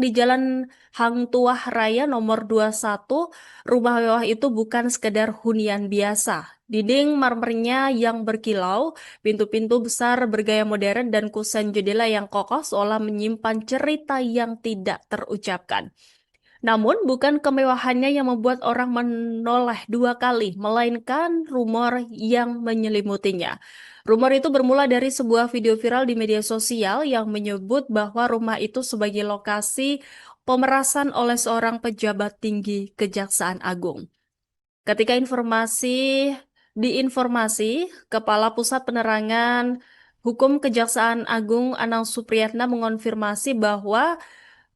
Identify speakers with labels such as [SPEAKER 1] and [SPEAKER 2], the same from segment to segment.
[SPEAKER 1] di Jalan Hang Tuah Raya nomor 21, rumah mewah itu bukan sekedar hunian biasa. Dinding marmernya yang berkilau, pintu-pintu besar bergaya modern, dan kusen jendela yang kokoh seolah menyimpan cerita yang tidak terucapkan. Namun, bukan kemewahannya yang membuat orang menoleh dua kali, melainkan rumor yang menyelimutinya. Rumor itu bermula dari sebuah video viral di media sosial yang menyebut bahwa rumah itu sebagai lokasi pemerasan oleh seorang pejabat tinggi Kejaksaan Agung. Ketika diinformasi, Kepala Pusat Penerangan Hukum Kejaksaan Agung Anang Supriyatna mengonfirmasi bahwa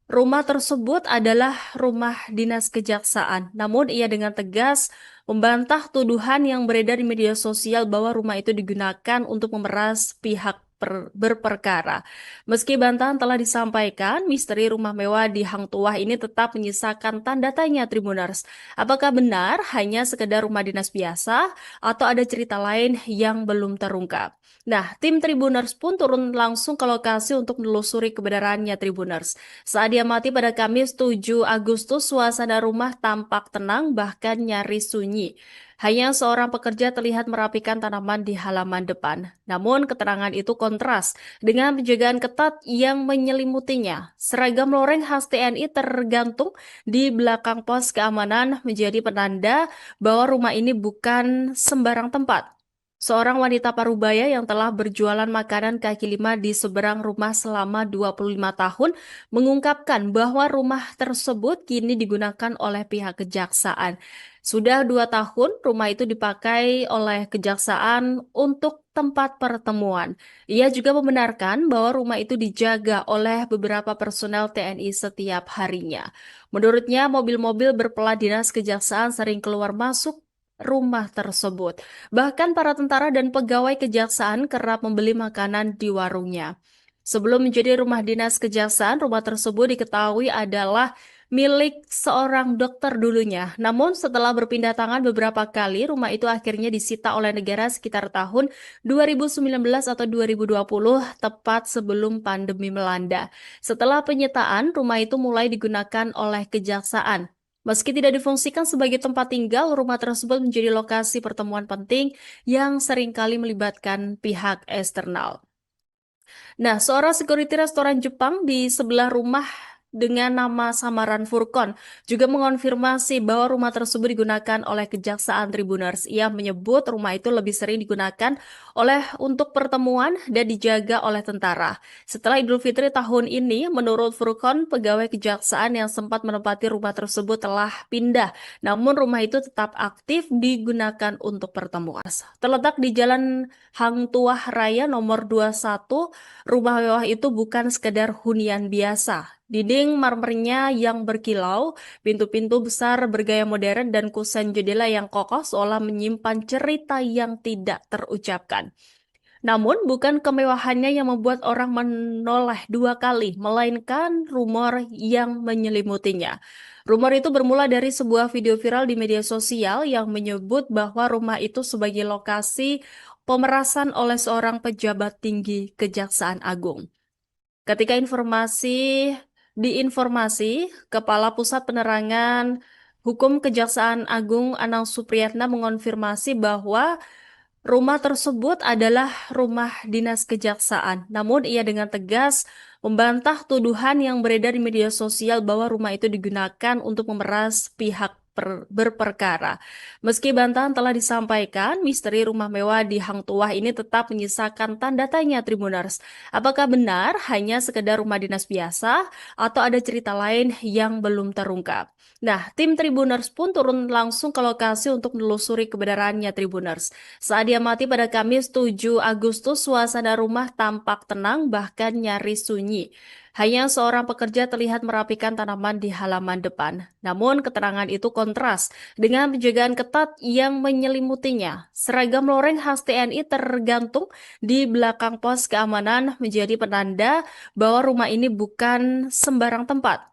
[SPEAKER 1] rumah tersebut adalah rumah dinas kejaksaan. Namun ia dengan tegas membantah tuduhan yang beredar di media sosial bahwa rumah itu digunakan untuk memeras pihak berperkara. Meski bantahan telah disampaikan, misteri rumah mewah di Hang Tuah ini tetap menyisakan tanda tanya Tribuners. Apakah benar hanya sekedar rumah dinas biasa atau ada cerita lain yang belum terungkap? Nah, tim Tribuners pun turun langsung ke lokasi untuk menelusuri kebenarannya Tribuners. Saat diamati pada Kamis 7 Agustus, suasana rumah tampak tenang bahkan nyaris sunyi. Hanya seorang pekerja terlihat merapikan tanaman di halaman depan. Namun keterangan itu kontras dengan penjagaan ketat yang menyelimutinya. Seragam loreng khas TNI tergantung di belakang pos keamanan menjadi penanda bahwa rumah ini bukan sembarang tempat. Seorang wanita parubaya yang telah berjualan makanan kaki lima di seberang rumah selama 25 tahun mengungkapkan bahwa rumah tersebut kini digunakan oleh pihak kejaksaan. Sudah 2 tahun rumah itu dipakai oleh kejaksaan untuk tempat pertemuan. Ia juga membenarkan bahwa rumah itu dijaga oleh beberapa personel TNI setiap harinya. Menurutnya, mobil-mobil berplat dinas kejaksaan sering keluar masuk rumah tersebut. Bahkan para tentara dan pegawai kejaksaan kerap membeli makanan di warungnya. Sebelum menjadi rumah dinas kejaksaan, rumah tersebut diketahui adalah milik seorang dokter dulunya. Namun setelah berpindah tangan beberapa kali, rumah itu akhirnya disita oleh negara sekitar tahun 2019 atau 2020, tepat sebelum pandemi melanda. Setelah penyitaan, rumah itu mulai digunakan oleh kejaksaan. Meski tidak difungsikan sebagai tempat tinggal, rumah tersebut menjadi lokasi pertemuan penting yang seringkali melibatkan pihak eksternal. Nah, seorang security restoran Jepang di sebelah rumah dengan nama samaran Furkon juga mengonfirmasi bahwa rumah tersebut digunakan oleh Kejaksaan Tribuners. Ia menyebut rumah itu lebih sering digunakan untuk pertemuan dan dijaga oleh tentara. Setelah Idul Fitri tahun ini, menurut Furkon, pegawai kejaksaan yang sempat menempati rumah tersebut telah pindah. Namun rumah itu tetap aktif digunakan untuk pertemuan. Terletak di Jalan Hang Tuah Raya nomor 21, rumah mewah itu bukan sekedar hunian biasa. Dinding marmernya yang berkilau, pintu-pintu besar bergaya modern, dan kusen jendela yang kokoh seolah menyimpan cerita yang tidak terucapkan. Namun, bukan kemewahannya yang membuat orang menoleh dua kali, melainkan rumor yang menyelimutinya. Rumor itu bermula dari sebuah video viral di media sosial yang menyebut bahwa rumah itu sebagai lokasi pemerasan oleh seorang pejabat tinggi Kejaksaan Agung. Ketika diinformasi, Kepala Pusat Penerangan Hukum Kejaksaan Agung Anang Supriyatna mengonfirmasi bahwa rumah tersebut adalah rumah dinas kejaksaan. Namun ia dengan tegas membantah tuduhan yang beredar di media sosial bahwa rumah itu digunakan untuk memeras pihak berperkara. Meski bantahan telah disampaikan, misteri rumah mewah di Hang Tuah ini tetap menyisakan tanda tanya Tribuners. Apakah benar hanya sekedar rumah dinas biasa atau ada cerita lain yang belum terungkap? Nah, tim Tribuners pun turun langsung ke lokasi untuk menelusuri kebenarannya Tribuners. Saat diamati pada Kamis 7 Agustus, suasana rumah tampak tenang bahkan nyaris sunyi. Hanya seorang pekerja terlihat merapikan tanaman di halaman depan. Namun keterangan itu kontras dengan penjagaan ketat yang menyelimutinya. Seragam loreng khas TNI tergantung di belakang pos keamanan menjadi penanda bahwa rumah ini bukan sembarang tempat.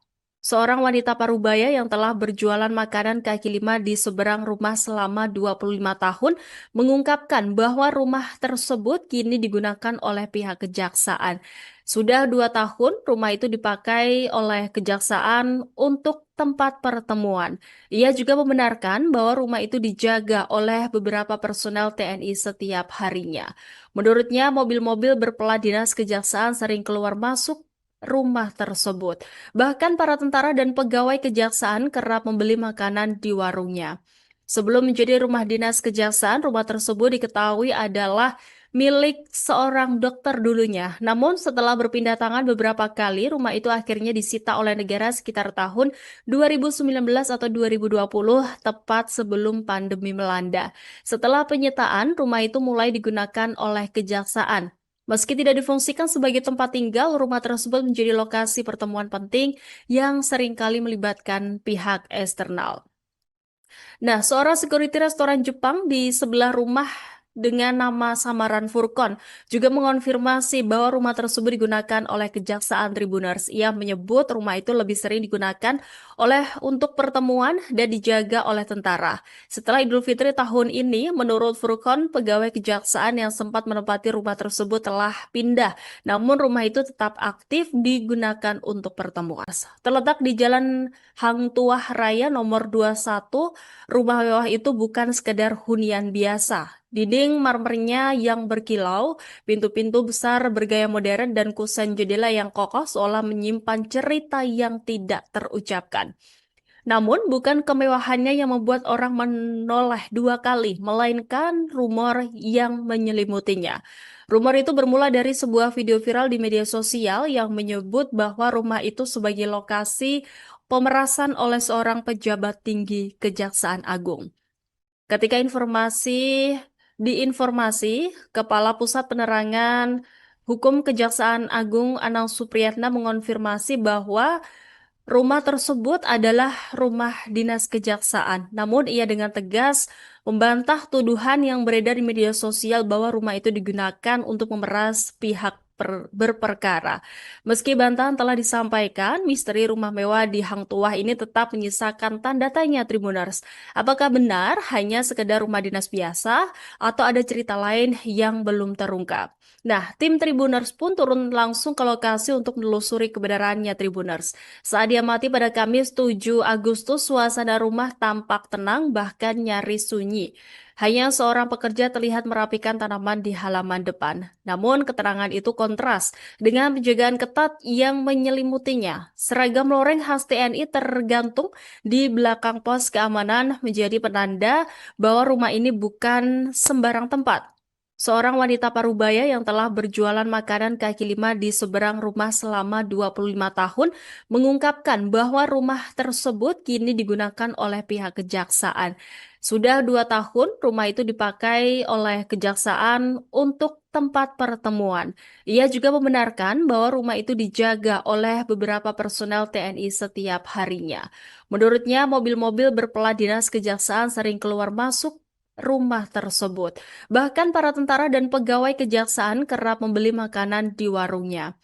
[SPEAKER 1] Seorang wanita parubaya yang telah berjualan makanan kaki lima di seberang rumah selama 25 tahun mengungkapkan bahwa rumah tersebut kini digunakan oleh pihak kejaksaan. Sudah 2 tahun rumah itu dipakai oleh kejaksaan untuk tempat pertemuan. Ia juga membenarkan bahwa rumah itu dijaga oleh beberapa personel TNI setiap harinya. Menurutnya, mobil-mobil berplat dinas kejaksaan sering keluar masuk rumah tersebut. Bahkan para tentara dan pegawai kejaksaan kerap membeli makanan di warungnya. Sebelum menjadi rumah dinas kejaksaan, rumah tersebut diketahui adalah milik seorang dokter dulunya. Namun setelah berpindah tangan beberapa kali, rumah itu akhirnya disita oleh negara sekitar tahun 2019 atau 2020, tepat sebelum pandemi melanda. Setelah penyitaan, rumah itu mulai digunakan oleh kejaksaan. Meski tidak difungsikan sebagai tempat tinggal, rumah tersebut menjadi lokasi pertemuan penting yang seringkali melibatkan pihak eksternal. Nah, seorang security restoran Jepang di sebelah rumah dengan nama samaran Furkon juga mengonfirmasi bahwa rumah tersebut digunakan oleh Kejaksaan Tribuners. Ia menyebut rumah itu lebih sering digunakan untuk pertemuan dan dijaga oleh tentara. Setelah Idul Fitri tahun ini, menurut Furkon, pegawai kejaksaan yang sempat menempati rumah tersebut telah pindah. Namun rumah itu tetap aktif digunakan untuk pertemuan. Terletak di Jalan Hang Tuah Raya nomor 21, rumah mewah itu bukan sekedar hunian biasa. Dinding marmernya yang berkilau, pintu-pintu besar bergaya modern, dan kusen jendela yang kokoh seolah menyimpan cerita yang tidak terucapkan. Namun, bukan kemewahannya yang membuat orang menoleh dua kali, melainkan rumor yang menyelimutinya. Rumor itu bermula dari sebuah video viral di media sosial yang menyebut bahwa rumah itu sebagai lokasi pemerasan oleh seorang pejabat tinggi Kejaksaan Agung. Ketika diinformasi, Kepala Pusat Penerangan Hukum Kejaksaan Agung Anang Supriyatna mengonfirmasi bahwa rumah tersebut adalah rumah dinas kejaksaan. Namun ia dengan tegas membantah tuduhan yang beredar di media sosial bahwa rumah itu digunakan untuk memeras pihak berperkara. Meski bantahan telah disampaikan, misteri rumah mewah di Hang Tuah ini tetap menyisakan tanda tanya Tribuners. Apakah benar hanya sekedar rumah dinas biasa atau ada cerita lain yang belum terungkap? Nah, tim Tribuners pun turun langsung ke lokasi untuk menelusuri kebenarannya Tribuners. Saat diamati pada Kamis 7 Agustus, suasana rumah tampak tenang bahkan nyaris sunyi. Hanya seorang pekerja terlihat merapikan tanaman di halaman depan. Namun keterangan itu kontras dengan penjagaan ketat yang menyelimutinya. Seragam loreng khas TNI tergantung di belakang pos keamanan menjadi penanda bahwa rumah ini bukan sembarang tempat. Seorang wanita parubaya yang telah berjualan makanan kaki lima di seberang rumah selama 25 tahun mengungkapkan bahwa rumah tersebut kini digunakan oleh pihak kejaksaan. Sudah 2 tahun rumah itu dipakai oleh kejaksaan untuk tempat pertemuan. Ia juga membenarkan bahwa rumah itu dijaga oleh beberapa personel TNI setiap harinya. Menurutnya, mobil-mobil berplat dinas kejaksaan sering keluar masuk rumah tersebut. Bahkan para tentara dan pegawai kejaksaan kerap membeli makanan di warungnya.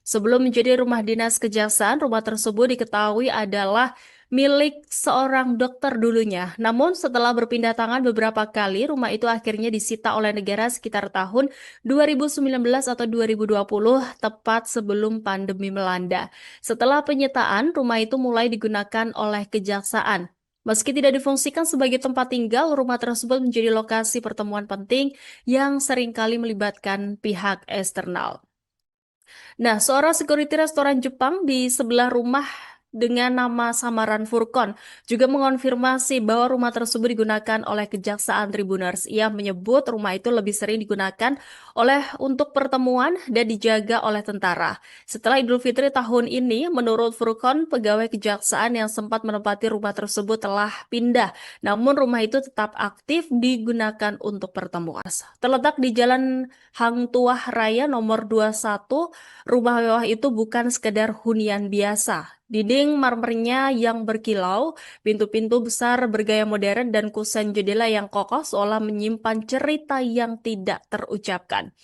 [SPEAKER 1] Sebelum menjadi rumah dinas kejaksaan, rumah tersebut diketahui adalah milik seorang dokter dulunya. Namun setelah berpindah tangan beberapa kali, rumah itu akhirnya disita oleh negara sekitar tahun 2019 atau 2020, tepat sebelum pandemi melanda. Setelah penyitaan, rumah itu mulai digunakan oleh kejaksaan. Meski tidak difungsikan sebagai tempat tinggal, rumah tersebut menjadi lokasi pertemuan penting yang seringkali melibatkan pihak eksternal. Nah, seorang security restoran Jepang di sebelah rumah dengan nama samaran Furkon juga mengonfirmasi bahwa rumah tersebut digunakan oleh Kejaksaan Tribuners. Ia menyebut rumah itu lebih sering digunakan untuk pertemuan dan dijaga oleh tentara. Setelah Idul Fitri tahun ini, menurut Furkon, pegawai kejaksaan yang sempat menempati rumah tersebut telah pindah. Namun rumah itu tetap aktif digunakan untuk pertemuan. Terletak di Jalan Hang Tuah Raya nomor 21, rumah mewah itu bukan sekedar hunian biasa. Dinding marmernya yang berkilau, pintu-pintu besar bergaya modern, dan kusen jendela yang kokoh seolah menyimpan cerita yang tidak terucapkan.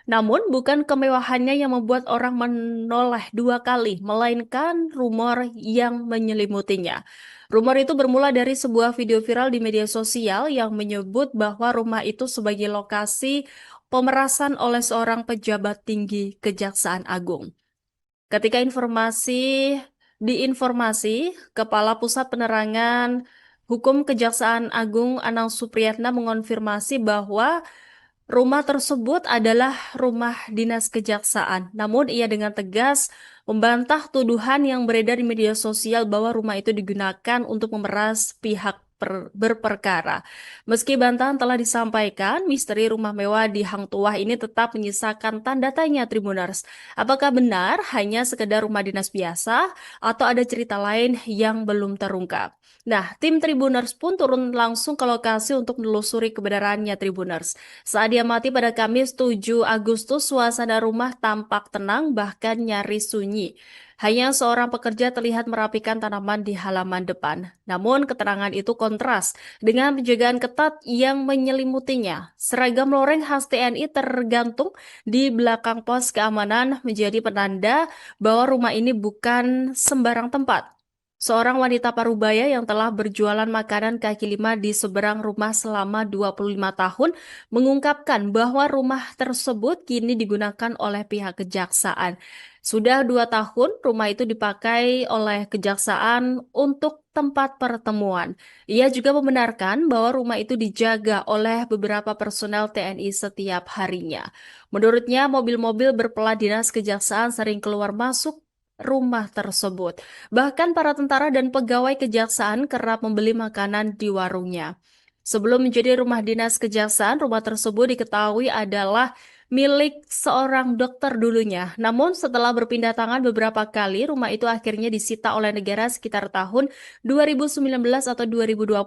[SPEAKER 1] Namun, bukan kemewahannya yang membuat orang menoleh dua kali, melainkan rumor yang menyelimutinya. Rumor itu bermula dari sebuah video viral di media sosial yang menyebut bahwa rumah itu sebagai lokasi pemerasan oleh seorang pejabat tinggi Kejaksaan Agung. Ketika diinformasi, Kepala Pusat Penerangan Hukum Kejaksaan Agung Anang Supriyatna mengonfirmasi bahwa rumah tersebut adalah rumah dinas kejaksaan. Namun ia dengan tegas membantah tuduhan yang beredar di media sosial bahwa rumah itu digunakan untuk memeras pihak berperkara. Meski bantahan telah disampaikan, misteri rumah mewah di Hang Tuah ini tetap menyisakan tanda tanya Tribuners. Apakah benar hanya sekedar rumah dinas biasa atau ada cerita lain yang belum terungkap? Nah, tim Tribuners pun turun langsung ke lokasi untuk menelusuri kebenarannya Tribuners. Saat diamati pada Kamis 7 Agustus, suasana rumah tampak tenang bahkan nyaris sunyi. Hanya seorang pekerja terlihat merapikan tanaman di halaman depan. Namun keterangan itu kontras dengan penjagaan ketat yang menyelimutinya. Seragam loreng khas TNI tergantung di belakang pos keamanan menjadi penanda bahwa rumah ini bukan sembarang tempat. Seorang wanita parubaya yang telah berjualan makanan kaki lima di seberang rumah selama 25 tahun mengungkapkan bahwa rumah tersebut kini digunakan oleh pihak kejaksaan. Sudah 2 tahun rumah itu dipakai oleh kejaksaan untuk tempat pertemuan. Ia juga membenarkan bahwa rumah itu dijaga oleh beberapa personel TNI setiap harinya. Menurutnya, mobil-mobil berplat dinas kejaksaan sering keluar masuk rumah tersebut. Bahkan para tentara dan pegawai kejaksaan kerap membeli makanan di warungnya. Sebelum menjadi rumah dinas kejaksaan, rumah tersebut diketahui adalah milik seorang dokter dulunya. Namun setelah berpindah tangan beberapa kali, rumah itu akhirnya disita oleh negara sekitar tahun 2019 atau 2020,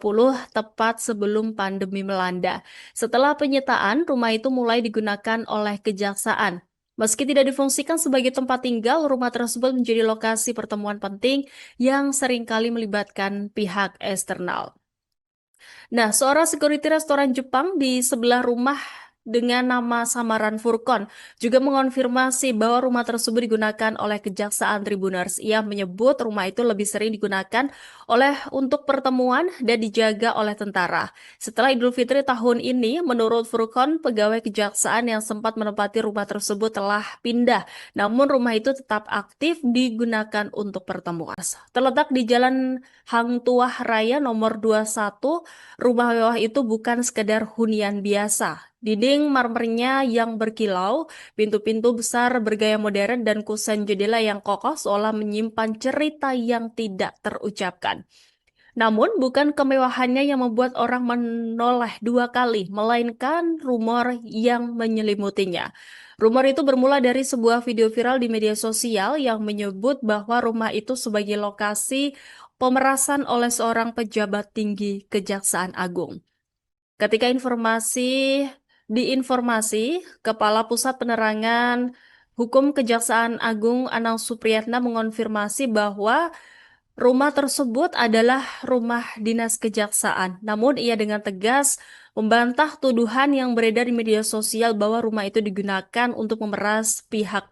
[SPEAKER 1] tepat sebelum pandemi melanda. Setelah penyitaan, rumah itu mulai digunakan oleh kejaksaan. Meski tidak difungsikan sebagai tempat tinggal, rumah tersebut menjadi lokasi pertemuan penting yang seringkali melibatkan pihak eksternal. Nah, seorang security restoran Jepang di sebelah rumah dengan nama samaran Furkon juga mengonfirmasi bahwa rumah tersebut digunakan oleh Kejaksaan Tribuners. Ia menyebut rumah itu lebih sering digunakan untuk pertemuan dan dijaga oleh tentara. Setelah Idul Fitri tahun ini, menurut Furkon, pegawai kejaksaan yang sempat menempati rumah tersebut telah pindah. Namun rumah itu tetap aktif digunakan untuk pertemuan. Terletak di Jalan Hang Tuah Raya nomor 21, rumah mewah itu bukan sekedar hunian biasa. Dinding marmernya yang berkilau, pintu-pintu besar bergaya modern, dan kusen jendela yang kokoh seolah menyimpan cerita yang tidak terucapkan. Namun, bukan kemewahannya yang membuat orang menoleh dua kali, melainkan rumor yang menyelimutinya. Rumor itu bermula dari sebuah video viral di media sosial yang menyebut bahwa rumah itu sebagai lokasi pemerasan oleh seorang pejabat tinggi Kejaksaan Agung. Ketika diinformasi, Kepala Pusat Penerangan Hukum Kejaksaan Agung Anang Supriyatna mengonfirmasi bahwa rumah tersebut adalah rumah dinas kejaksaan. Namun ia dengan tegas membantah tuduhan yang beredar di media sosial bahwa rumah itu digunakan untuk memeras pihak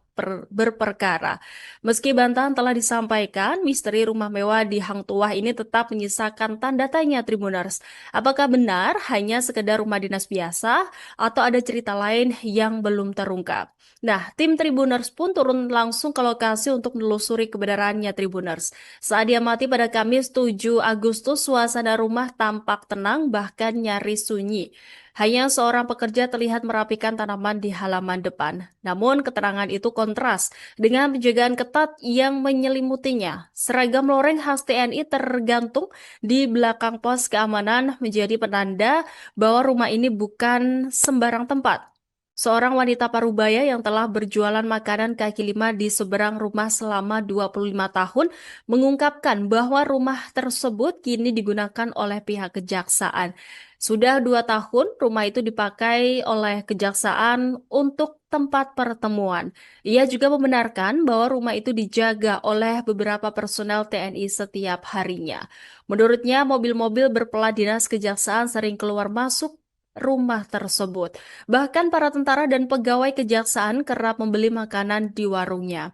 [SPEAKER 1] berperkara. Meski bantahan telah disampaikan, misteri rumah mewah di Hang Tuah ini tetap menyisakan tanda tanya Tribuners. Apakah benar hanya sekedar rumah dinas biasa atau ada cerita lain yang belum terungkap? Nah, tim Tribuners pun turun langsung ke lokasi untuk menelusuri kebenarannya Tribuners. Saat diamati pada Kamis 7 Agustus, suasana rumah tampak tenang bahkan nyaris sunyi. Hanya seorang pekerja terlihat merapikan tanaman di halaman depan. Namun keterangan itu kontras dengan penjagaan ketat yang menyelimutinya. Seragam loreng khas TNI tergantung di belakang pos keamanan menjadi penanda bahwa rumah ini bukan sembarang tempat. Seorang wanita parubaya yang telah berjualan makanan kaki lima di seberang rumah selama 25 tahun mengungkapkan bahwa rumah tersebut kini digunakan oleh pihak kejaksaan. Sudah 2 tahun rumah itu dipakai oleh kejaksaan untuk tempat pertemuan. Ia juga membenarkan bahwa rumah itu dijaga oleh beberapa personel TNI setiap harinya. Menurutnya, mobil-mobil berplat dinas kejaksaan sering keluar masuk rumah tersebut. Bahkan para tentara dan pegawai kejaksaan kerap membeli makanan di warungnya.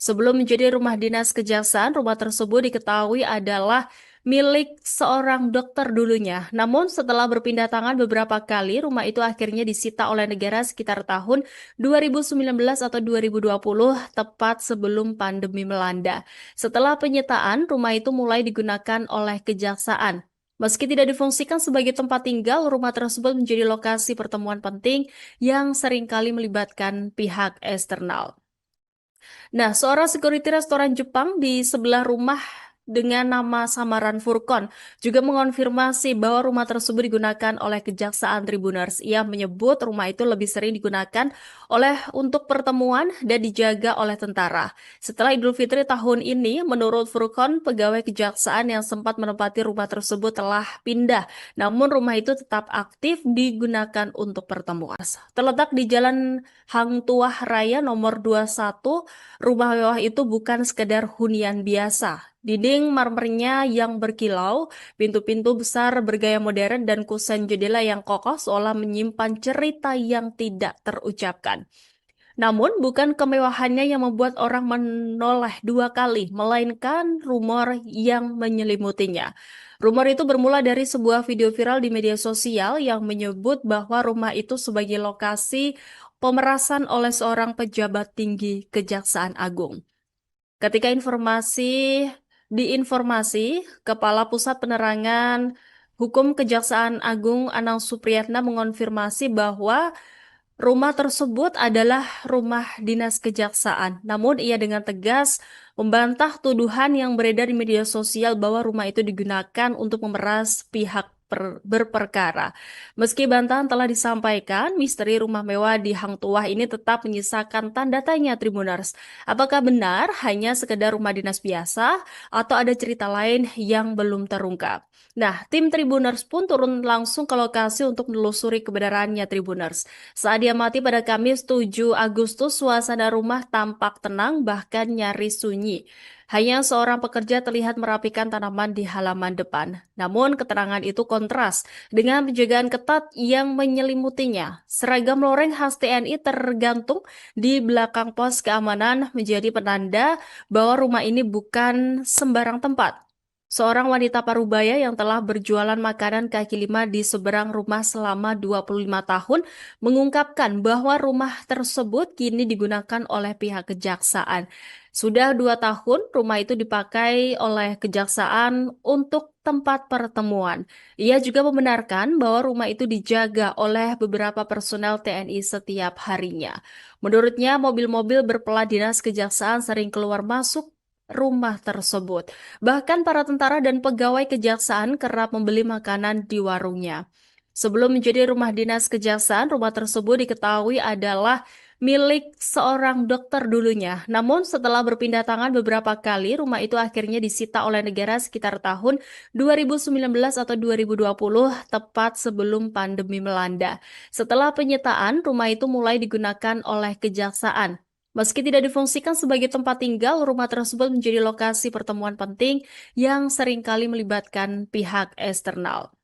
[SPEAKER 1] Sebelum menjadi rumah dinas kejaksaan, rumah tersebut diketahui adalah milik seorang dokter dulunya. Namun setelah berpindah tangan beberapa kali, rumah itu akhirnya disita oleh negara sekitar tahun 2019 atau 2020, tepat sebelum pandemi melanda. Setelah penyitaan, rumah itu mulai digunakan oleh kejaksaan. Meski tidak difungsikan sebagai tempat tinggal, rumah tersebut menjadi lokasi pertemuan penting yang seringkali melibatkan pihak eksternal. Nah, seorang security restoran Jepang di sebelah rumah dengan nama samaran Furkon juga mengonfirmasi bahwa rumah tersebut digunakan oleh Kejaksaan Tribuners. Ia menyebut rumah itu lebih sering digunakan untuk pertemuan dan dijaga oleh tentara. Setelah Idul Fitri tahun ini, menurut Furkon, pegawai kejaksaan yang sempat menempati rumah tersebut telah pindah. Namun rumah itu tetap aktif digunakan untuk pertemuan. Terletak di Jalan Hang Tuah Raya nomor 21, rumah mewah itu bukan sekedar hunian biasa. Dinding marmernya yang berkilau, pintu-pintu besar bergaya modern, dan kusen jendela yang kokoh seolah menyimpan cerita yang tidak terucapkan. Namun, bukan kemewahannya yang membuat orang menoleh dua kali, melainkan rumor yang menyelimutinya. Rumor itu bermula dari sebuah video viral di media sosial yang menyebut bahwa rumah itu sebagai lokasi pemerasan oleh seorang pejabat tinggi Kejaksaan Agung. Ketika diinformasi, Kepala Pusat Penerangan Hukum Kejaksaan Agung Anang Supriyatna mengonfirmasi bahwa rumah tersebut adalah rumah dinas kejaksaan. Namun ia dengan tegas membantah tuduhan yang beredar di media sosial bahwa rumah itu digunakan untuk memeras pihak berperkara. Meski bantahan telah disampaikan, misteri rumah mewah di Hang Tuah ini tetap menyisakan tanda tanya Tribuners. Apakah benar hanya sekedar rumah dinas biasa atau ada cerita lain yang belum terungkap? Nah, tim Tribuners pun turun langsung ke lokasi untuk menelusuri kebenarannya Tribuners. Saat diamati pada Kamis 7 Agustus, suasana rumah tampak tenang bahkan nyaris sunyi. Hanya seorang pekerja terlihat merapikan tanaman di halaman depan. Namun keterangan itu kontras dengan penjagaan ketat yang menyelimutinya. Seragam loreng khas TNI tergantung di belakang pos keamanan menjadi penanda bahwa rumah ini bukan sembarang tempat. Seorang wanita parubaya yang telah berjualan makanan kaki lima di seberang rumah selama 25 tahun mengungkapkan bahwa rumah tersebut kini digunakan oleh pihak kejaksaan. Sudah 2 tahun rumah itu dipakai oleh kejaksaan untuk tempat pertemuan. Ia juga membenarkan bahwa rumah itu dijaga oleh beberapa personel TNI setiap harinya. Menurutnya, mobil-mobil berplat dinas kejaksaan sering keluar masuk rumah tersebut. Bahkan para tentara dan pegawai kejaksaan kerap membeli makanan di warungnya. Sebelum menjadi rumah dinas kejaksaan, rumah tersebut diketahui adalah milik seorang dokter dulunya. Namun setelah berpindah tangan beberapa kali, rumah itu akhirnya disita oleh negara sekitar tahun 2019 atau 2020, tepat sebelum pandemi melanda. Setelah penyitaan, rumah itu mulai digunakan oleh kejaksaan. Meski tidak difungsikan sebagai tempat tinggal, rumah tersebut menjadi lokasi pertemuan penting yang seringkali melibatkan pihak eksternal.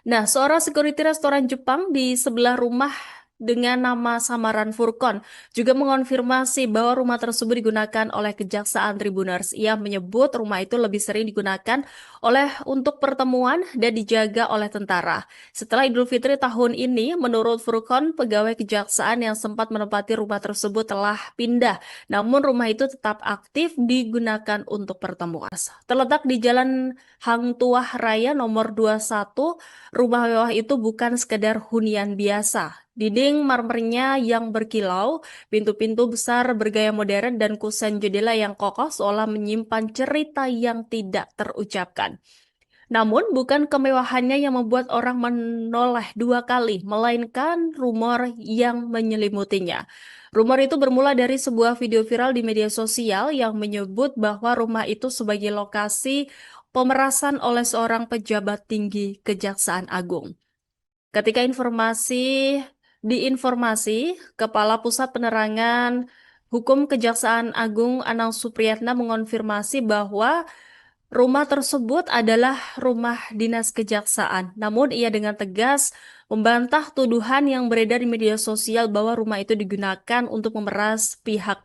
[SPEAKER 1] Nah, seorang security restoran Jepang di sebelah rumah dengan nama samaran Furkon juga mengonfirmasi bahwa rumah tersebut digunakan oleh Kejaksaan Tribuners. Ia menyebut rumah itu lebih sering digunakan untuk pertemuan dan dijaga oleh tentara. Setelah Idul Fitri tahun ini, menurut Furkon, pegawai kejaksaan yang sempat menempati rumah tersebut telah pindah. Namun rumah itu tetap aktif digunakan untuk pertemuan. Terletak di Jalan Hang Tuah Raya nomor 21, rumah mewah itu bukan sekedar hunian biasa. Dinding marmernya yang berkilau, pintu-pintu besar bergaya modern, dan kusen jendela yang kokoh seolah menyimpan cerita yang tidak terucapkan. Namun, bukan kemewahannya yang membuat orang menoleh dua kali, melainkan rumor yang menyelimutinya. Rumor itu bermula dari sebuah video viral di media sosial yang menyebut bahwa rumah itu sebagai lokasi pemerasan oleh seorang pejabat tinggi Kejaksaan Agung. Ketika diinformasi, Kepala Pusat Penerangan Hukum Kejaksaan Agung Anang Supriyatna mengonfirmasi bahwa Rumah tersebut adalah rumah dinas kejaksaan, namun ia dengan tegas membantah tuduhan yang beredar di media sosial bahwa rumah itu digunakan untuk memeras pihak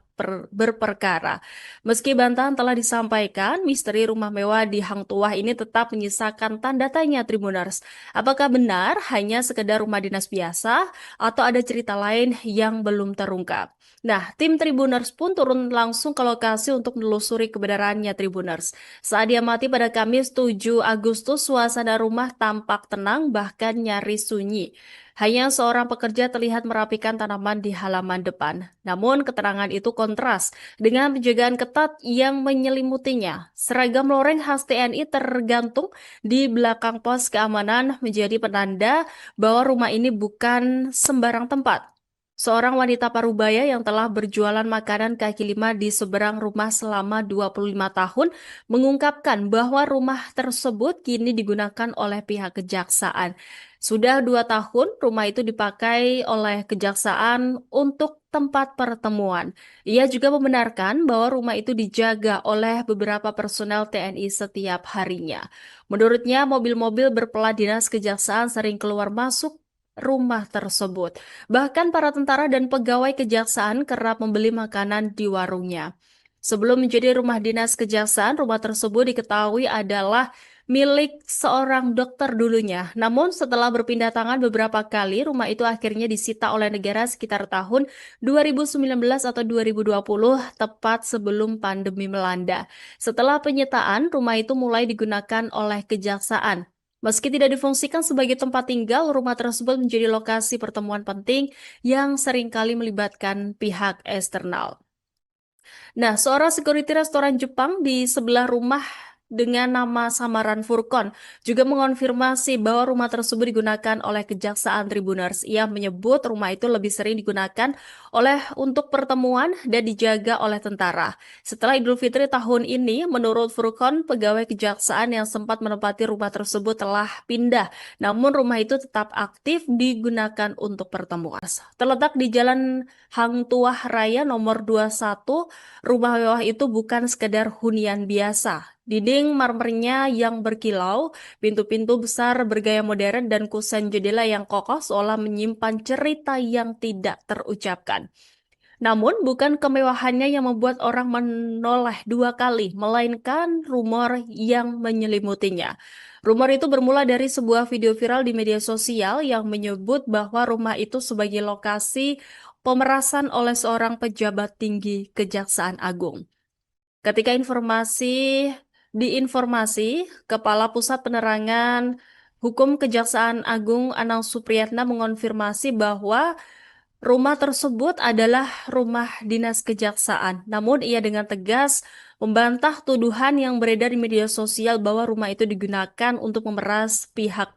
[SPEAKER 1] berperkara. Meski bantahan telah disampaikan, misteri rumah mewah di Hang Tuah ini tetap menyisakan tanda tanya Tribuners. Apakah benar hanya sekedar rumah dinas biasa atau ada cerita lain yang belum terungkap? Nah, tim Tribuners pun turun langsung ke lokasi untuk menelusuri kebenarannya Tribuners. Saat diamati pada Kamis 7 Agustus, suasana rumah tampak tenang bahkan nyaris sunyi. Hanya seorang pekerja terlihat merapikan tanaman di halaman depan. Namun keterangan itu kontras dengan penjagaan ketat yang menyelimutinya. Seragam loreng khas TNI tergantung di belakang pos keamanan menjadi penanda bahwa rumah ini bukan sembarang tempat. Seorang wanita parubaya yang telah berjualan makanan kaki lima di seberang rumah selama 25 tahun mengungkapkan bahwa rumah tersebut kini digunakan oleh pihak kejaksaan. Sudah 2 tahun rumah itu dipakai oleh kejaksaan untuk tempat pertemuan. Ia juga membenarkan bahwa rumah itu dijaga oleh beberapa personel TNI setiap harinya. Menurutnya, mobil-mobil berplat dinas kejaksaan sering keluar masuk rumah tersebut. Bahkan para tentara dan pegawai kejaksaan kerap membeli makanan di warungnya. Sebelum menjadi rumah dinas kejaksaan, rumah tersebut diketahui adalah milik seorang dokter dulunya. Namun setelah berpindah tangan beberapa kali, rumah itu akhirnya disita oleh negara sekitar tahun 2019 atau 2020, tepat sebelum pandemi melanda. Setelah penyitaan, rumah itu mulai digunakan oleh kejaksaan. Meski tidak difungsikan sebagai tempat tinggal, rumah tersebut menjadi lokasi pertemuan penting yang seringkali melibatkan pihak eksternal. Nah, seorang security restoran Jepang di sebelah rumah dengan nama samaran Furkon juga mengonfirmasi bahwa rumah tersebut digunakan oleh Kejaksaan Tribuners. Ia menyebut rumah itu lebih sering digunakan untuk pertemuan dan dijaga oleh tentara. Setelah Idul Fitri tahun ini, menurut Furkon, pegawai kejaksaan yang sempat menempati rumah tersebut telah pindah. Namun rumah itu tetap aktif digunakan untuk pertemuan. Terletak di Jalan Hang Tuah Raya nomor 21, rumah mewah itu bukan sekedar hunian biasa. Dinding marmernya yang berkilau, pintu-pintu besar bergaya modern, dan kusen jendela yang kokoh seolah menyimpan cerita yang tidak terucapkan. Namun, bukan kemewahannya yang membuat orang menoleh dua kali, melainkan rumor yang menyelimutinya. Rumor itu bermula dari sebuah video viral di media sosial yang menyebut bahwa rumah itu sebagai lokasi pemerasan oleh seorang pejabat tinggi Kejaksaan Agung. Ketika diinformasi, Kepala Pusat Penerangan Hukum Kejaksaan Agung Anang Supriyatna mengonfirmasi bahwa rumah tersebut adalah rumah dinas kejaksaan. Namun ia dengan tegas membantah tuduhan yang beredar di media sosial bahwa rumah itu digunakan untuk memeras pihak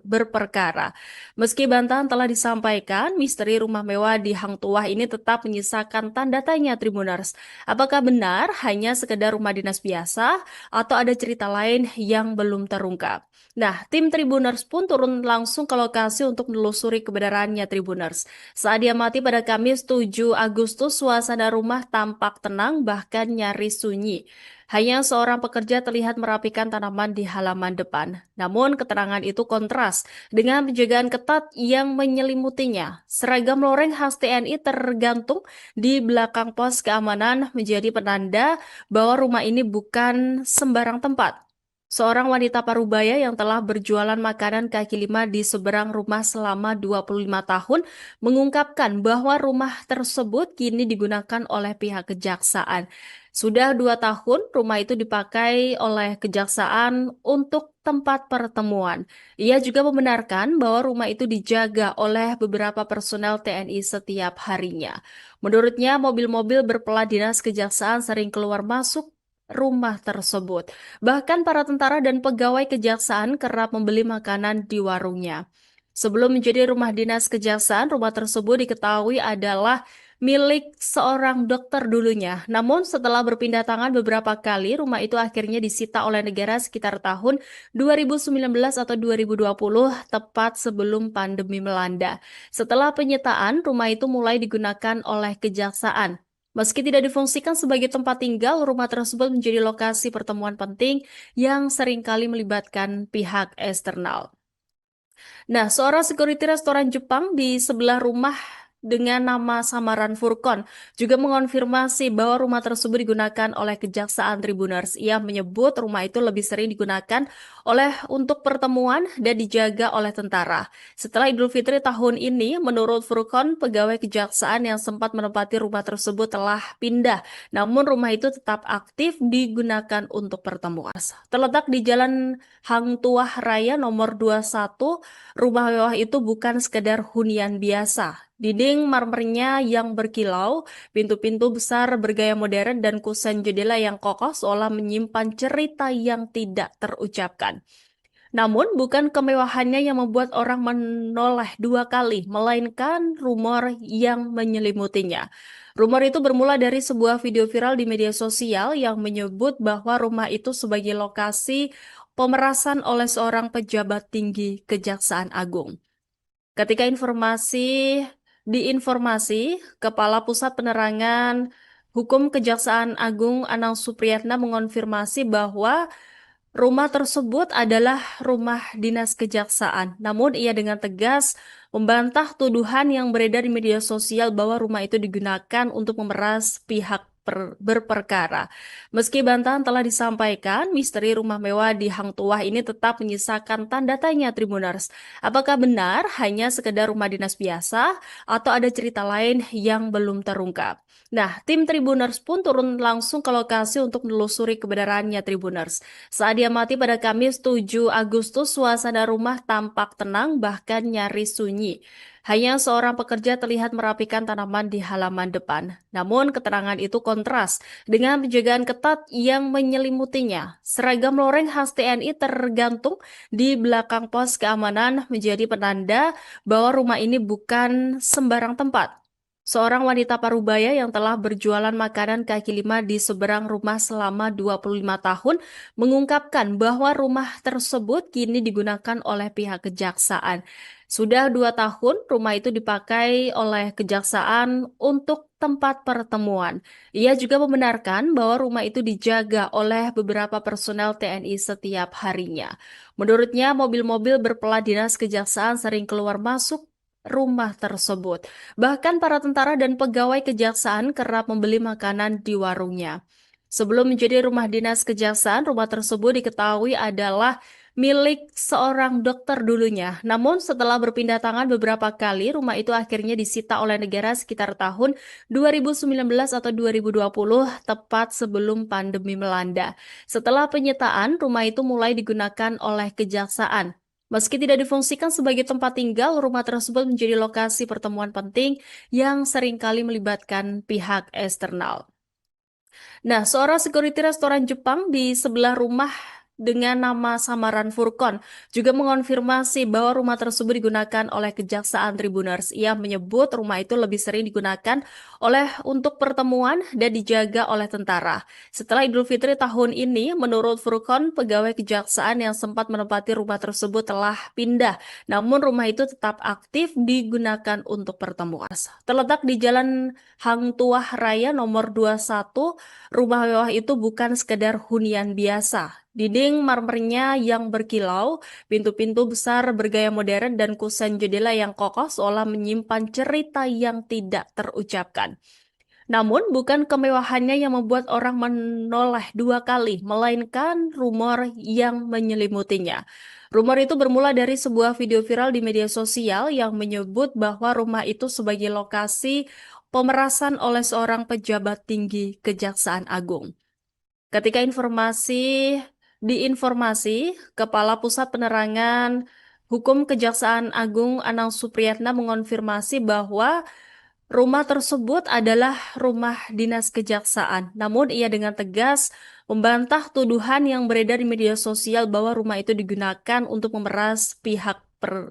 [SPEAKER 1] berperkara. Meski bantahan telah disampaikan, misteri rumah mewah di Hang Tuah ini tetap menyisakan tanda tanya Tribuners. Apakah benar hanya sekedar rumah dinas biasa atau ada cerita lain yang belum terungkap? Nah, tim Tribuners pun turun langsung ke lokasi untuk menelusuri kebenarannya Tribuners. Saat diamati pada Kamis 7 Agustus, suasana rumah tampak tenang bahkan nyaris sunyi. Hanya seorang pekerja terlihat merapikan tanaman di halaman depan. Namun keterangan itu kontras dengan penjagaan ketat yang menyelimutinya. Seragam loreng khas TNI tergantung di belakang pos keamanan menjadi penanda bahwa rumah ini bukan sembarang tempat. Seorang wanita parubaya yang telah berjualan makanan kaki lima di seberang rumah selama 25 tahun mengungkapkan bahwa rumah tersebut kini digunakan oleh pihak kejaksaan. Sudah 2 tahun rumah itu dipakai oleh kejaksaan untuk tempat pertemuan. Ia juga membenarkan bahwa rumah itu dijaga oleh beberapa personel TNI setiap harinya. Menurutnya, mobil-mobil berplat dinas kejaksaan sering keluar masuk rumah tersebut. Bahkan para tentara dan pegawai kejaksaan kerap membeli makanan di warungnya. Sebelum menjadi rumah dinas kejaksaan, rumah tersebut diketahui adalah milik seorang dokter dulunya. Namun setelah berpindah tangan beberapa kali, rumah itu akhirnya disita oleh negara sekitar tahun 2019 atau 2020, tepat sebelum pandemi melanda. Setelah penyitaan, rumah itu mulai digunakan oleh kejaksaan. Meski tidak difungsikan sebagai tempat tinggal, rumah tersebut menjadi lokasi pertemuan penting yang seringkali melibatkan pihak eksternal. Nah, seorang security restoran Jepang di sebelah rumah dengan nama samaran Furkon juga mengonfirmasi bahwa rumah tersebut digunakan oleh Kejaksaan Tribuners. Ia menyebut rumah itu lebih sering digunakan untuk pertemuan dan dijaga oleh tentara. Setelah Idul Fitri tahun ini, menurut Furkon, pegawai kejaksaan yang sempat menempati rumah tersebut telah pindah. Namun rumah itu tetap aktif digunakan untuk pertemuan. Terletak di Jalan Hang Tuah Raya nomor 21, rumah mewah itu bukan sekedar hunian biasa. Dinding marmernya yang berkilau, pintu-pintu besar bergaya modern, dan kusen jendela yang kokoh seolah menyimpan cerita yang tidak terucapkan. Namun, bukan kemewahannya yang membuat orang menoleh dua kali, melainkan rumor yang menyelimutinya. Rumor itu bermula dari sebuah video viral di media sosial yang menyebut bahwa rumah itu sebagai lokasi pemerasan oleh seorang pejabat tinggi Kejaksaan Agung. Ketika diinformasi, Kepala Pusat Penerangan Hukum Kejaksaan Agung Anang Supriyatna mengonfirmasi bahwa rumah tersebut adalah rumah dinas kejaksaan. Namun ia dengan tegas membantah tuduhan yang beredar di media sosial bahwa rumah itu digunakan untuk memeras pihak berperkara. Meski bantahan telah disampaikan, misteri rumah mewah di Hang Tuah ini tetap menyisakan tanda tanya Tribuners. Apakah benar hanya sekedar rumah dinas biasa atau ada cerita lain yang belum terungkap? Nah, tim Tribuners pun turun langsung ke lokasi untuk menelusuri kebenarannya Tribuners. Saat diamati pada Kamis 7 Agustus, suasana rumah tampak tenang bahkan nyaris sunyi. Hanya seorang pekerja terlihat merapikan tanaman di halaman depan. Namun keterangan itu kontras dengan penjagaan ketat yang menyelimutinya. Seragam loreng khas TNI tergantung di belakang pos keamanan menjadi penanda bahwa rumah ini bukan sembarang tempat. Seorang wanita parubaya yang telah berjualan makanan kaki lima di seberang rumah selama 25 tahun mengungkapkan bahwa rumah tersebut kini digunakan oleh pihak kejaksaan. Sudah 2 tahun rumah itu dipakai oleh kejaksaan untuk tempat pertemuan. Ia juga membenarkan bahwa rumah itu dijaga oleh beberapa personel TNI setiap harinya. Menurutnya, mobil-mobil berplat dinas kejaksaan sering keluar masuk rumah tersebut. Bahkan para tentara dan pegawai kejaksaan kerap membeli makanan di warungnya. Sebelum menjadi rumah dinas kejaksaan, rumah tersebut diketahui adalah milik seorang dokter dulunya. Namun setelah berpindah tangan beberapa kali, rumah itu akhirnya disita oleh negara sekitar tahun 2019 atau 2020, tepat sebelum pandemi melanda. Setelah penyitaan, rumah itu mulai digunakan oleh kejaksaan. Meski tidak difungsikan sebagai tempat tinggal, rumah tersebut menjadi lokasi pertemuan penting yang seringkali melibatkan pihak eksternal. Nah, seorang security restoran Jepang di sebelah rumah dengan nama samaran Furkon juga mengonfirmasi bahwa rumah tersebut digunakan oleh Kejaksaan Tribuners. Ia menyebut rumah itu lebih sering digunakan untuk pertemuan dan dijaga oleh tentara. Setelah Idul Fitri tahun ini, menurut Furkon, pegawai kejaksaan yang sempat menempati rumah tersebut telah pindah. Namun rumah itu tetap aktif digunakan untuk pertemuan. Terletak di Jalan Hang Tuah Raya nomor 21, rumah mewah itu bukan sekedar hunian biasa. Dinding marmernya yang berkilau, pintu-pintu besar bergaya modern, dan kusen jendela yang kokoh seolah menyimpan cerita yang tidak terucapkan. Namun, bukan kemewahannya yang membuat orang menoleh dua kali, melainkan rumor yang menyelimutinya. Rumor itu bermula dari sebuah video viral di media sosial yang menyebut bahwa rumah itu sebagai lokasi pemerasan oleh seorang pejabat tinggi Kejaksaan Agung. Ketika diinformasi, Kepala Pusat Penerangan Hukum Kejaksaan Agung Anang Supriyatna mengonfirmasi bahwa rumah tersebut adalah rumah dinas kejaksaan. Namun ia dengan tegas membantah tuduhan yang beredar di media sosial bahwa rumah itu digunakan untuk memeras pihak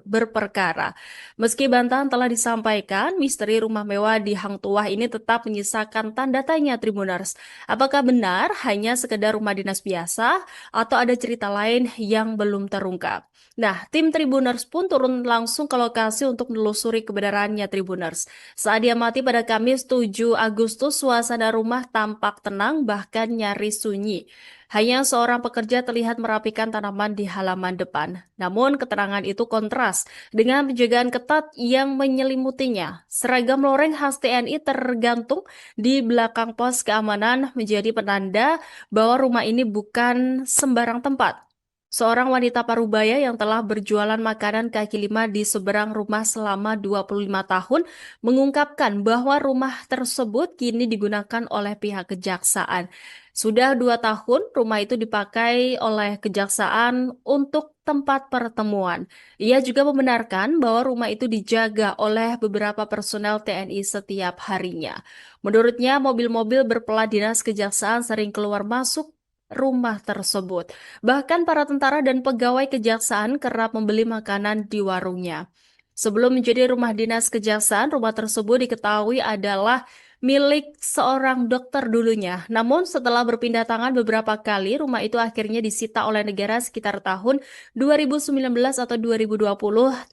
[SPEAKER 1] berperkara. Meski bantahan telah disampaikan, misteri rumah mewah di Hang Tuah ini tetap menyisakan tanda tanya Tribuners. Apakah benar hanya sekedar rumah dinas biasa atau ada cerita lain yang belum terungkap? Nah, tim Tribuners pun turun langsung ke lokasi untuk menelusuri kebenarannya Tribuners. Saat diamati pada Kamis 7 Agustus, suasana rumah tampak tenang bahkan nyaris sunyi. Hanya seorang pekerja terlihat merapikan tanaman di halaman depan. Namun keterangan itu kontras dengan penjagaan ketat yang menyelimutinya. Seragam loreng khas TNI tergantung di belakang pos keamanan menjadi penanda bahwa rumah ini bukan sembarang tempat. Seorang wanita parubaya yang telah berjualan makanan kaki lima di seberang rumah selama 25 tahun mengungkapkan bahwa rumah tersebut kini digunakan oleh pihak kejaksaan. Sudah 2 tahun rumah itu dipakai oleh kejaksaan untuk tempat pertemuan. Ia juga membenarkan bahwa rumah itu dijaga oleh beberapa personel TNI setiap harinya. Menurutnya, mobil-mobil berplat dinas kejaksaan sering keluar masuk rumah tersebut. Bahkan para tentara dan pegawai kejaksaan kerap membeli makanan di warungnya. Sebelum menjadi rumah dinas kejaksaan, rumah tersebut diketahui adalah milik seorang dokter dulunya. Namun setelah berpindah tangan beberapa kali, rumah itu akhirnya disita oleh negara sekitar tahun 2019 atau 2020,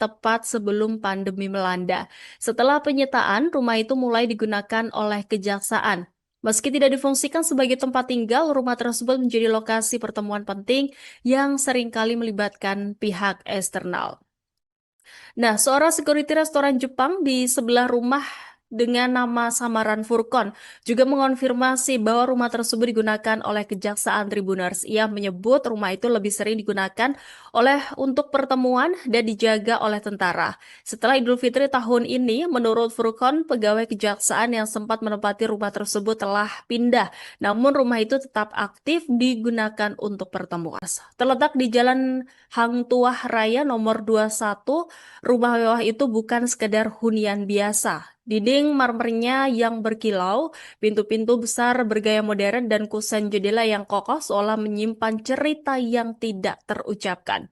[SPEAKER 1] tepat sebelum pandemi melanda. Setelah penyitaan, rumah itu mulai digunakan oleh kejaksaan. Meski tidak difungsikan sebagai tempat tinggal, rumah tersebut menjadi lokasi pertemuan penting yang seringkali melibatkan pihak eksternal. Nah, seorang security restoran Jepang di sebelah rumah dengan nama samaran Furkon juga mengonfirmasi bahwa rumah tersebut digunakan oleh Kejaksaan Tribuners. Ia menyebut rumah itu lebih sering digunakan untuk pertemuan dan dijaga oleh tentara. Setelah Idul Fitri tahun ini, menurut Furkon, pegawai kejaksaan yang sempat menempati rumah tersebut telah pindah. Namun rumah itu tetap aktif digunakan untuk pertemuan. Terletak di Jalan Hang Tuah Raya nomor 21, rumah mewah itu bukan sekedar hunian biasa. Dinding marmernya yang berkilau, pintu-pintu besar bergaya modern, dan kusen jendela yang kokoh seolah menyimpan cerita yang tidak terucapkan.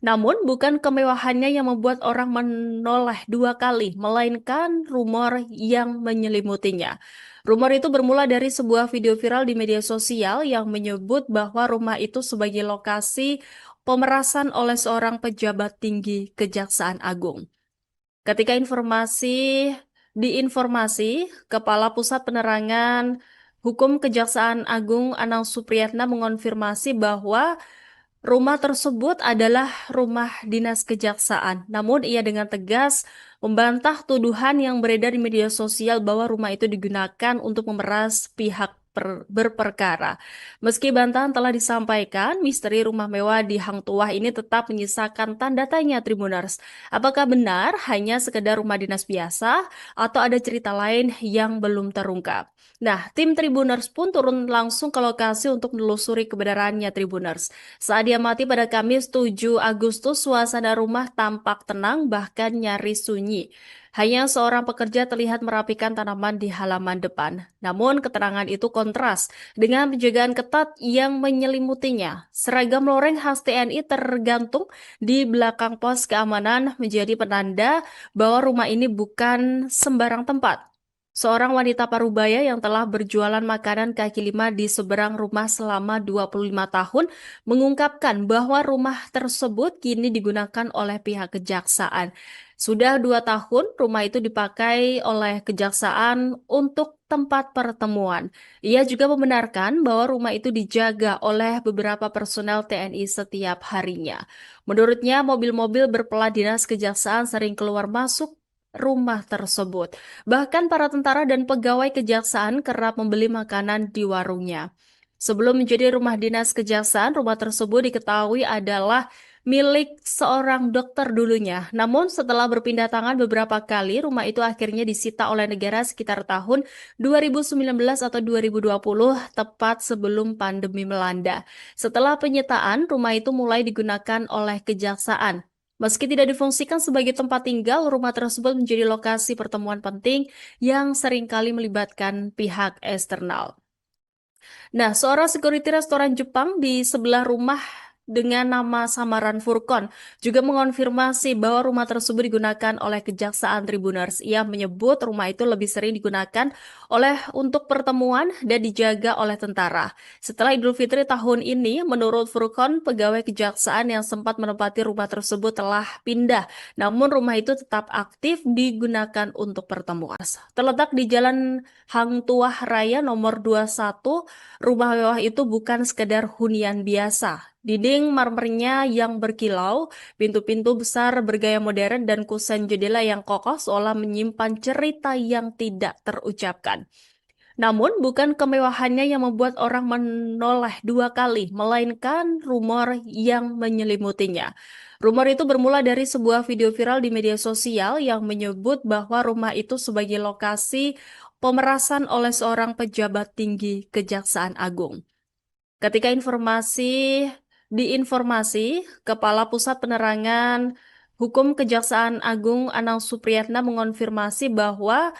[SPEAKER 1] Namun, bukan kemewahannya yang membuat orang menoleh 2 kali, melainkan rumor yang menyelimutinya. Rumor itu bermula dari sebuah video viral di media sosial yang menyebut bahwa rumah itu sebagai lokasi pemerasan oleh seorang pejabat tinggi Kejaksaan Agung. Ketika diinformasi, Kepala Pusat Penerangan Hukum Kejaksaan Agung Anang Supriyatna mengonfirmasi bahwa rumah tersebut adalah rumah dinas kejaksaan. Namun ia dengan tegas membantah tuduhan yang beredar di media sosial bahwa rumah itu digunakan untuk memeras pihak berperkara. Meski bantahan telah disampaikan, misteri rumah mewah di Hang Tuah ini tetap menyisakan tanda tanya Tribuners. Apakah benar hanya sekedar rumah dinas biasa atau ada cerita lain yang belum terungkap? Nah, tim Tribuners pun turun langsung ke lokasi untuk menelusuri kebenarannya Tribuners. Saat diamati pada Kamis 7 Agustus, suasana rumah tampak tenang bahkan nyaris sunyi. Hanya seorang pekerja terlihat merapikan tanaman di halaman depan. Namun keterangan itu kontras dengan penjagaan ketat yang menyelimutinya. Seragam loreng khas TNI tergantung di belakang pos keamanan menjadi penanda bahwa rumah ini bukan sembarang tempat. Seorang wanita parubaya yang telah berjualan makanan kaki lima di seberang rumah selama 25 tahun mengungkapkan bahwa rumah tersebut kini digunakan oleh pihak kejaksaan. Sudah 2 tahun rumah itu dipakai oleh kejaksaan untuk tempat pertemuan. Ia juga membenarkan bahwa rumah itu dijaga oleh beberapa personel TNI setiap harinya. Menurutnya, mobil-mobil berplat dinas kejaksaan sering keluar masuk rumah tersebut. Bahkan para tentara dan pegawai kejaksaan kerap membeli makanan di warungnya. Sebelum menjadi rumah dinas kejaksaan, rumah tersebut diketahui adalah milik seorang dokter dulunya. Namun setelah berpindah tangan beberapa kali, rumah itu akhirnya disita oleh negara sekitar tahun 2019 atau 2020, tepat sebelum pandemi melanda. Setelah penyitaan, rumah itu mulai digunakan oleh kejaksaan. Meski tidak difungsikan sebagai tempat tinggal, rumah tersebut menjadi lokasi pertemuan penting yang seringkali melibatkan pihak eksternal. Nah, seorang security restoran Jepang di sebelah rumah dengan nama samaran Furkon juga mengonfirmasi bahwa rumah tersebut digunakan oleh Kejaksaan Tribuners. Ia menyebut rumah itu lebih sering digunakan untuk pertemuan dan dijaga oleh tentara. Setelah Idul Fitri tahun ini, menurut Furkon, pegawai kejaksaan yang sempat menempati rumah tersebut telah pindah, namun rumah itu tetap aktif digunakan untuk pertemuan. Terletak di Jalan Hang Tuah Raya nomor 21, rumah mewah itu bukan sekedar hunian biasa. Dinding marmernya yang berkilau, pintu-pintu besar bergaya modern, dan kusen jendela yang kokoh seolah menyimpan cerita yang tidak terucapkan. Namun, bukan kemewahannya yang membuat orang menoleh dua kali, melainkan rumor yang menyelimutinya. Rumor itu bermula dari sebuah video viral di media sosial yang menyebut bahwa rumah itu sebagai lokasi pemerasan oleh seorang pejabat tinggi Kejaksaan Agung. Ketika diinformasi, Kepala Pusat Penerangan Hukum Kejaksaan Agung Anang Supriyatna mengonfirmasi bahwa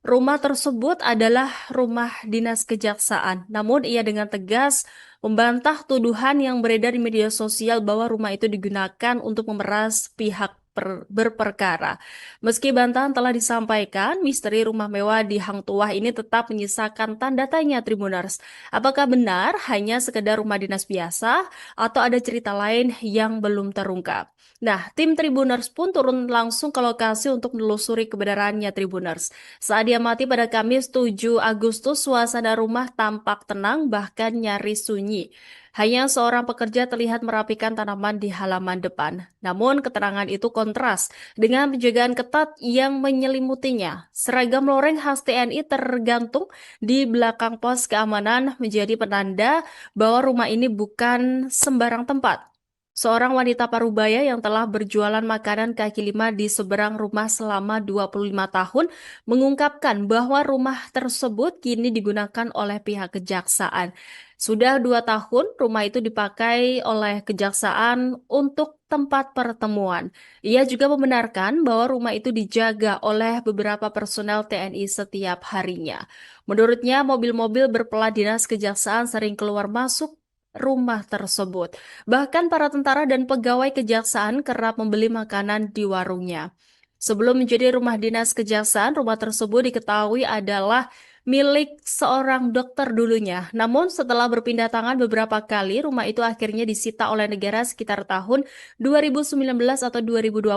[SPEAKER 1] rumah tersebut adalah rumah dinas kejaksaan. Namun ia dengan tegas membantah tuduhan yang beredar di media sosial bahwa rumah itu digunakan untuk memeras pihak berperkara. Meski bantahan telah disampaikan, misteri rumah mewah di Hang Tuah ini tetap menyisakan tanda tanya Tribuners. Apakah benar hanya sekedar rumah dinas biasa atau ada cerita lain yang belum terungkap? Nah, tim Tribuners pun turun langsung ke lokasi untuk menelusuri kebenarannya Tribuners. Saat diamati pada Kamis 7 Agustus, suasana rumah tampak tenang bahkan nyaris sunyi. Hanya seorang pekerja terlihat merapikan tanaman di halaman depan. Namun keterangan itu kontras dengan penjagaan ketat yang menyelimutinya. Seragam loreng khas TNI tergantung di belakang pos keamanan menjadi penanda bahwa rumah ini bukan sembarang tempat. Seorang wanita parubaya yang telah berjualan makanan kaki lima di seberang rumah selama 25 tahun mengungkapkan bahwa rumah tersebut kini digunakan oleh pihak kejaksaan. Sudah 2 tahun rumah itu dipakai oleh kejaksaan untuk tempat pertemuan. Ia juga membenarkan bahwa rumah itu dijaga oleh beberapa personel TNI setiap harinya. Menurutnya, mobil-mobil berplat dinas kejaksaan sering keluar masuk rumah tersebut. Bahkan para tentara dan pegawai kejaksaan kerap membeli makanan di warungnya. Sebelum menjadi rumah dinas kejaksaan, rumah tersebut diketahui adalah milik seorang dokter dulunya. Namun setelah berpindah tangan beberapa kali, rumah itu akhirnya disita oleh negara sekitar tahun 2019 atau 2020,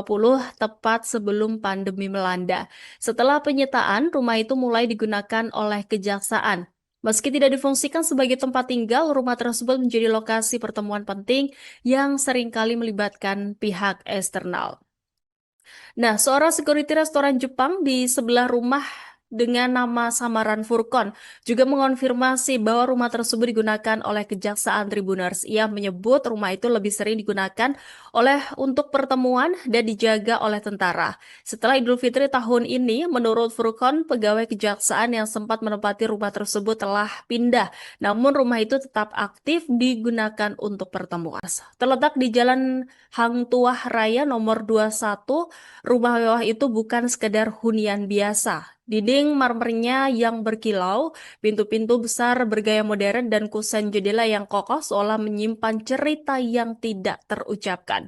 [SPEAKER 1] tepat sebelum pandemi melanda. Setelah penyitaan, rumah itu mulai digunakan oleh kejaksaan. Meski tidak difungsikan sebagai tempat tinggal, rumah tersebut menjadi lokasi pertemuan penting yang seringkali melibatkan pihak eksternal. Nah, seorang security restoran Jepang di sebelah rumah dengan nama samaran Furkon juga mengonfirmasi bahwa rumah tersebut digunakan oleh Kejaksaan Tribuners. Ia menyebut rumah itu lebih sering digunakan untuk pertemuan dan dijaga oleh tentara. Setelah Idul Fitri tahun ini, menurut Furkon, pegawai kejaksaan yang sempat menempati rumah tersebut telah pindah, namun rumah itu tetap aktif digunakan untuk pertemuan. Terletak di Jalan Hang Tuah Raya nomor 21, rumah mewah itu bukan sekedar hunian biasa. Dinding marmernya yang berkilau, pintu-pintu besar bergaya modern, dan kusen jendela yang kokoh seolah menyimpan cerita yang tidak terucapkan.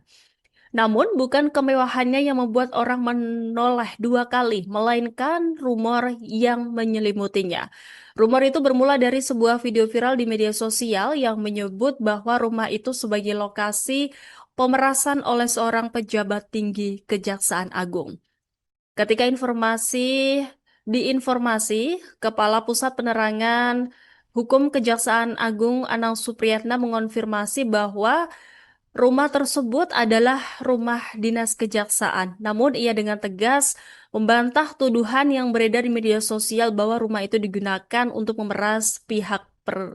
[SPEAKER 1] Namun, bukan kemewahannya yang membuat orang menoleh dua kali, melainkan rumor yang menyelimutinya. Rumor itu bermula dari sebuah video viral di media sosial yang menyebut bahwa rumah itu sebagai lokasi pemerasan oleh seorang pejabat tinggi Kejaksaan Agung. Ketika diinformasi, Kepala Pusat Penerangan Hukum Kejaksaan Agung Anang Supriyatna mengonfirmasi bahwa rumah tersebut adalah rumah dinas kejaksaan. Namun ia dengan tegas membantah tuduhan yang beredar di media sosial bahwa rumah itu digunakan untuk memeras pihak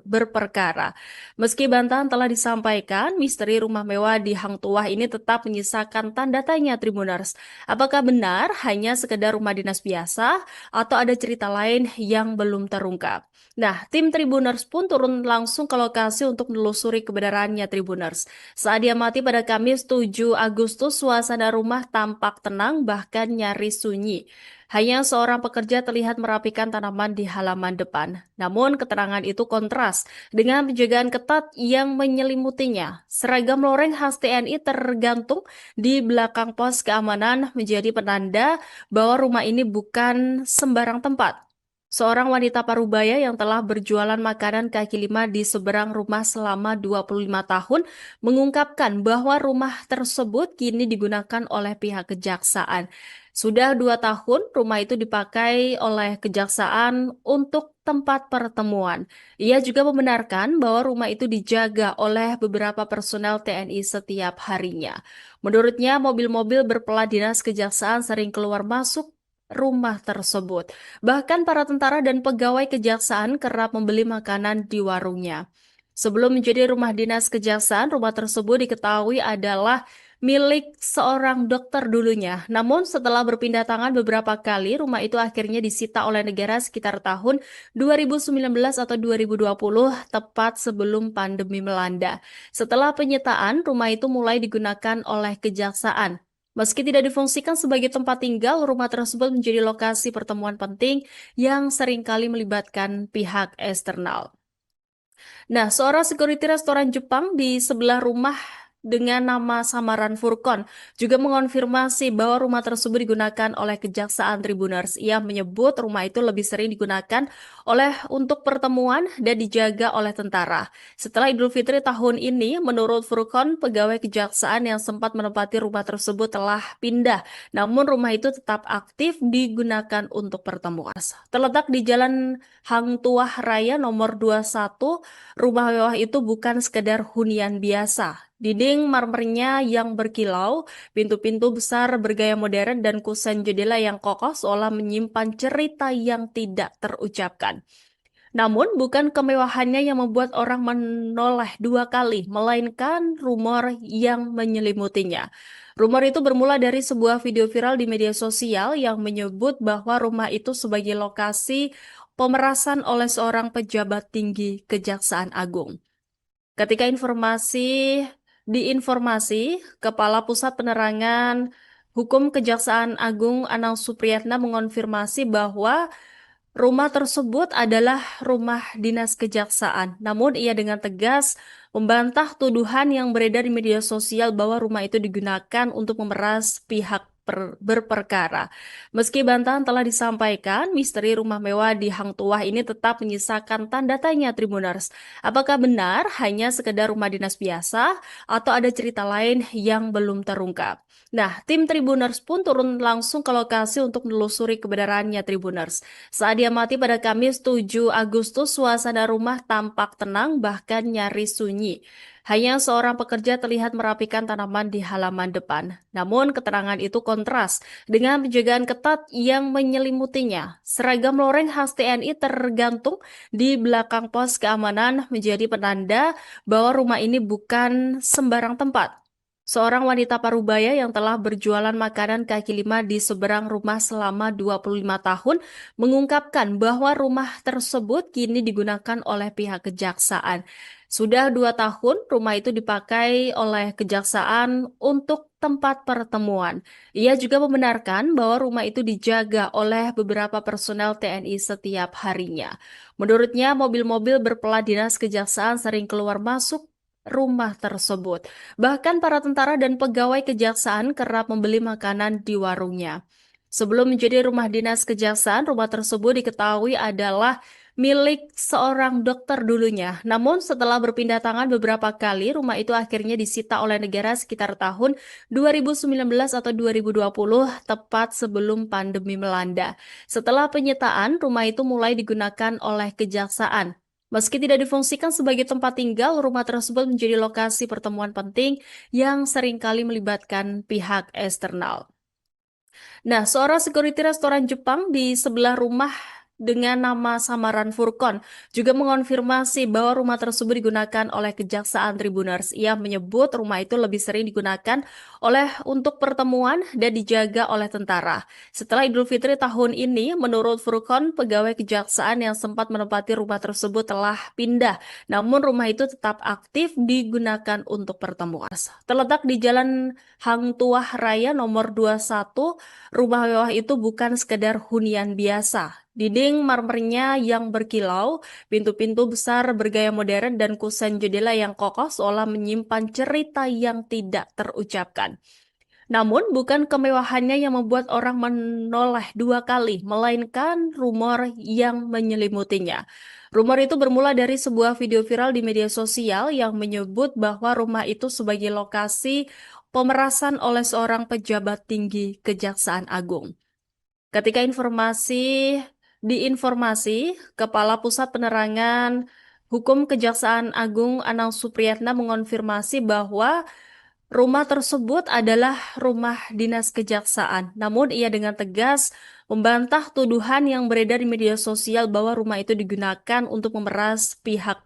[SPEAKER 1] berperkara. Meski bantahan telah disampaikan, misteri rumah mewah di Hang Tuah ini tetap menyisakan tanda tanya Tribuners. Apakah benar hanya sekedar rumah dinas biasa atau ada cerita lain yang belum terungkap? Nah, tim Tribuners pun turun langsung ke lokasi untuk menelusuri kebenarannya Tribuners. Saat diamati pada Kamis 7 Agustus, suasana rumah tampak tenang bahkan nyaris sunyi. Hanya seorang pekerja terlihat merapikan tanaman di halaman depan. Namun, keterangan itu kontras dengan penjagaan ketat yang menyelimutinya. Seragam loreng khas TNI tergantung di belakang pos keamanan menjadi penanda bahwa rumah ini bukan sembarang tempat. Seorang wanita parubaya yang telah berjualan makanan kaki lima di seberang rumah selama 25 tahun mengungkapkan bahwa rumah tersebut kini digunakan oleh pihak kejaksaan. Sudah 2 tahun rumah itu dipakai oleh kejaksaan untuk tempat pertemuan. Ia juga membenarkan bahwa rumah itu dijaga oleh beberapa personel TNI setiap harinya. Menurutnya, mobil-mobil berplat dinas kejaksaan sering keluar masuk rumah tersebut. Bahkan para tentara dan pegawai kejaksaan kerap membeli makanan di warungnya. Sebelum menjadi rumah dinas kejaksaan, rumah tersebut diketahui adalah milik seorang dokter dulunya. Namun setelah berpindah tangan beberapa kali, rumah itu akhirnya disita oleh negara sekitar tahun 2019 atau 2020, tepat sebelum pandemi melanda. Setelah penyitaan, rumah itu mulai digunakan oleh kejaksaan. Meski tidak difungsikan sebagai tempat tinggal, rumah tersebut menjadi lokasi pertemuan penting yang seringkali melibatkan pihak eksternal. Nah, seorang security restoran Jepang di sebelah rumah dengan nama samaran Furkon juga mengonfirmasi bahwa rumah tersebut digunakan oleh Kejaksaan Tribuners. Ia menyebut rumah itu lebih sering digunakan untuk pertemuan dan dijaga oleh tentara. Setelah Idul Fitri tahun ini, menurut Furkon, pegawai kejaksaan yang sempat menempati rumah tersebut telah pindah. Namun rumah itu tetap aktif digunakan untuk pertemuan. Terletak di Jalan Hang Tuah Raya nomor 21, rumah mewah itu bukan sekedar hunian biasa. Dinding marmernya yang berkilau, pintu-pintu besar bergaya modern, dan kusen jendela yang kokoh seolah menyimpan cerita yang tidak terucapkan. Namun, bukan kemewahannya yang membuat orang menoleh dua kali, melainkan rumor yang menyelimutinya. Rumor itu bermula dari sebuah video viral di media sosial yang menyebut bahwa rumah itu sebagai lokasi pemerasan oleh seorang pejabat tinggi Kejaksaan Agung. Ketika diinformasi, Kepala Pusat Penerangan Hukum Kejaksaan Agung Anang Supriyatna mengonfirmasi bahwa rumah tersebut adalah rumah dinas kejaksaan. Namun ia dengan tegas membantah tuduhan yang beredar di media sosial bahwa rumah itu digunakan untuk memeras pihak berperkara. Meski bantahan telah disampaikan, misteri rumah mewah di Hang Tuah ini tetap menyisakan tanda tanya Tribuners. Apakah benar hanya sekedar rumah dinas biasa atau ada cerita lain yang belum terungkap? Nah, tim Tribuners pun turun langsung ke lokasi untuk menelusuri kebenarannya Tribuners. Saat diamati pada Kamis 7 Agustus, suasana rumah tampak tenang bahkan nyaris sunyi. Hanya seorang pekerja terlihat merapikan tanaman di halaman depan. Namun keterangan itu kontras dengan penjagaan ketat yang menyelimutinya. Seragam loreng khas TNI tergantung di belakang pos keamanan menjadi penanda bahwa rumah ini bukan sembarang tempat. Seorang wanita parubaya yang telah berjualan makanan kaki lima di seberang rumah selama 25 tahun mengungkapkan bahwa rumah tersebut kini digunakan oleh pihak kejaksaan. Sudah 2 tahun rumah itu dipakai oleh kejaksaan untuk tempat pertemuan. Ia juga membenarkan bahwa rumah itu dijaga oleh beberapa personel TNI setiap harinya. Menurutnya, mobil-mobil berplat dinas kejaksaan sering keluar masuk rumah tersebut. Bahkan para tentara dan pegawai kejaksaan kerap membeli makanan di warungnya. Sebelum menjadi rumah dinas kejaksaan, rumah tersebut diketahui adalah milik seorang dokter dulunya. Namun setelah berpindah tangan beberapa kali, rumah itu akhirnya disita oleh negara sekitar tahun 2019 atau 2020, tepat sebelum pandemi melanda. Setelah penyitaan, rumah itu mulai digunakan oleh kejaksaan. Meski tidak difungsikan sebagai tempat tinggal, rumah tersebut menjadi lokasi pertemuan penting yang seringkali melibatkan pihak eksternal. Nah, seorang security restoran Jepang di sebelah rumah dengan nama samaran Furkon juga mengonfirmasi bahwa rumah tersebut digunakan oleh Kejaksaan Tribuners. Ia menyebut rumah itu lebih sering digunakan untuk pertemuan dan dijaga oleh tentara. Setelah Idul Fitri tahun ini, menurut Furkon, pegawai kejaksaan yang sempat menempati rumah tersebut telah pindah, namun rumah itu tetap aktif digunakan untuk pertemuan. Terletak di Jalan Hang Tuah Raya nomor 21, rumah mewah itu bukan sekedar hunian biasa. Dinding marmernya yang berkilau, pintu-pintu besar bergaya modern, dan kusen jendela yang kokoh seolah menyimpan cerita yang tidak terucapkan. Namun, bukan kemewahannya yang membuat orang menoleh dua kali, melainkan rumor yang menyelimutinya. Rumor itu bermula dari sebuah video viral di media sosial yang menyebut bahwa rumah itu sebagai lokasi pemerasan oleh seorang pejabat tinggi Kejaksaan Agung. Ketika diinformasi, Kepala Pusat Penerangan Hukum Kejaksaan Agung Anang Supriyatna mengonfirmasi bahwa rumah tersebut adalah rumah dinas kejaksaan. Namun ia dengan tegas membantah tuduhan yang beredar di media sosial bahwa rumah itu digunakan untuk memeras pihak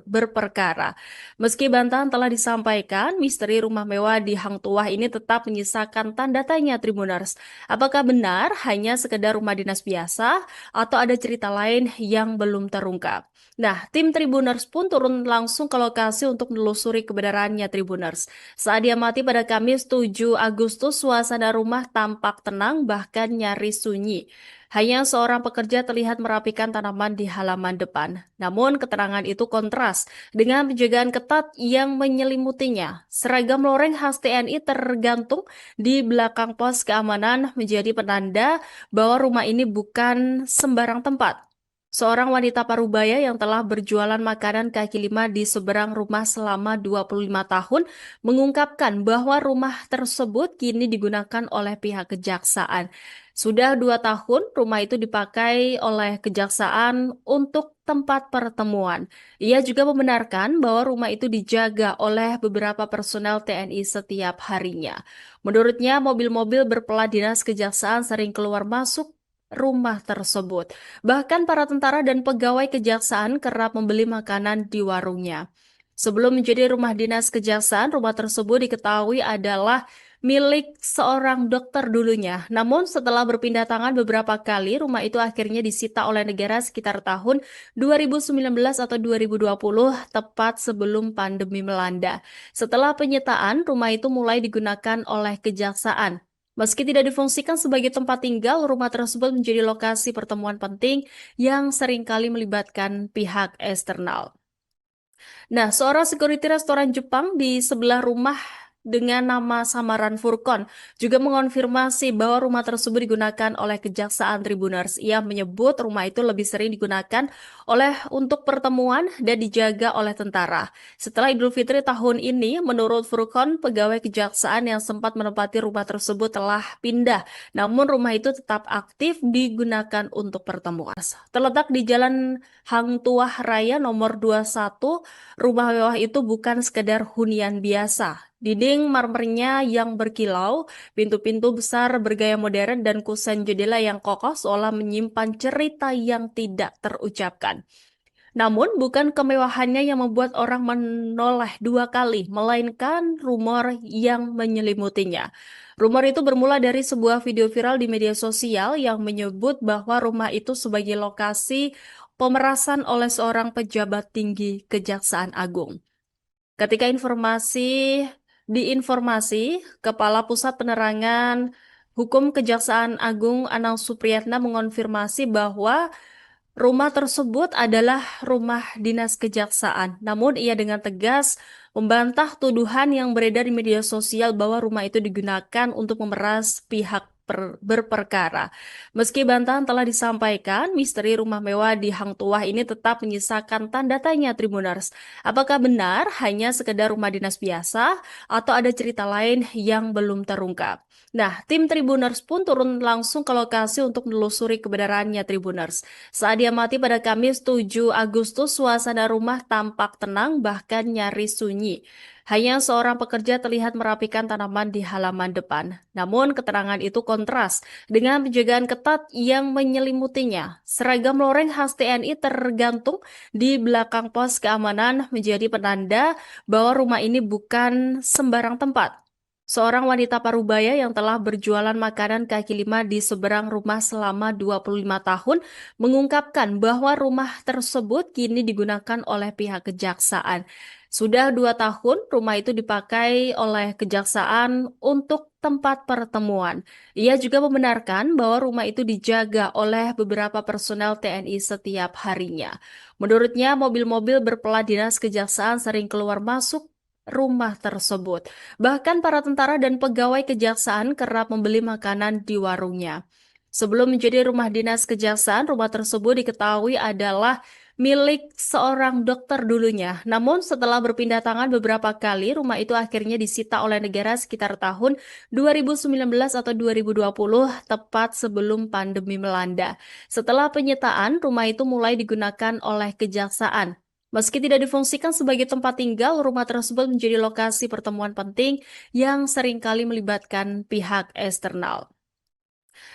[SPEAKER 1] berperkara. Meski bantahan telah disampaikan, misteri rumah mewah di Hang Tuah ini tetap menyisakan tanda tanya Tribuners. Apakah benar hanya sekedar rumah dinas biasa atau ada cerita lain yang belum terungkap? Nah, tim Tribuners pun turun langsung ke lokasi untuk menelusuri kebenarannya Tribuners. Saat diamati pada Kamis 7 Agustus, suasana rumah tampak tenang bahkan nyaris sunyi. Hanya seorang pekerja terlihat merapikan tanaman di halaman depan. Namun keterangan itu kontras dengan penjagaan ketat yang menyelimutinya. Seragam loreng khas TNI tergantung di belakang pos keamanan menjadi penanda bahwa rumah ini bukan sembarang tempat. Seorang wanita parubaya yang telah berjualan makanan kaki lima di seberang rumah selama 25 tahun mengungkapkan bahwa rumah tersebut kini digunakan oleh pihak kejaksaan. Sudah 2 tahun rumah itu dipakai oleh kejaksaan untuk tempat pertemuan. Ia juga membenarkan bahwa rumah itu dijaga oleh beberapa personel TNI setiap harinya. Menurutnya, mobil-mobil berplat dinas kejaksaan sering keluar masuk rumah tersebut. Bahkan para tentara dan pegawai kejaksaan kerap membeli makanan di warungnya. Sebelum menjadi rumah dinas kejaksaan, rumah tersebut diketahui adalah milik seorang dokter dulunya. Namun setelah berpindah tangan beberapa kali, rumah itu akhirnya disita oleh negara sekitar tahun 2019 atau 2020, tepat sebelum pandemi melanda. Setelah penyitaan, rumah itu mulai digunakan oleh kejaksaan. Meski tidak difungsikan sebagai tempat tinggal, rumah tersebut menjadi lokasi pertemuan penting yang seringkali melibatkan pihak eksternal. Nah, seorang security restoran Jepang di sebelah rumah dengan nama samaran Furkon juga mengonfirmasi bahwa rumah tersebut digunakan oleh Kejaksaan Tribuners. Ia menyebut rumah itu lebih sering digunakan untuk pertemuan dan dijaga oleh tentara. Setelah Idul Fitri tahun ini, menurut Furkon, pegawai kejaksaan yang sempat menempati rumah tersebut telah pindah, namun rumah itu tetap aktif digunakan untuk pertemuan. Terletak di Jalan Hang Tuah Raya nomor 21, rumah mewah itu bukan sekedar hunian biasa. Dinding marmernya yang berkilau, pintu-pintu besar bergaya modern, dan kusen jendela yang kokoh seolah menyimpan cerita yang tidak terucapkan. Namun, bukan kemewahannya yang membuat orang menoleh dua kali, melainkan rumor yang menyelimutinya. Rumor itu bermula dari sebuah video viral di media sosial yang menyebut bahwa rumah itu sebagai lokasi pemerasan oleh seorang pejabat tinggi Kejaksaan Agung. Ketika diinformasi, Kepala Pusat Penerangan Hukum Kejaksaan Agung Anang Supriyatna mengonfirmasi bahwa rumah tersebut adalah rumah dinas kejaksaan. Namun ia dengan tegas membantah tuduhan yang beredar di media sosial bahwa rumah itu digunakan untuk memeras pihak berperkara. Meski bantahan telah disampaikan, misteri rumah mewah di Hang Tuah ini tetap menyisakan tanda tanya Tribuners. Apakah benar hanya sekedar rumah dinas biasa atau ada cerita lain yang belum terungkap? Nah, tim Tribuners pun turun langsung ke lokasi untuk menelusuri kebenarannya Tribuners. Saat diamati pada Kamis 7 Agustus, suasana rumah tampak tenang bahkan nyaris sunyi. Hanya seorang pekerja terlihat merapikan tanaman di halaman depan. Namun keterangan itu kontras dengan penjagaan ketat yang menyelimutinya. Seragam loreng khas TNI tergantung di belakang pos keamanan menjadi penanda bahwa rumah ini bukan sembarang tempat. Seorang wanita parubaya yang telah berjualan makanan kaki lima di seberang rumah selama 25 tahun mengungkapkan bahwa rumah tersebut kini digunakan oleh pihak kejaksaan. Sudah 2 tahun rumah itu dipakai oleh kejaksaan untuk tempat pertemuan. Ia juga membenarkan bahwa rumah itu dijaga oleh beberapa personel TNI setiap harinya. Menurutnya, mobil-mobil berplat dinas kejaksaan sering keluar masuk rumah tersebut. Bahkan para tentara dan pegawai kejaksaan kerap membeli makanan di warungnya. Sebelum menjadi rumah dinas kejaksaan, rumah tersebut diketahui adalah milik seorang dokter dulunya. Namun setelah berpindah tangan beberapa kali, rumah itu akhirnya disita oleh negara sekitar tahun 2019 atau 2020, tepat sebelum pandemi melanda. Setelah penyitaan, rumah itu mulai digunakan oleh kejaksaan. Meski tidak difungsikan sebagai tempat tinggal, rumah tersebut menjadi lokasi pertemuan penting yang seringkali melibatkan pihak eksternal.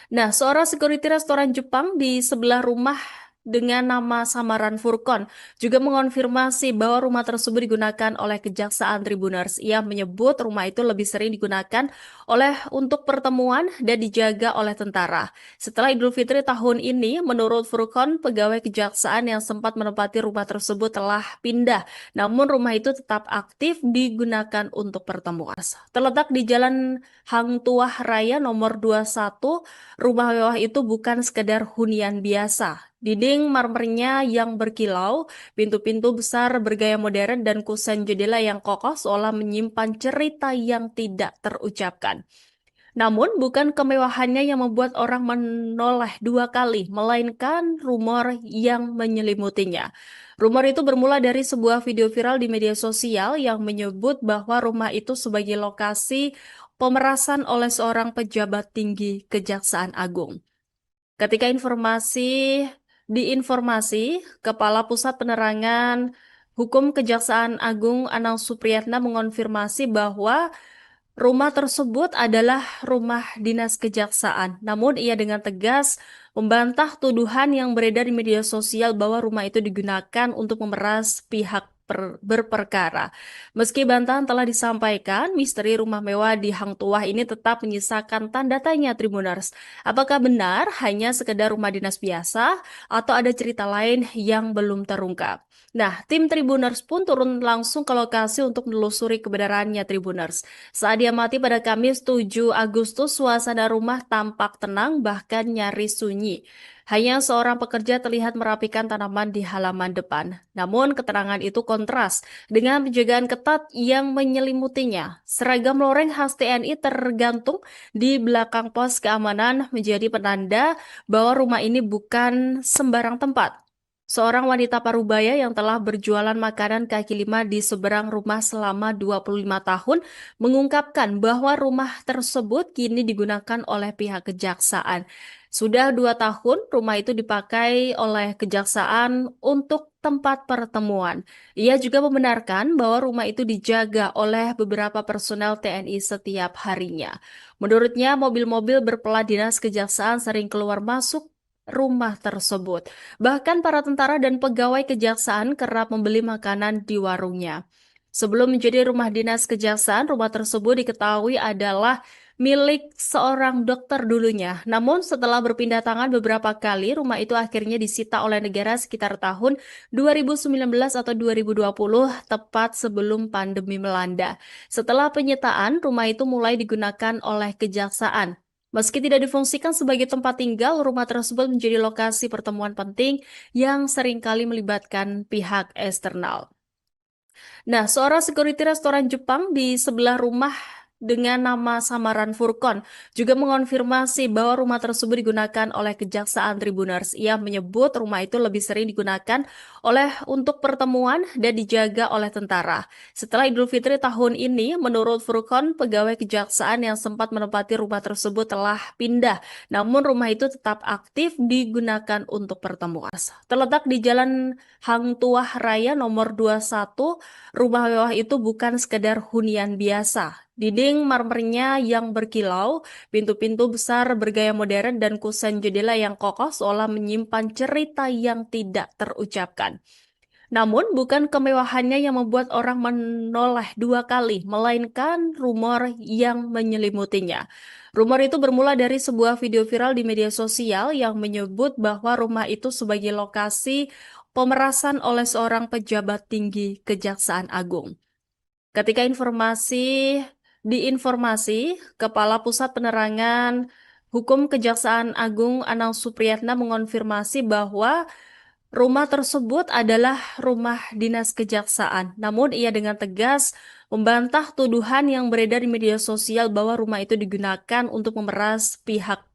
[SPEAKER 1] Nah, seorang security restoran Jepang di sebelah rumah dengan nama samaran Furkon juga mengonfirmasi bahwa rumah tersebut digunakan oleh Kejaksaan Tribuners. Ia menyebut rumah itu lebih sering digunakan untuk pertemuan dan dijaga oleh tentara. Setelah Idul Fitri tahun ini, menurut Furkon, pegawai kejaksaan yang sempat menempati rumah tersebut telah pindah. Namun rumah itu tetap aktif digunakan untuk pertemuan. Terletak di Jalan Hang Tuah Raya nomor 21, rumah mewah itu bukan sekedar hunian biasa. Dinding marmernya yang berkilau, pintu-pintu besar bergaya modern, dan kusen jendela yang kokoh seolah menyimpan cerita yang tidak terucapkan. Namun, bukan kemewahannya yang membuat orang menoleh dua kali, melainkan rumor yang menyelimutinya. Rumor itu bermula dari sebuah video viral di media sosial yang menyebut bahwa rumah itu sebagai lokasi pemerasan oleh seorang pejabat tinggi Kejaksaan Agung. Ketika diinformasi, Kepala Pusat Penerangan Hukum Kejaksaan Agung Anang Supriyatna mengonfirmasi bahwa rumah tersebut adalah rumah dinas kejaksaan. Namun ia dengan tegas membantah tuduhan yang beredar di media sosial bahwa rumah itu digunakan untuk memeras pihak berperkara. Meski bantahan telah disampaikan, misteri rumah mewah di Hang Tuah ini tetap menyisakan tanda tanya Tribuners. Apakah benar hanya sekedar rumah dinas biasa atau ada cerita lain yang belum terungkap? Nah, tim Tribuners pun turun langsung ke lokasi untuk menelusuri kebenarannya Tribuners. Saat diamati pada Kamis 7 Agustus, suasana rumah tampak tenang bahkan nyaris sunyi. Hanya seorang pekerja terlihat merapikan tanaman di halaman depan. Namun keterangan itu kontras dengan penjagaan ketat yang menyelimutinya. Seragam loreng khas TNI tergantung di belakang pos keamanan menjadi penanda bahwa rumah ini bukan sembarang tempat. Seorang wanita parubaya yang telah berjualan makanan kaki lima di seberang rumah selama 25 tahun mengungkapkan bahwa rumah tersebut kini digunakan oleh pihak kejaksaan. Sudah 2 tahun rumah itu dipakai oleh kejaksaan untuk tempat pertemuan. Ia juga membenarkan bahwa rumah itu dijaga oleh beberapa personel TNI setiap harinya. Menurutnya, mobil-mobil berplat dinas kejaksaan sering keluar masuk rumah tersebut. Bahkan para tentara dan pegawai kejaksaan kerap membeli makanan di warungnya. Sebelum menjadi rumah dinas kejaksaan, rumah tersebut diketahui adalah milik seorang dokter dulunya. Namun setelah berpindah tangan beberapa kali, rumah itu akhirnya disita oleh negara sekitar tahun 2019 atau 2020, tepat sebelum pandemi melanda. Setelah penyitaan, rumah itu mulai digunakan oleh kejaksaan. Meski tidak difungsikan sebagai tempat tinggal, rumah tersebut menjadi lokasi pertemuan penting yang seringkali melibatkan pihak eksternal. Nah, seorang security restoran Jepang di sebelah rumah dengan nama samaran Furkon juga mengonfirmasi bahwa rumah tersebut digunakan oleh Kejaksaan Tribuners. Ia menyebut rumah itu lebih sering digunakan untuk pertemuan dan dijaga oleh tentara. Setelah Idul Fitri tahun ini, menurut Furkon, pegawai kejaksaan yang sempat menempati rumah tersebut telah pindah, namun rumah itu tetap aktif digunakan untuk pertemuan. Terletak di Jalan Hang Tuah Raya nomor 21, rumah mewah itu bukan sekedar hunian biasa. Dinding marmernya yang berkilau, pintu-pintu besar bergaya modern, dan kusen jendela yang kokoh seolah menyimpan cerita yang tidak terucapkan. Namun, bukan kemewahannya yang membuat orang menoleh dua kali, melainkan rumor yang menyelimutinya. Rumor itu bermula dari sebuah video viral di media sosial yang menyebut bahwa rumah itu sebagai lokasi pemerasan oleh seorang pejabat tinggi Kejaksaan Agung. Ketika diinformasi, Kepala Pusat Penerangan Hukum Kejaksaan Agung Anang Supriyatna mengonfirmasi bahwa rumah tersebut adalah rumah dinas kejaksaan. Namun ia dengan tegas membantah tuduhan yang beredar di media sosial bahwa rumah itu digunakan untuk memeras pihak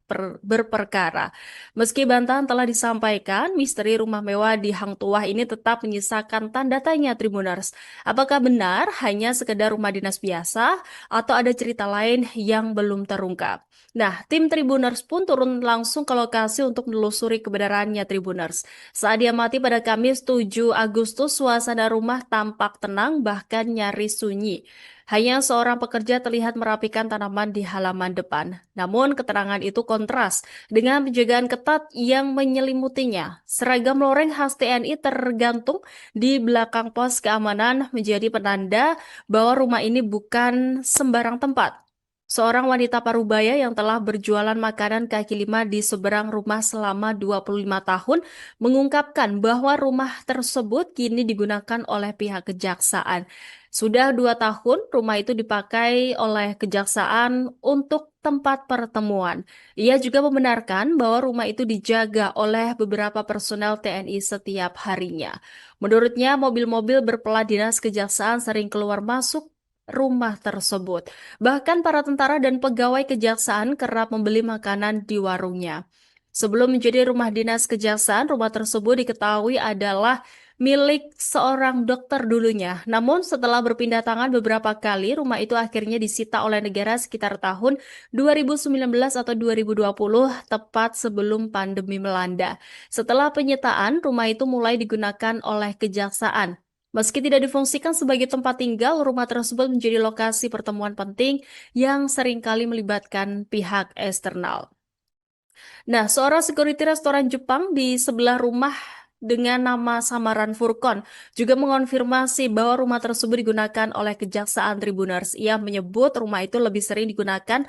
[SPEAKER 1] berperkara. Meski bantahan telah disampaikan, misteri rumah mewah di Hang Tuah ini tetap menyisakan tanda tanya Tribuners. Apakah benar hanya sekedar rumah dinas biasa atau ada cerita lain yang belum terungkap? Nah, tim Tribuners pun turun langsung ke lokasi untuk menelusuri kebenarannya Tribuners. Saat diamati pada Kamis 7 Agustus, suasana rumah tampak tenang bahkan nyaris sunyi. Hanya seorang pekerja terlihat merapikan tanaman di halaman depan. Namun keterangan itu kontras dengan penjagaan ketat yang menyelimutinya. Seragam loreng khas TNI tergantung di belakang pos keamanan menjadi penanda bahwa rumah ini bukan sembarang tempat. Seorang wanita parubaya yang telah berjualan makanan kaki lima di seberang rumah selama 25 tahun mengungkapkan bahwa rumah tersebut kini digunakan oleh pihak kejaksaan. Sudah 2 tahun rumah itu dipakai oleh kejaksaan untuk tempat pertemuan. Ia juga membenarkan bahwa rumah itu dijaga oleh beberapa personel TNI setiap harinya. Menurutnya, mobil-mobil berplat dinas kejaksaan sering keluar masuk rumah tersebut. Bahkan para tentara dan pegawai kejaksaan kerap membeli makanan di warungnya. Sebelum menjadi rumah dinas kejaksaan, rumah tersebut diketahui adalah milik seorang dokter dulunya. Namun setelah berpindah tangan beberapa kali, rumah itu akhirnya disita oleh negara sekitar tahun 2019 atau 2020, tepat sebelum pandemi melanda. Setelah penyitaan, rumah itu mulai digunakan oleh kejaksaan. Meski tidak difungsikan sebagai tempat tinggal, rumah tersebut menjadi lokasi pertemuan penting yang seringkali melibatkan pihak eksternal. Nah, seorang security restoran Jepang di sebelah rumah dengan nama samaran Furkon juga mengonfirmasi bahwa rumah tersebut digunakan oleh Kejaksaan Tribuners. Ia menyebut rumah itu lebih sering digunakan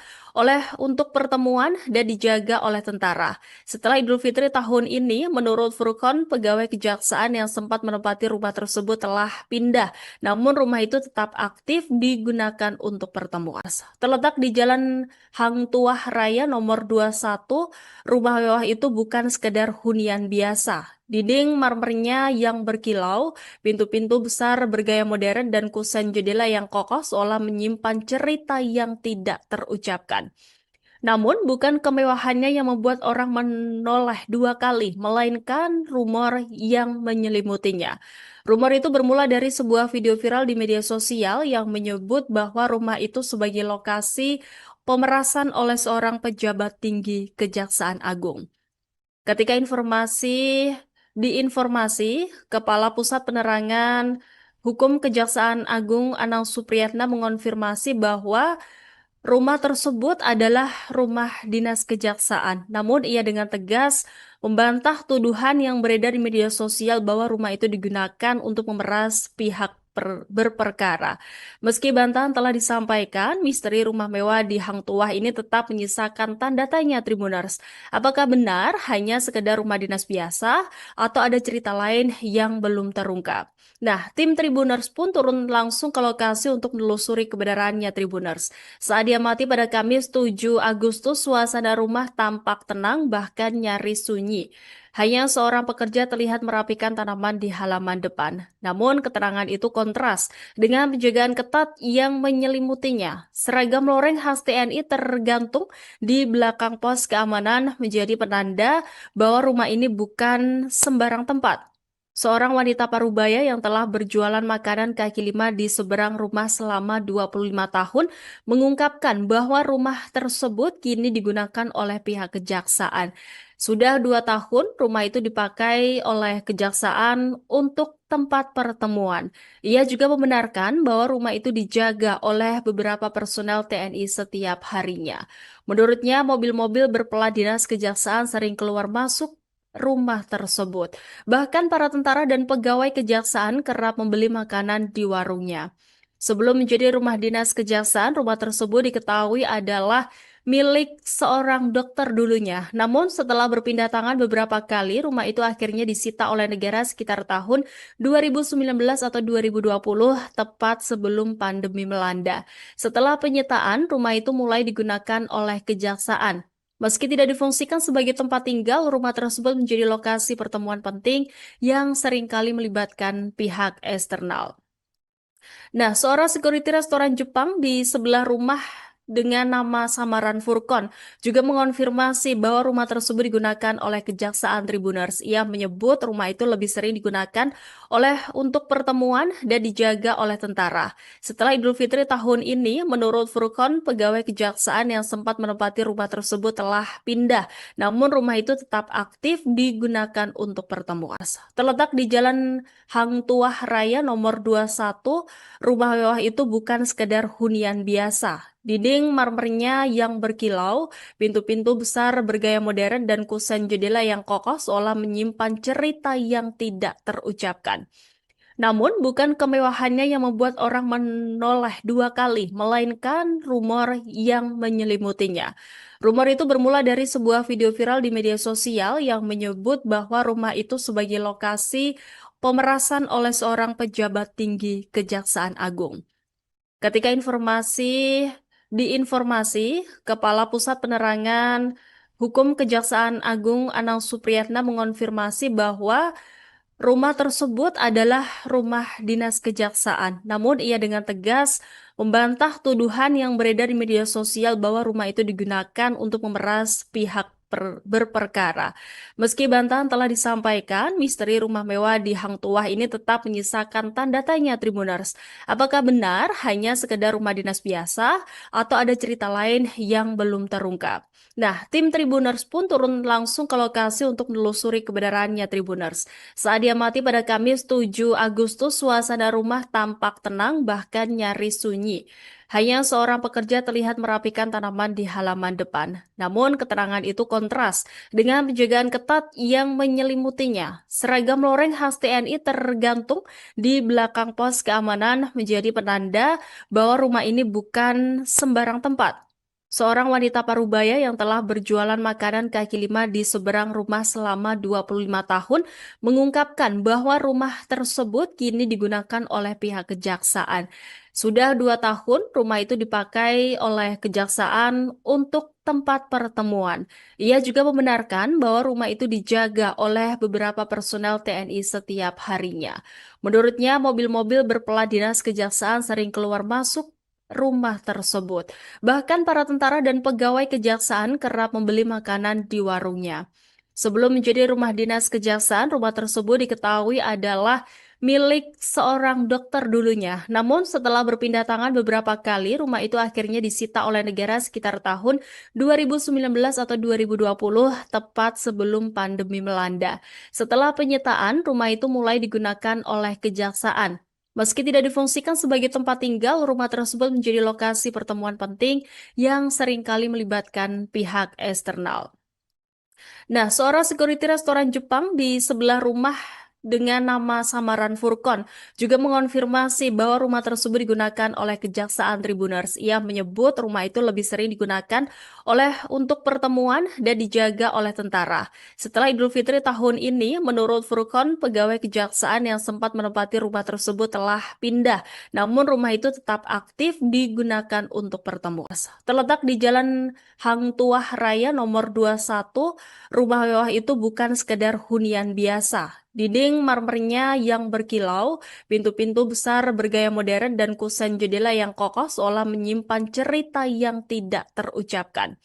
[SPEAKER 1] untuk pertemuan dan dijaga oleh tentara. Setelah Idul Fitri tahun ini, menurut Furkon, pegawai kejaksaan yang sempat menempati rumah tersebut telah pindah, namun rumah itu tetap aktif digunakan untuk pertemuan. Terletak di Jalan Hang Tuah Raya nomor 21, rumah mewah itu bukan sekedar hunian biasa. Dinding marmernya yang berkilau, pintu-pintu besar bergaya modern, dan kusen jendela yang kokoh seolah menyimpan cerita yang tidak terucapkan. Namun, bukan kemewahannya yang membuat orang menoleh dua kali, melainkan rumor yang menyelimutinya. Rumor itu bermula dari sebuah video viral di media sosial yang menyebut bahwa rumah itu sebagai lokasi pemerasan oleh seorang pejabat tinggi Kejaksaan Agung. Ketika diinformasi, Kepala Pusat Penerangan Hukum Kejaksaan Agung Anang Supriyatna mengonfirmasi bahwa rumah tersebut adalah rumah dinas kejaksaan. Namun ia dengan tegas membantah tuduhan yang beredar di media sosial bahwa rumah itu digunakan untuk memeras pihak berperkara. Meski bantahan telah disampaikan, misteri rumah mewah di Hang Tuah ini tetap menyisakan tanda tanya Tribuners. Apakah benar hanya sekedar rumah dinas biasa atau ada cerita lain yang belum terungkap? Nah, tim Tribuners pun turun langsung ke lokasi untuk menelusuri kebenarannya Tribuners. Saat diamati pada Kamis 7 Agustus, suasana rumah tampak tenang bahkan nyaris sunyi. Hanya seorang pekerja terlihat merapikan tanaman di halaman depan. Namun keterangan itu kontras dengan penjagaan ketat yang menyelimutinya. Seragam loreng khas TNI tergantung di belakang pos keamanan menjadi penanda bahwa rumah ini bukan sembarang tempat. Seorang wanita parubaya yang telah berjualan makanan kaki lima di seberang rumah selama 25 tahun mengungkapkan bahwa rumah tersebut kini digunakan oleh pihak kejaksaan. Sudah 2 tahun, rumah itu dipakai oleh kejaksaan untuk tempat pertemuan. Ia juga membenarkan bahwa rumah itu dijaga oleh beberapa personel TNI setiap harinya. Menurutnya, mobil-mobil berplat dinas kejaksaan sering keluar masuk rumah tersebut. Bahkan para tentara dan pegawai kejaksaan kerap membeli makanan di warungnya. Sebelum menjadi rumah dinas kejaksaan, rumah tersebut diketahui adalah milik seorang dokter dulunya. Namun setelah berpindah tangan beberapa kali, rumah itu akhirnya disita oleh negara sekitar tahun 2019 atau 2020, tepat sebelum pandemi melanda. Setelah penyitaan, rumah itu mulai digunakan oleh kejaksaan. Meski tidak difungsikan sebagai tempat tinggal, rumah tersebut menjadi lokasi pertemuan penting yang seringkali melibatkan pihak eksternal. Nah, seorang security restoran Jepang di sebelah rumah dengan nama samaran Furkon juga mengonfirmasi bahwa rumah tersebut digunakan oleh Kejaksaan Tribuners. Ia menyebut rumah itu lebih sering digunakan untuk pertemuan dan dijaga oleh tentara. Setelah Idul Fitri tahun ini, menurut Furkon, pegawai kejaksaan yang sempat menempati rumah tersebut telah pindah. Namun rumah itu tetap aktif digunakan untuk pertemuan. Terletak di Jalan Hang Tuah Raya nomor 21, rumah mewah itu bukan sekedar hunian biasa. Dinding marmernya yang berkilau, pintu-pintu besar bergaya modern, dan kusen jendela yang kokoh seolah menyimpan cerita yang tidak terucapkan. Namun, bukan kemewahannya yang membuat orang menoleh dua kali, melainkan rumor yang menyelimutinya. Rumor itu bermula dari sebuah video viral di media sosial yang menyebut bahwa rumah itu sebagai lokasi pemerasan oleh seorang pejabat tinggi Kejaksaan Agung. Ketika diinformasi, Kepala Pusat Penerangan Hukum Kejaksaan Agung Anang Supriyatna mengonfirmasi bahwa rumah tersebut adalah rumah dinas kejaksaan. Namun ia dengan tegas membantah tuduhan yang beredar di media sosial bahwa rumah itu digunakan untuk memeras pihak berperkara. Meski bantahan telah disampaikan, misteri rumah mewah di Hang Tuah ini tetap menyisakan tanda tanya Tribuners. Apakah benar hanya sekedar rumah dinas biasa atau ada cerita lain yang belum terungkap? Nah, tim Tribuners pun turun langsung ke lokasi untuk menelusuri kebenarannya Tribuners. Saat diamati pada Kamis 7 Agustus, suasana rumah tampak tenang bahkan nyaris sunyi. Hanya seorang pekerja terlihat merapikan tanaman di halaman depan. Namun keterangan itu kontras dengan penjagaan ketat yang menyelimutinya. Seragam loreng khas TNI tergantung di belakang pos keamanan menjadi penanda bahwa rumah ini bukan sembarang tempat. Seorang wanita parubaya yang telah berjualan makanan kaki lima di seberang rumah selama 25 tahun mengungkapkan bahwa rumah tersebut kini digunakan oleh pihak kejaksaan. Sudah 2 tahun, rumah itu dipakai oleh kejaksaan untuk tempat pertemuan. Ia juga membenarkan bahwa rumah itu dijaga oleh beberapa personel TNI setiap harinya. Menurutnya, mobil-mobil berplat dinas kejaksaan sering keluar masuk rumah tersebut. Bahkan para tentara dan pegawai kejaksaan kerap membeli makanan di warungnya. Sebelum menjadi rumah dinas kejaksaan, rumah tersebut diketahui adalah milik seorang dokter dulunya. Namun setelah berpindah tangan beberapa kali, rumah itu akhirnya disita oleh negara sekitar tahun 2019 atau 2020, tepat sebelum pandemi melanda. Setelah penyitaan, rumah itu mulai digunakan oleh kejaksaan. Meski tidak difungsikan sebagai tempat tinggal, rumah tersebut menjadi lokasi pertemuan penting yang seringkali melibatkan pihak eksternal. Nah, seorang security restoran Jepang di sebelah rumah dengan nama samaran Furkon juga mengonfirmasi bahwa rumah tersebut digunakan oleh Kejaksaan Tribuners. Ia menyebut rumah itu lebih sering digunakan untuk pertemuan dan dijaga oleh tentara. Setelah Idul Fitri tahun ini, menurut Furqon, pegawai kejaksaan yang sempat menempati rumah tersebut telah pindah, namun rumah itu tetap aktif digunakan untuk pertemuan. Terletak di Jalan Hang Tuah Raya nomor 21, rumah mewah itu bukan sekedar hunian biasa. Dinding marmernya yang berkilau, pintu-pintu besar bergaya modern, dan kusen jendela yang kokoh seolah menyimpan cerita yang tidak terucapkan.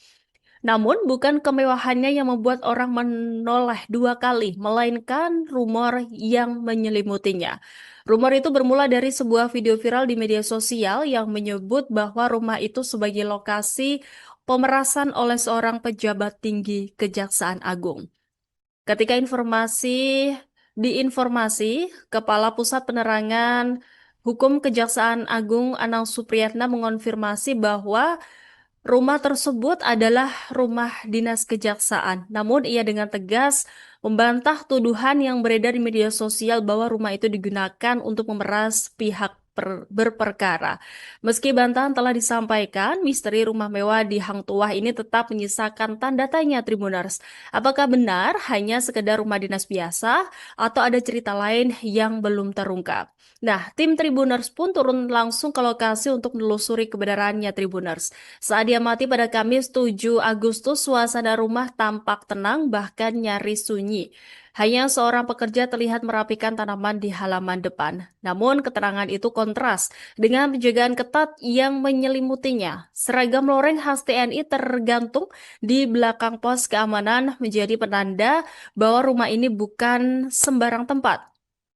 [SPEAKER 1] Namun, bukan kemewahannya yang membuat orang menoleh dua kali, melainkan rumor yang menyelimutinya. Rumor itu bermula dari sebuah video viral di media sosial yang menyebut bahwa rumah itu sebagai lokasi pemerasan oleh seorang pejabat tinggi Kejaksaan Agung. Ketika diinformasi, Kepala Pusat Penerangan Hukum Kejaksaan Agung Anang Supriyatna mengonfirmasi bahwa rumah tersebut adalah rumah dinas kejaksaan. Namun ia dengan tegas membantah tuduhan yang beredar di media sosial bahwa rumah itu digunakan untuk memeras pihak berperkara. Meski bantahan telah disampaikan, misteri rumah mewah di Hang Tuah ini tetap menyisakan tanda tanya Tribuners. Apakah benar hanya sekedar rumah dinas biasa atau ada cerita lain yang belum terungkap? Nah, tim Tribuners pun turun langsung ke lokasi untuk menelusuri kebenarannya Tribuners. Saat diamati pada Kamis 7 Agustus, suasana rumah tampak tenang bahkan nyaris sunyi. Hanya seorang pekerja terlihat merapikan tanaman di halaman depan. Namun keterangan itu kontras dengan penjagaan ketat yang menyelimutinya. Seragam loreng khas TNI tergantung di belakang pos keamanan menjadi penanda bahwa rumah ini bukan sembarang tempat.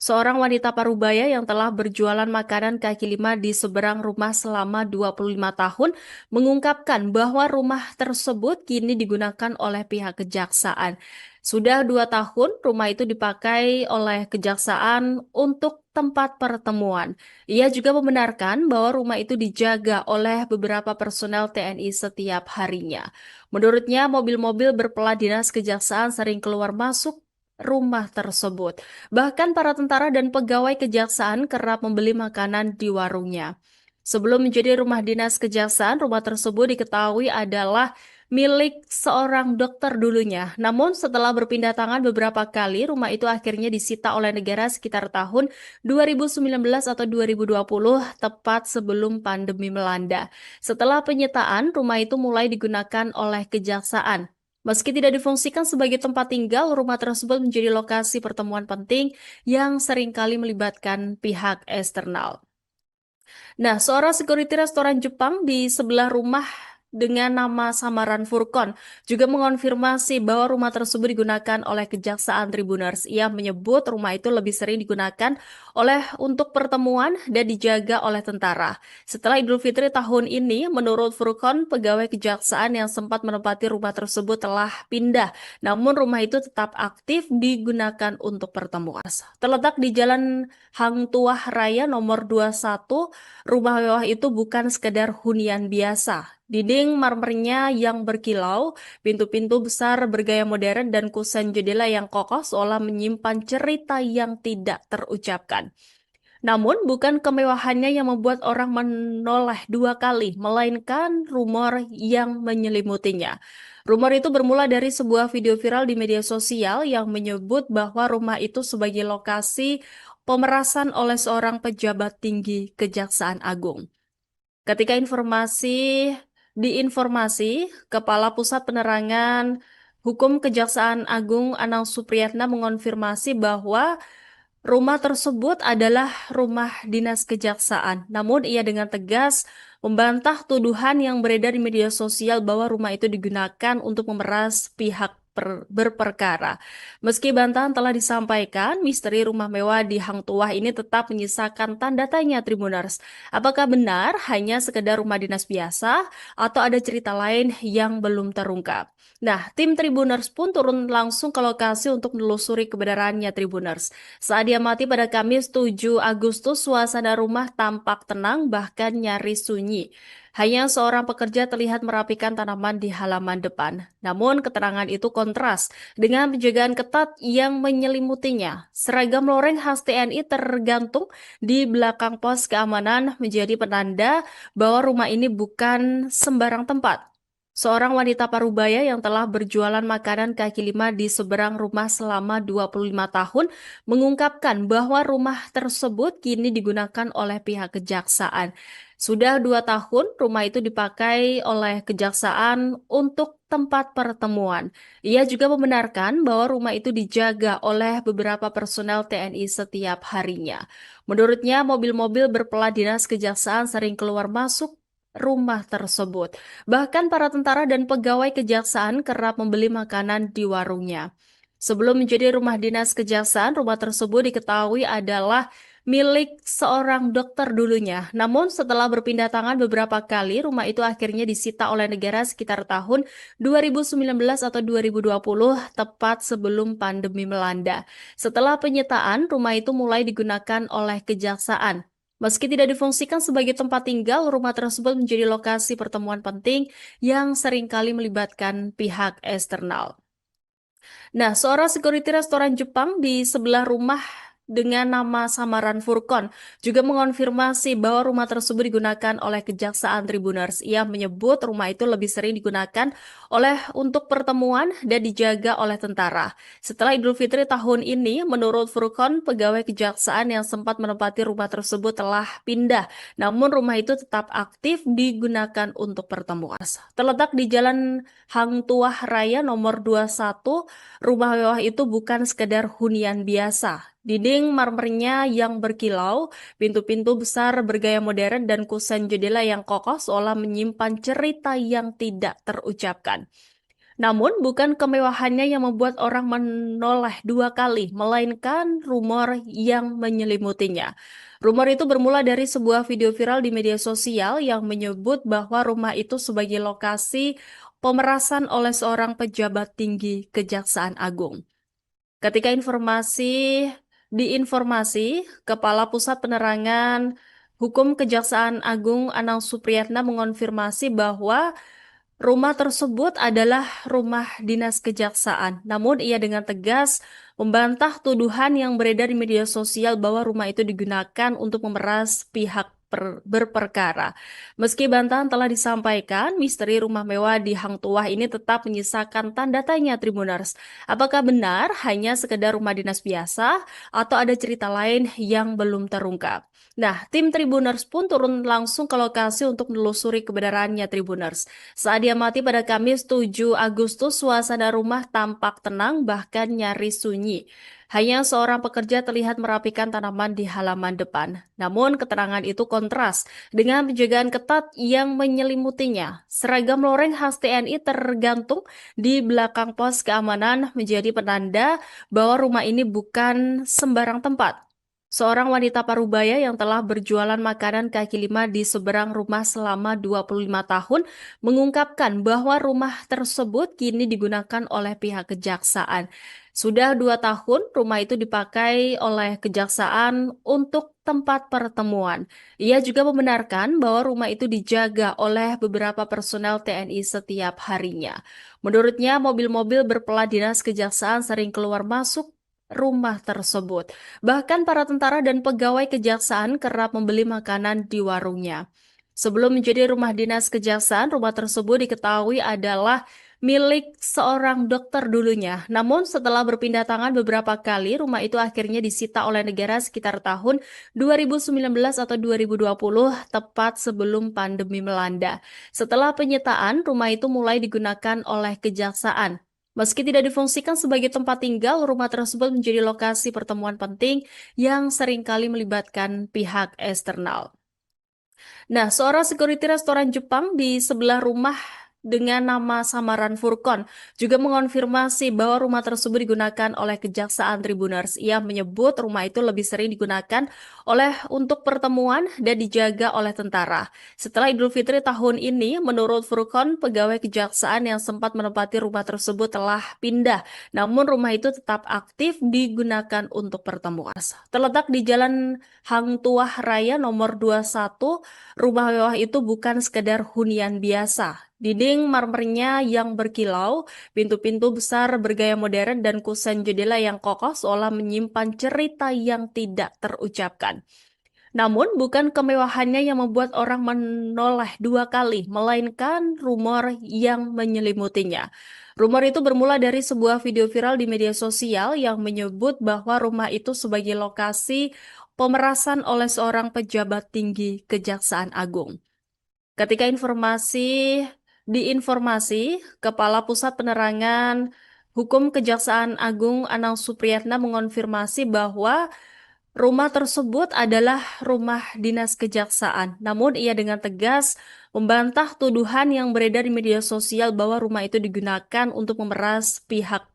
[SPEAKER 1] Seorang wanita parubaya yang telah berjualan makanan kaki lima di seberang rumah selama 25 tahun mengungkapkan bahwa rumah tersebut kini digunakan oleh pihak kejaksaan. Sudah 2 tahun rumah itu dipakai oleh kejaksaan untuk tempat pertemuan. Ia juga membenarkan bahwa rumah itu dijaga oleh beberapa personel TNI setiap harinya. Menurutnya, mobil-mobil berplat dinas kejaksaan sering keluar masuk rumah tersebut. Bahkan para tentara dan pegawai kejaksaan kerap membeli makanan di warungnya. Sebelum menjadi rumah dinas kejaksaan, rumah tersebut diketahui adalah milik seorang dokter dulunya. Namun setelah berpindah tangan beberapa kali, rumah itu akhirnya disita oleh negara sekitar tahun 2019 atau 2020, tepat sebelum pandemi melanda. Setelah penyitaan, rumah itu mulai digunakan oleh kejaksaan. Meski tidak difungsikan sebagai tempat tinggal, rumah tersebut menjadi lokasi pertemuan penting yang seringkali melibatkan pihak eksternal. Nah, seorang security restoran Jepang di sebelah rumah dengan nama samaran Furqon juga mengonfirmasi bahwa rumah tersebut digunakan oleh Kejaksaan Tribuners. Ia menyebut rumah itu lebih sering digunakan untuk pertemuan dan dijaga oleh tentara. Setelah Idul Fitri tahun ini, menurut Furqon, pegawai kejaksaan yang sempat menempati rumah tersebut telah pindah, namun rumah itu tetap aktif digunakan untuk pertemuan. Terletak di Jalan Hang Tuah Raya nomor 21, rumah mewah itu bukan sekedar hunian biasa. Dinding marmernya yang berkilau, pintu-pintu besar bergaya modern, dan kusen jendela yang kokoh seolah menyimpan cerita yang tidak terucapkan. Namun, bukan kemewahannya yang membuat orang menoleh dua kali, melainkan rumor yang menyelimutinya. Rumor itu bermula dari sebuah video viral di media sosial yang menyebut bahwa rumah itu sebagai lokasi pemerasan oleh seorang pejabat tinggi Kejaksaan Agung. Ketika diinformasi, Kepala Pusat Penerangan Hukum Kejaksaan Agung Anang Supriyatna mengonfirmasi bahwa rumah tersebut adalah rumah dinas kejaksaan. Namun ia dengan tegas membantah tuduhan yang beredar di media sosial bahwa rumah itu digunakan untuk memeras pihak berperkara. Meski bantahan telah disampaikan, misteri rumah mewah di Hang Tuah ini tetap menyisakan tanda tanya Tribuners. Apakah benar hanya sekedar rumah dinas biasa atau ada cerita lain yang belum terungkap? Nah, tim Tribuners pun turun langsung ke lokasi untuk menelusuri kebenarannya Tribuners. Saat diamati pada Kamis 7 Agustus, suasana rumah tampak tenang bahkan nyaris sunyi. Hanya seorang pekerja terlihat merapikan tanaman di halaman depan. Namun keterangan itu kontras dengan penjagaan ketat yang menyelimutinya. Seragam loreng khas TNI tergantung di belakang pos keamanan menjadi penanda bahwa rumah ini bukan sembarang tempat. Seorang wanita parubaya yang telah berjualan makanan kaki lima di seberang rumah selama 25 tahun mengungkapkan bahwa rumah tersebut kini digunakan oleh pihak kejaksaan. Sudah 2 tahun rumah itu dipakai oleh kejaksaan untuk tempat pertemuan. Ia juga membenarkan bahwa rumah itu dijaga oleh beberapa personel TNI setiap harinya. Menurutnya, mobil-mobil berplat dinas kejaksaan sering keluar masuk rumah tersebut. Bahkan para tentara dan pegawai kejaksaan kerap membeli makanan di warungnya. Sebelum menjadi rumah dinas kejaksaan, rumah tersebut diketahui adalah milik seorang dokter dulunya. Namun setelah berpindah tangan beberapa kali, rumah itu akhirnya disita oleh negara sekitar tahun 2019 atau 2020, tepat sebelum pandemi melanda. Setelah penyitaan, rumah itu mulai digunakan oleh kejaksaan. Meski tidak difungsikan sebagai tempat tinggal, rumah tersebut menjadi lokasi pertemuan penting yang seringkali melibatkan pihak eksternal. Nah, seorang security restoran Jepang di sebelah rumah dengan nama samaran Furkon juga mengonfirmasi bahwa rumah tersebut digunakan oleh Kejaksaan Tribuners. Ia menyebut rumah itu lebih sering digunakan untuk pertemuan dan dijaga oleh tentara. Setelah Idul Fitri tahun ini, menurut Furkon, pegawai kejaksaan yang sempat menempati rumah tersebut telah pindah. Namun rumah itu tetap aktif digunakan untuk pertemuan. Terletak di Jalan Hang Tuah Raya nomor 21, rumah mewah itu bukan sekedar hunian biasa. Dinding marmernya yang berkilau, pintu-pintu besar bergaya modern, dan kusen jendela yang kokoh seolah menyimpan cerita yang tidak terucapkan. Namun, bukan kemewahannya yang membuat orang menoleh dua kali, melainkan rumor yang menyelimutinya. Rumor itu bermula dari sebuah video viral di media sosial yang menyebut bahwa rumah itu sebagai lokasi pemerasan oleh seorang pejabat tinggi Kejaksaan Agung. Ketika diinformasi, Kepala Pusat Penerangan Hukum Kejaksaan Agung Anang Supriyatna mengonfirmasi bahwa rumah tersebut adalah rumah dinas kejaksaan. Namun ia dengan tegas membantah tuduhan yang beredar di media sosial bahwa rumah itu digunakan untuk memeras pihak berperkara. Meski bantahan telah disampaikan, misteri rumah mewah di Hang Tuah ini tetap menyisakan tanda tanya Tribuners. Apakah benar hanya sekedar rumah dinas biasa atau ada cerita lain yang belum terungkap? Nah, tim Tribuners pun turun langsung ke lokasi untuk menelusuri kebenarannya Tribuners. Saat diamati pada Kamis 7 Agustus, suasana rumah tampak tenang bahkan nyaris sunyi. Hanya seorang pekerja terlihat merapikan tanaman di halaman depan. Namun keterangan itu kontras dengan penjagaan ketat yang menyelimutinya. Seragam loreng khas TNI tergantung di belakang pos keamanan menjadi penanda bahwa rumah ini bukan sembarang tempat. Seorang wanita parubaya yang telah berjualan makanan kaki lima di seberang rumah selama 25 tahun mengungkapkan bahwa rumah tersebut kini digunakan oleh pihak kejaksaan. Sudah 2 tahun rumah itu dipakai oleh kejaksaan untuk tempat pertemuan. Ia juga membenarkan bahwa rumah itu dijaga oleh beberapa personel TNI setiap harinya. Menurutnya, mobil-mobil berplat dinas kejaksaan sering keluar masuk rumah tersebut. Bahkan para tentara dan pegawai kejaksaan kerap membeli makanan di warungnya. Sebelum menjadi rumah dinas kejaksaan, rumah tersebut diketahui adalah milik seorang dokter dulunya. Namun setelah berpindah tangan beberapa kali, rumah itu akhirnya disita oleh negara sekitar tahun 2019 atau 2020, tepat sebelum pandemi melanda. Setelah penyitaan, rumah itu mulai digunakan oleh kejaksaan. Meski tidak difungsikan sebagai tempat tinggal, rumah tersebut menjadi lokasi pertemuan penting yang seringkali melibatkan pihak eksternal. Nah, seorang security restoran Jepang di sebelah rumah dengan nama samaran Furkon juga mengonfirmasi bahwa rumah tersebut digunakan oleh Kejaksaan Tribuners. Ia menyebut rumah itu lebih sering digunakan untuk pertemuan dan dijaga oleh tentara. Setelah Idul Fitri tahun ini, menurut Furkon, pegawai kejaksaan yang sempat menempati rumah tersebut telah pindah. Namun rumah itu tetap aktif digunakan untuk pertemuan. Terletak di Jalan Hang Tuah Raya nomor 21, rumah mewah itu bukan sekedar hunian biasa. Dinding marmernya yang berkilau, pintu-pintu besar bergaya modern, dan kusen jendela yang kokoh seolah menyimpan cerita yang tidak terucapkan. Namun bukan kemewahannya yang membuat orang menoleh dua kali, melainkan rumor yang menyelimutinya. Rumor itu bermula dari sebuah video viral di media sosial yang menyebut bahwa rumah itu sebagai lokasi pemerasan oleh seorang pejabat tinggi Kejaksaan Agung. Ketika diinformasi, Kepala Pusat Penerangan Hukum Kejaksaan Agung Anang Supriyatna mengonfirmasi bahwa rumah tersebut adalah rumah dinas kejaksaan. Namun ia dengan tegas membantah tuduhan yang beredar di media sosial bahwa rumah itu digunakan untuk memeras pihak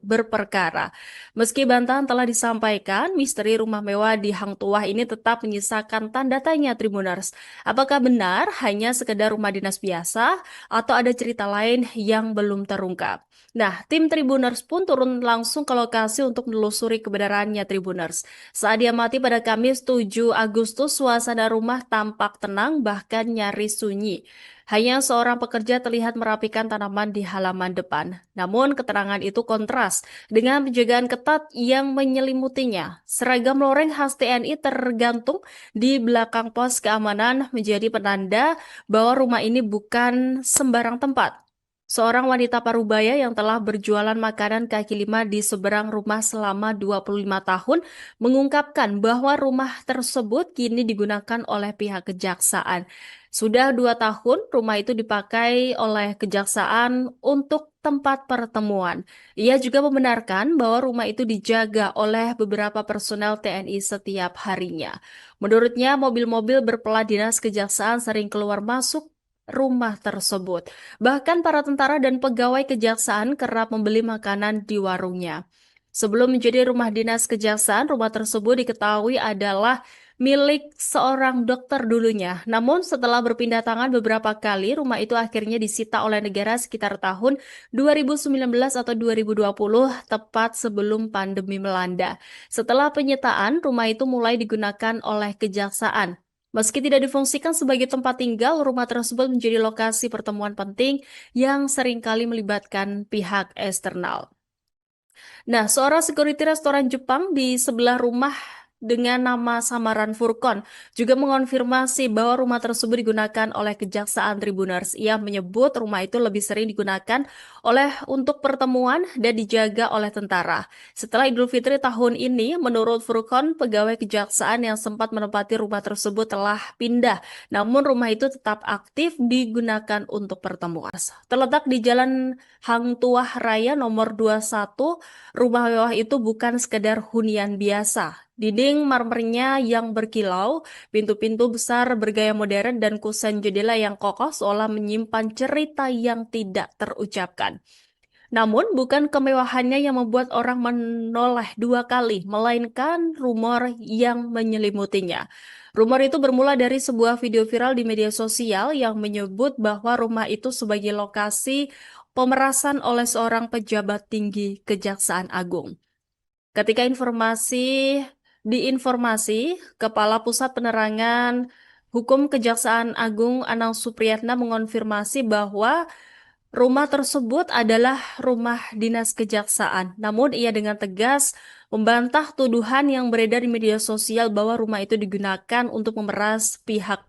[SPEAKER 1] berperkara. Meski bantahan telah disampaikan, misteri rumah mewah di Hang Tuah ini tetap menyisakan tanda tanya Tribuners. Apakah benar hanya sekedar rumah dinas biasa atau ada cerita lain yang belum terungkap? Nah, tim Tribuners pun turun langsung ke lokasi untuk menelusuri kebenarannya Tribuners. Saat diamati pada Kamis 7 Agustus, suasana rumah tampak tenang bahkan nyaris sunyi. Hanya seorang pekerja terlihat merapikan tanaman di halaman depan. Namun keterangan itu kontras dengan penjagaan ketat yang menyelimutinya. Seragam loreng khas TNI tergantung di belakang pos keamanan menjadi penanda bahwa rumah ini bukan sembarang tempat. Seorang wanita parubaya yang telah berjualan makanan kaki lima di seberang rumah selama 25 tahun mengungkapkan bahwa rumah tersebut kini digunakan oleh pihak kejaksaan. Sudah 2 tahun rumah itu dipakai oleh kejaksaan untuk tempat pertemuan. Ia juga membenarkan bahwa rumah itu dijaga oleh beberapa personel TNI setiap harinya. Menurutnya, mobil-mobil berplat dinas kejaksaan sering keluar masuk rumah tersebut. Bahkan para tentara dan pegawai kejaksaan kerap membeli makanan di warungnya. Sebelum menjadi rumah dinas kejaksaan, rumah tersebut diketahui adalah milik seorang dokter dulunya. Namun setelah berpindah tangan beberapa kali, rumah itu akhirnya disita oleh negara sekitar tahun 2019 atau 2020, tepat sebelum pandemi melanda. Setelah penyitaan, rumah itu mulai digunakan oleh kejaksaan. Meski tidak difungsikan sebagai tempat tinggal, rumah tersebut menjadi lokasi pertemuan penting yang seringkali melibatkan pihak eksternal. Nah, seorang security restoran Jepang di sebelah rumah dengan nama samaran Furkon juga mengonfirmasi bahwa rumah tersebut digunakan oleh Kejaksaan Tribuners. Ia menyebut rumah itu lebih sering digunakan untuk pertemuan dan dijaga oleh tentara. Setelah Idul Fitri tahun ini, menurut Furkon, pegawai kejaksaan yang sempat menempati rumah tersebut telah pindah. Namun rumah itu tetap aktif digunakan untuk pertemuan. Terletak di Jalan Hang Tuah Raya nomor 21, rumah mewah itu bukan sekedar hunian biasa. Dinding marmernya yang berkilau, pintu-pintu besar bergaya modern, dan kusen jendela yang kokoh seolah menyimpan cerita yang tidak terucapkan. Namun bukan kemewahannya yang membuat orang menoleh dua kali, melainkan rumor yang menyelimutinya. Rumor itu bermula dari sebuah video viral di media sosial yang menyebut bahwa rumah itu sebagai lokasi pemerasan oleh seorang pejabat tinggi Kejaksaan Agung. Ketika diinformasi, Kepala Pusat Penerangan Hukum Kejaksaan Agung Anang Supriyatna mengonfirmasi bahwa rumah tersebut adalah rumah dinas kejaksaan. Namun ia dengan tegas membantah tuduhan yang beredar di media sosial bahwa rumah itu digunakan untuk memeras pihak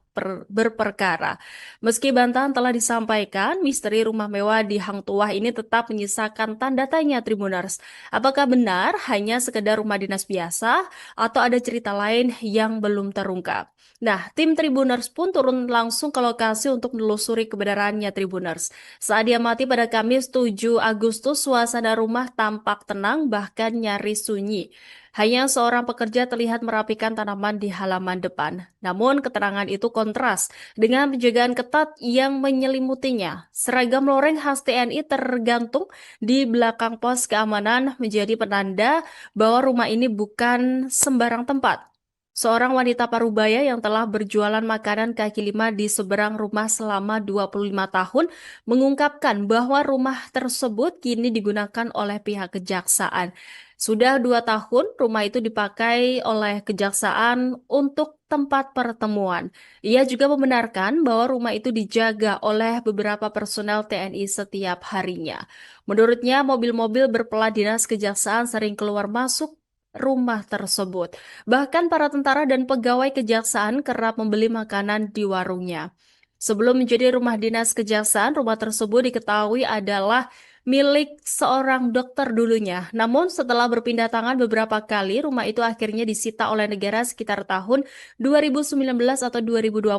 [SPEAKER 1] berperkara. Meski bantahan telah disampaikan, misteri rumah mewah di Hang Tuah ini tetap menyisakan tanda tanya Tribuners. Apakah benar hanya sekedar rumah dinas biasa atau ada cerita lain yang belum terungkap? Nah, tim Tribuners pun turun langsung ke lokasi untuk menelusuri kebenarannya Tribuners. Saat diamati pada Kamis 7 Agustus, suasana rumah tampak tenang bahkan nyaris sunyi. Hanya seorang pekerja terlihat merapikan tanaman di halaman depan. Namun keterangan itu kontras dengan penjagaan ketat yang menyelimutinya. Seragam loreng khas TNI tergantung di belakang pos keamanan menjadi penanda bahwa rumah ini bukan sembarang tempat. Seorang wanita parubaya yang telah berjualan makanan kaki lima di seberang rumah selama 25 tahun mengungkapkan bahwa rumah tersebut kini digunakan oleh pihak kejaksaan. Sudah 2 tahun rumah itu dipakai oleh kejaksaan untuk tempat pertemuan. Ia juga membenarkan bahwa rumah itu dijaga oleh beberapa personel TNI setiap harinya. Menurutnya, mobil-mobil berplat dinas kejaksaan sering keluar masuk rumah tersebut. Bahkan para tentara dan pegawai kejaksaan kerap membeli makanan di warungnya. Sebelum menjadi rumah dinas kejaksaan, rumah tersebut diketahui adalah milik seorang dokter dulunya. Namun setelah berpindah tangan beberapa kali, rumah itu akhirnya disita oleh negara sekitar tahun 2019 atau 2020,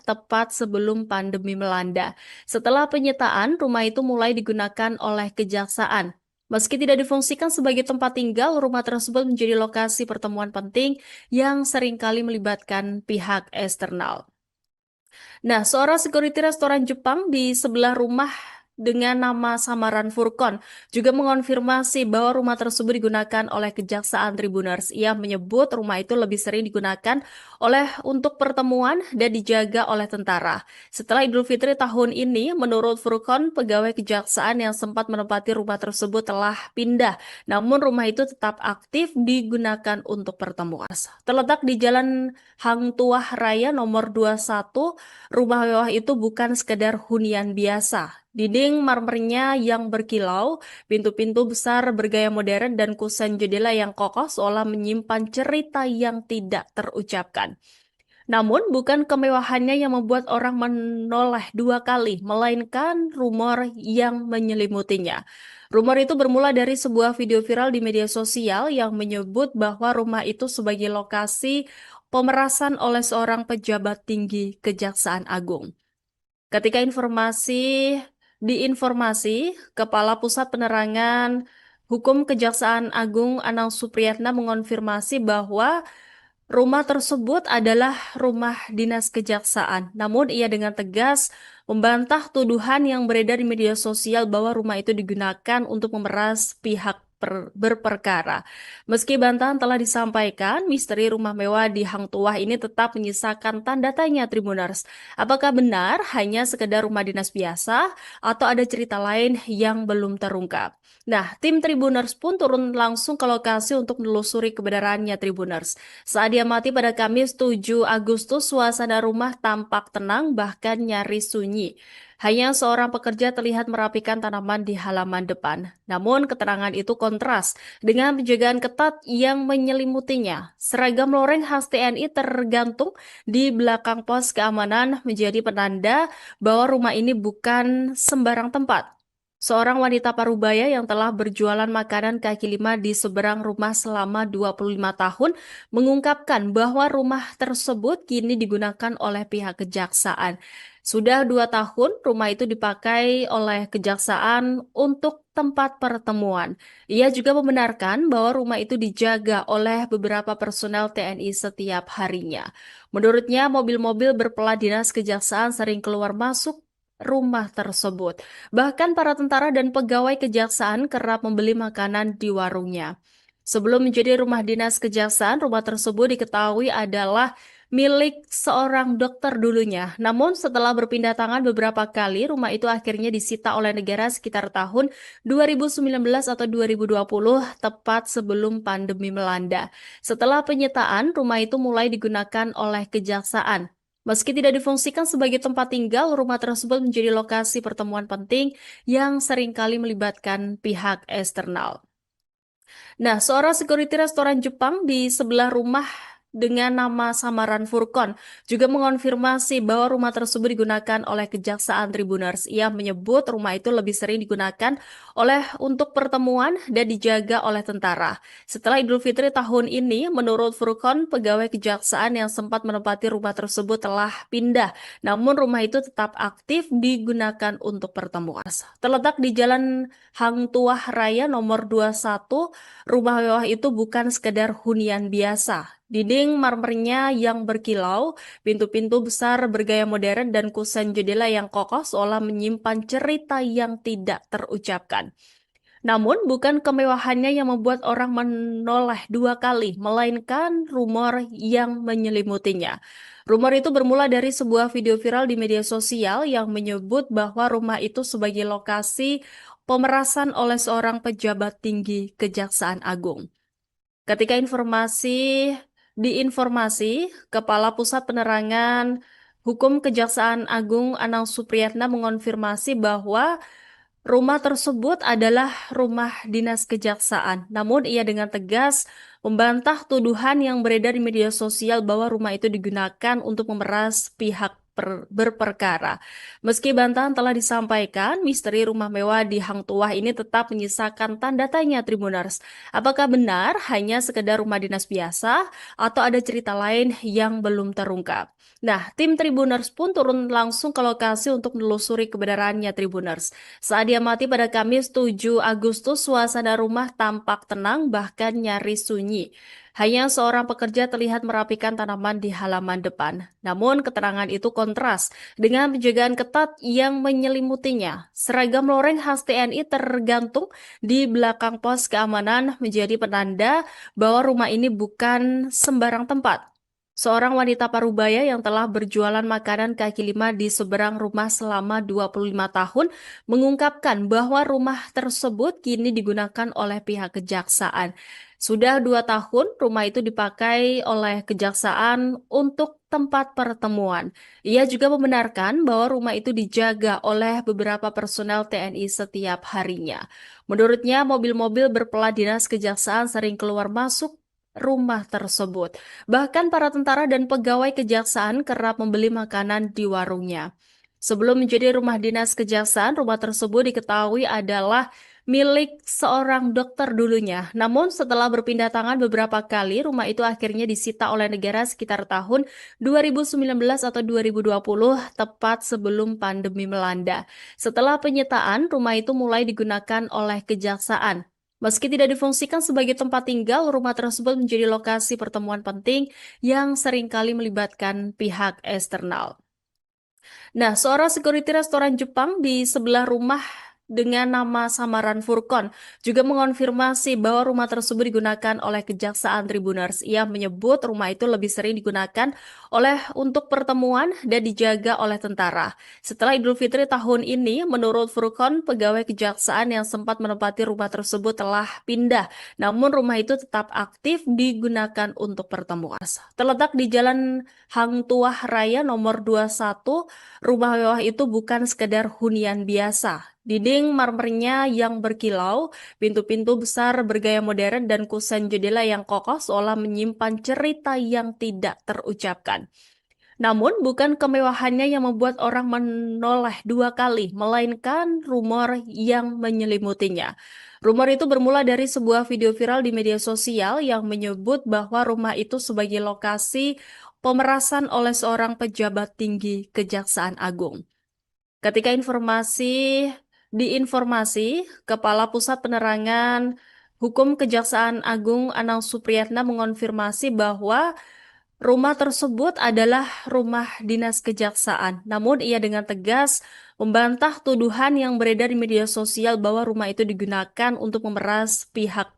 [SPEAKER 1] tepat sebelum pandemi melanda. Setelah penyitaan, rumah itu mulai digunakan oleh kejaksaan. Meski tidak difungsikan sebagai tempat tinggal, rumah tersebut menjadi lokasi pertemuan penting yang seringkali melibatkan pihak eksternal. Nah, seorang security restoran Jepang di sebelah rumah dengan nama samaran Furkon juga mengonfirmasi bahwa rumah tersebut digunakan oleh Kejaksaan Tribuners. Ia menyebut rumah itu lebih sering digunakan untuk pertemuan dan dijaga oleh tentara. Setelah Idul Fitri tahun ini, menurut Furkon, pegawai kejaksaan yang sempat menempati rumah tersebut telah pindah. Namun rumah itu tetap aktif digunakan untuk pertemuan. Terletak di Jalan Hang Tuah Raya nomor 21, rumah mewah itu bukan sekedar hunian biasa. Dinding marmernya yang berkilau, pintu-pintu besar bergaya modern, dan kusen jendela yang kokoh seolah menyimpan cerita yang tidak terucapkan. Namun, bukan kemewahannya yang membuat orang menoleh dua kali, melainkan rumor yang menyelimutinya. Rumor itu bermula dari sebuah video viral di media sosial yang menyebut bahwa rumah itu sebagai lokasi pemerasan oleh seorang pejabat tinggi Kejaksaan Agung. Ketika diinformasi, Kepala Pusat Penerangan Hukum Kejaksaan Agung Anang Supriyatna mengonfirmasi bahwa rumah tersebut adalah rumah dinas kejaksaan. Namun ia dengan tegas membantah tuduhan yang beredar di media sosial bahwa rumah itu digunakan untuk memeras pihak berperkara. Meski bantahan telah disampaikan, misteri rumah mewah di Hang Tuah ini tetap menyisakan tanda tanya Tribuners. Apakah benar hanya sekedar rumah dinas biasa atau ada cerita lain yang belum terungkap? Nah, tim Tribuners pun turun langsung ke lokasi untuk menelusuri kebenarannya Tribuners. Saat diamati pada Kamis 7 Agustus, suasana rumah tampak tenang bahkan nyaris sunyi. Hanya seorang pekerja terlihat merapikan tanaman di halaman depan. Namun keterangan itu kontras dengan penjagaan ketat yang menyelimutinya. Seragam loreng khas TNI tergantung di belakang pos keamanan menjadi penanda bahwa rumah ini bukan sembarang tempat. Seorang wanita parubaya yang telah berjualan makanan kaki lima di seberang rumah selama 25 tahun mengungkapkan bahwa rumah tersebut kini digunakan oleh pihak kejaksaan. Sudah 2 tahun rumah itu dipakai oleh kejaksaan untuk tempat pertemuan. Ia juga membenarkan bahwa rumah itu dijaga oleh beberapa personel TNI setiap harinya. Menurutnya, mobil-mobil berplat dinas kejaksaan sering keluar masuk rumah tersebut. Bahkan para tentara dan pegawai kejaksaan kerap membeli makanan di warungnya. Sebelum menjadi rumah dinas kejaksaan, rumah tersebut diketahui adalah milik seorang dokter dulunya. Namun setelah berpindah tangan beberapa kali, rumah itu akhirnya disita oleh negara sekitar tahun 2019 atau 2020, tepat sebelum pandemi melanda. Setelah penyitaan, rumah itu mulai digunakan oleh kejaksaan. Meski tidak difungsikan sebagai tempat tinggal, rumah tersebut menjadi lokasi pertemuan penting yang seringkali melibatkan pihak eksternal. Nah, seorang security restoran Jepang di sebelah rumah dengan nama samaran Furkon juga mengonfirmasi bahwa rumah tersebut digunakan oleh Kejaksaan Tribuners. Ia menyebut rumah itu lebih sering digunakan untuk pertemuan dan dijaga oleh tentara. Setelah Idul Fitri tahun ini, menurut Furkon, pegawai kejaksaan yang sempat menempati rumah tersebut telah pindah. Namun rumah itu tetap aktif digunakan untuk pertemuan. Terletak di Jalan Hang Tuah Raya nomor 21, rumah mewah itu bukan sekedar hunian biasa. Dinding marmernya yang berkilau, pintu-pintu besar bergaya modern, dan kusen jendela yang kokoh seolah menyimpan cerita yang tidak terucapkan. Namun bukan kemewahannya yang membuat orang menoleh dua kali, melainkan rumor yang menyelimutinya. Rumor itu bermula dari sebuah video viral di media sosial yang menyebut bahwa rumah itu sebagai lokasi pemerasan oleh seorang pejabat tinggi Kejaksaan Agung. Ketika diinformasi, Kepala Pusat Penerangan Hukum Kejaksaan Agung Anang Supriyatna mengonfirmasi bahwa Rumah tersebut adalah rumah dinas kejaksaan. Namun ia dengan tegas membantah tuduhan yang beredar di media sosial bahwa rumah itu digunakan untuk memeras pihak berperkara. Meski bantahan telah disampaikan, misteri rumah mewah di Hang Tuah ini tetap menyisakan tanda tanya Tribuners. Apakah benar hanya sekedar rumah dinas biasa atau ada cerita lain yang belum terungkap? Nah, tim Tribuners pun turun langsung ke lokasi untuk menelusuri kebenarannya Tribuners. Saat diamati pada Kamis 7 Agustus, suasana rumah tampak tenang bahkan nyaris sunyi. Hanya seorang pekerja terlihat merapikan tanaman di halaman depan. Namun keterangan itu kontras dengan penjagaan ketat yang menyelimutinya. Seragam loreng khas TNI tergantung di belakang pos keamanan menjadi penanda bahwa rumah ini bukan sembarang tempat. Seorang wanita parubaya yang telah berjualan makanan kaki lima di seberang rumah selama 25 tahun mengungkapkan bahwa rumah tersebut kini digunakan oleh pihak kejaksaan. Sudah 2 tahun rumah itu dipakai oleh kejaksaan untuk tempat pertemuan. Ia juga membenarkan bahwa rumah itu dijaga oleh beberapa personel TNI setiap harinya. Menurutnya, mobil-mobil berplat dinas kejaksaan sering keluar masuk rumah tersebut. Bahkan para tentara dan pegawai kejaksaan kerap membeli makanan di warungnya. Sebelum menjadi rumah dinas kejaksaan, rumah tersebut diketahui adalah milik seorang dokter dulunya. Namun setelah berpindah tangan beberapa kali, rumah itu akhirnya disita oleh negara sekitar tahun 2019 atau 2020, tepat sebelum pandemi melanda. Setelah penyitaan, rumah itu mulai digunakan oleh kejaksaan. Meski tidak difungsikan sebagai tempat tinggal, rumah tersebut menjadi lokasi pertemuan penting yang seringkali melibatkan pihak eksternal. Nah, seorang security restoran Jepang di sebelah rumah dengan nama samaran Furkon juga mengonfirmasi bahwa rumah tersebut digunakan oleh Kejaksaan Tribuners. Ia menyebut rumah itu lebih sering digunakan untuk pertemuan dan dijaga oleh tentara. Setelah Idul Fitri tahun ini, menurut Furkon, pegawai kejaksaan yang sempat menempati rumah tersebut telah pindah. Namun rumah itu tetap aktif digunakan untuk pertemuan. Terletak di Jalan Hang Tuah Raya nomor 21, rumah mewah itu bukan sekedar hunian biasa. Dinding marmernya yang berkilau, pintu-pintu besar bergaya modern, dan kusen jendela yang kokoh seolah menyimpan cerita yang tidak terucapkan. Namun, bukan kemewahannya yang membuat orang menoleh dua kali, melainkan rumor yang menyelimutinya. Rumor itu bermula dari sebuah video viral di media sosial yang menyebut bahwa rumah itu sebagai lokasi pemerasan oleh seorang pejabat tinggi Kejaksaan Agung. Ketika diinformasi, Kepala Pusat Penerangan Hukum Kejaksaan Agung Anang Supriyatna mengonfirmasi bahwa rumah tersebut adalah rumah dinas kejaksaan. Namun ia dengan tegas membantah tuduhan yang beredar di media sosial bahwa rumah itu digunakan untuk memeras pihak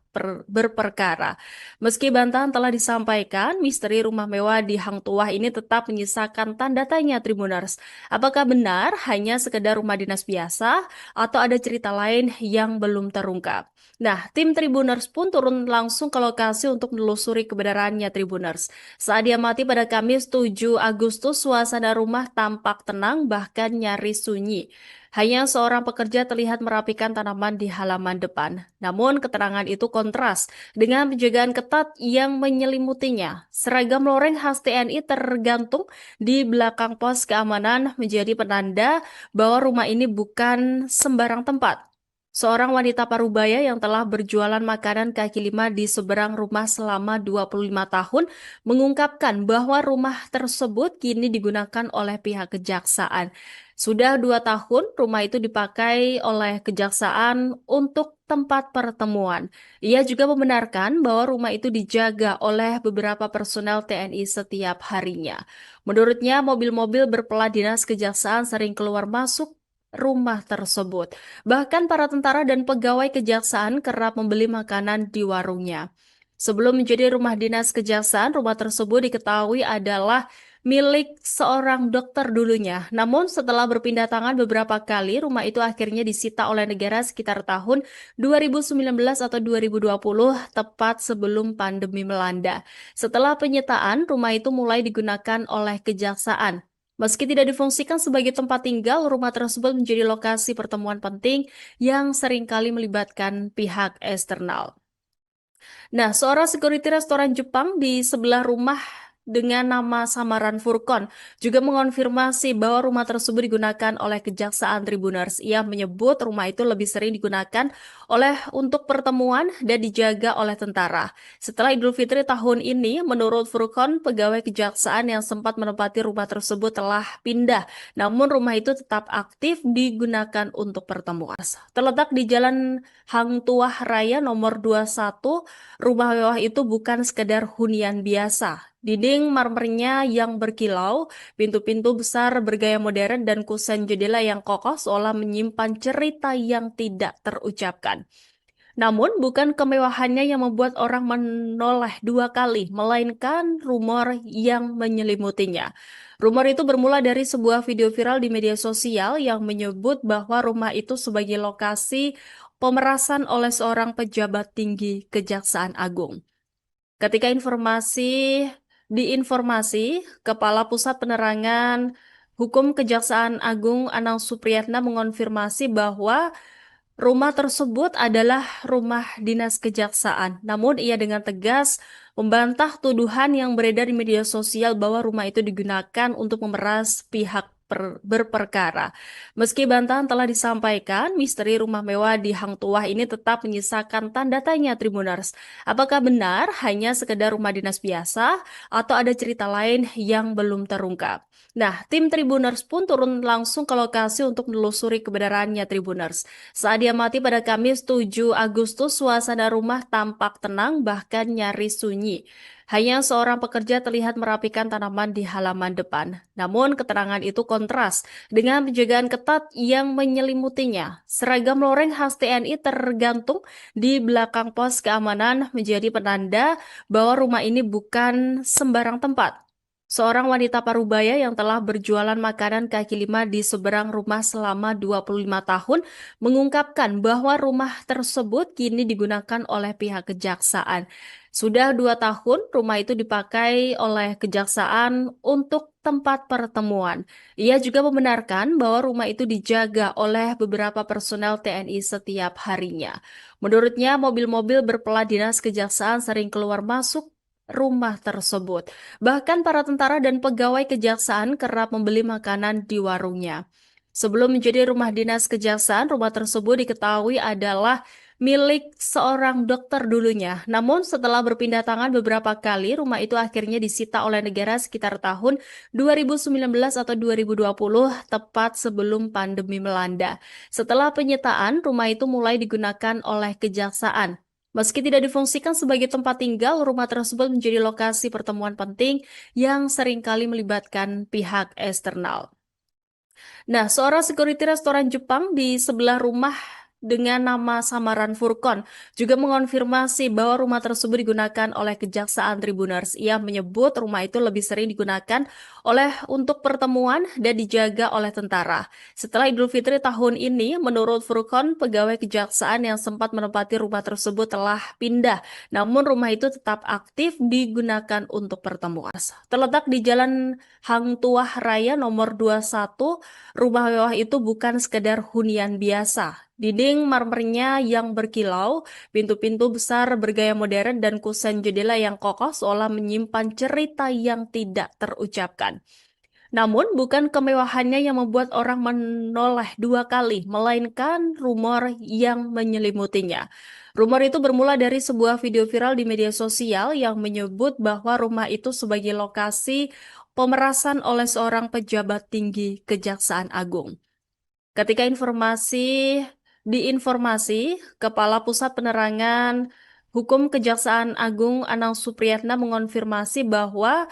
[SPEAKER 1] berperkara. Meski bantahan telah disampaikan, misteri rumah mewah di Hang Tuah ini tetap menyisakan tanda tanya Tribuners. Apakah benar hanya sekedar rumah dinas biasa atau ada cerita lain yang belum terungkap? Nah, tim Tribuners pun turun langsung ke lokasi untuk menelusuri kebenarannya Tribuners. Saat diamati pada Kamis 7 Agustus, suasana rumah tampak tenang bahkan nyaris sunyi. Hanya seorang pekerja terlihat merapikan tanaman di halaman depan. Namun keterangan itu kontras dengan penjagaan ketat yang menyelimutinya. Seragam loreng khas TNI tergantung di belakang pos keamanan menjadi penanda bahwa rumah ini bukan sembarang tempat. Seorang wanita parubaya yang telah berjualan makanan kaki lima di seberang rumah selama 25 tahun mengungkapkan bahwa rumah tersebut kini digunakan oleh pihak kejaksaan. Sudah 2 tahun rumah itu dipakai oleh kejaksaan untuk tempat pertemuan. Ia juga membenarkan bahwa rumah itu dijaga oleh beberapa personel TNI setiap harinya. Menurutnya, mobil-mobil berplat dinas kejaksaan sering keluar masuk rumah tersebut. Bahkan para tentara dan pegawai kejaksaan kerap membeli makanan di warungnya. Sebelum menjadi rumah dinas kejaksaan, rumah tersebut diketahui adalah milik seorang dokter dulunya. Namun setelah berpindah tangan beberapa kali, rumah itu akhirnya disita oleh negara sekitar tahun 2019 atau 2020, tepat sebelum pandemi melanda. Setelah penyitaan, rumah itu mulai digunakan oleh kejaksaan. Meski tidak difungsikan sebagai tempat tinggal, rumah tersebut menjadi lokasi pertemuan penting yang seringkali melibatkan pihak eksternal. Nah, seorang security restoran Jepang di sebelah rumah dengan nama samaran Furkon juga mengonfirmasi bahwa rumah tersebut digunakan oleh Kejaksaan Tribuners. Ia menyebut rumah itu lebih sering digunakan untuk pertemuan dan dijaga oleh tentara. Setelah Idul Fitri tahun ini, menurut Furkon, pegawai kejaksaan yang sempat menempati rumah tersebut telah pindah, namun rumah itu tetap aktif digunakan untuk pertemuan. Terletak di Jalan Hang Tuah Raya nomor 21, rumah mewah itu bukan sekedar hunian biasa. Dinding marmernya yang berkilau, pintu-pintu besar bergaya modern, dan kusen jendela yang kokoh seolah menyimpan cerita yang tidak terucapkan. Namun, bukan kemewahannya yang membuat orang menoleh dua kali, melainkan rumor yang menyelimutinya. Rumor itu bermula dari sebuah video viral di media sosial yang menyebut bahwa rumah itu sebagai lokasi pemerasan oleh seorang pejabat tinggi Kejaksaan Agung. Ketika diinformasi, Kepala Pusat Penerangan Hukum Kejaksaan Agung Anang Supriyatna mengonfirmasi bahwa rumah tersebut adalah rumah dinas kejaksaan. Namun ia dengan tegas membantah tuduhan yang beredar di media sosial bahwa rumah itu digunakan untuk memeras pihak berperkara. Meski bantahan telah disampaikan, misteri rumah mewah di Hang Tuah ini tetap menyisakan tanda tanya Tribuners. Apakah benar hanya sekedar rumah dinas biasa atau ada cerita lain yang belum terungkap? Nah, tim Tribuners pun turun langsung ke lokasi untuk menelusuri kebenarannya Tribuners. Saat diamati pada Kamis 7 Agustus, suasana rumah tampak tenang bahkan nyaris sunyi. Hanya seorang pekerja terlihat merapikan tanaman di halaman depan. Namun keterangan itu kontras dengan penjagaan ketat yang menyelimutinya. Seragam loreng khas TNI tergantung di belakang pos keamanan menjadi penanda bahwa rumah ini bukan sembarang tempat. Seorang wanita parubaya yang telah berjualan makanan kaki lima di seberang rumah selama 25 tahun mengungkapkan bahwa rumah tersebut kini digunakan oleh pihak kejaksaan. Sudah 2 tahun rumah itu dipakai oleh kejaksaan untuk tempat pertemuan. Ia juga membenarkan bahwa rumah itu dijaga oleh beberapa personel TNI setiap harinya. Menurutnya, mobil-mobil berplat dinas kejaksaan sering keluar masuk rumah tersebut. Bahkan para tentara dan pegawai kejaksaan kerap membeli makanan di warungnya. Sebelum menjadi rumah dinas kejaksaan, rumah tersebut diketahui adalah milik seorang dokter dulunya. Namun setelah berpindah tangan beberapa kali, rumah itu akhirnya disita oleh negara sekitar tahun 2019 atau 2020, tepat sebelum pandemi melanda. Setelah penyitaan, rumah itu mulai digunakan oleh kejaksaan. Meski tidak difungsikan sebagai tempat tinggal, rumah tersebut menjadi lokasi pertemuan penting yang seringkali melibatkan pihak eksternal. Nah, seorang security restoran Jepang di sebelah rumah dengan nama samaran Furkon juga mengonfirmasi bahwa rumah tersebut digunakan oleh Kejaksaan Tribuners. Ia menyebut rumah itu lebih sering digunakan untuk pertemuan dan dijaga oleh tentara. Setelah Idul Fitri tahun ini, menurut Furkon, pegawai kejaksaan yang sempat menempati rumah tersebut telah pindah, namun rumah itu tetap aktif digunakan untuk pertemuan. Terletak di Jalan Hang Tuah Raya nomor 21, rumah mewah itu bukan sekedar hunian biasa. Dinding marmernya yang berkilau, pintu-pintu besar bergaya modern, dan kusen jendela yang kokoh seolah menyimpan cerita yang tidak terucapkan. Namun, bukan kemewahannya yang membuat orang menoleh dua kali, melainkan rumor yang menyelimutinya. Rumor itu bermula dari sebuah video viral di media sosial yang menyebut bahwa rumah itu sebagai lokasi pemerasan oleh seorang pejabat tinggi Kejaksaan Agung. Ketika diinformasi, Kepala Pusat Penerangan Hukum Kejaksaan Agung Anang Supriyatna mengonfirmasi bahwa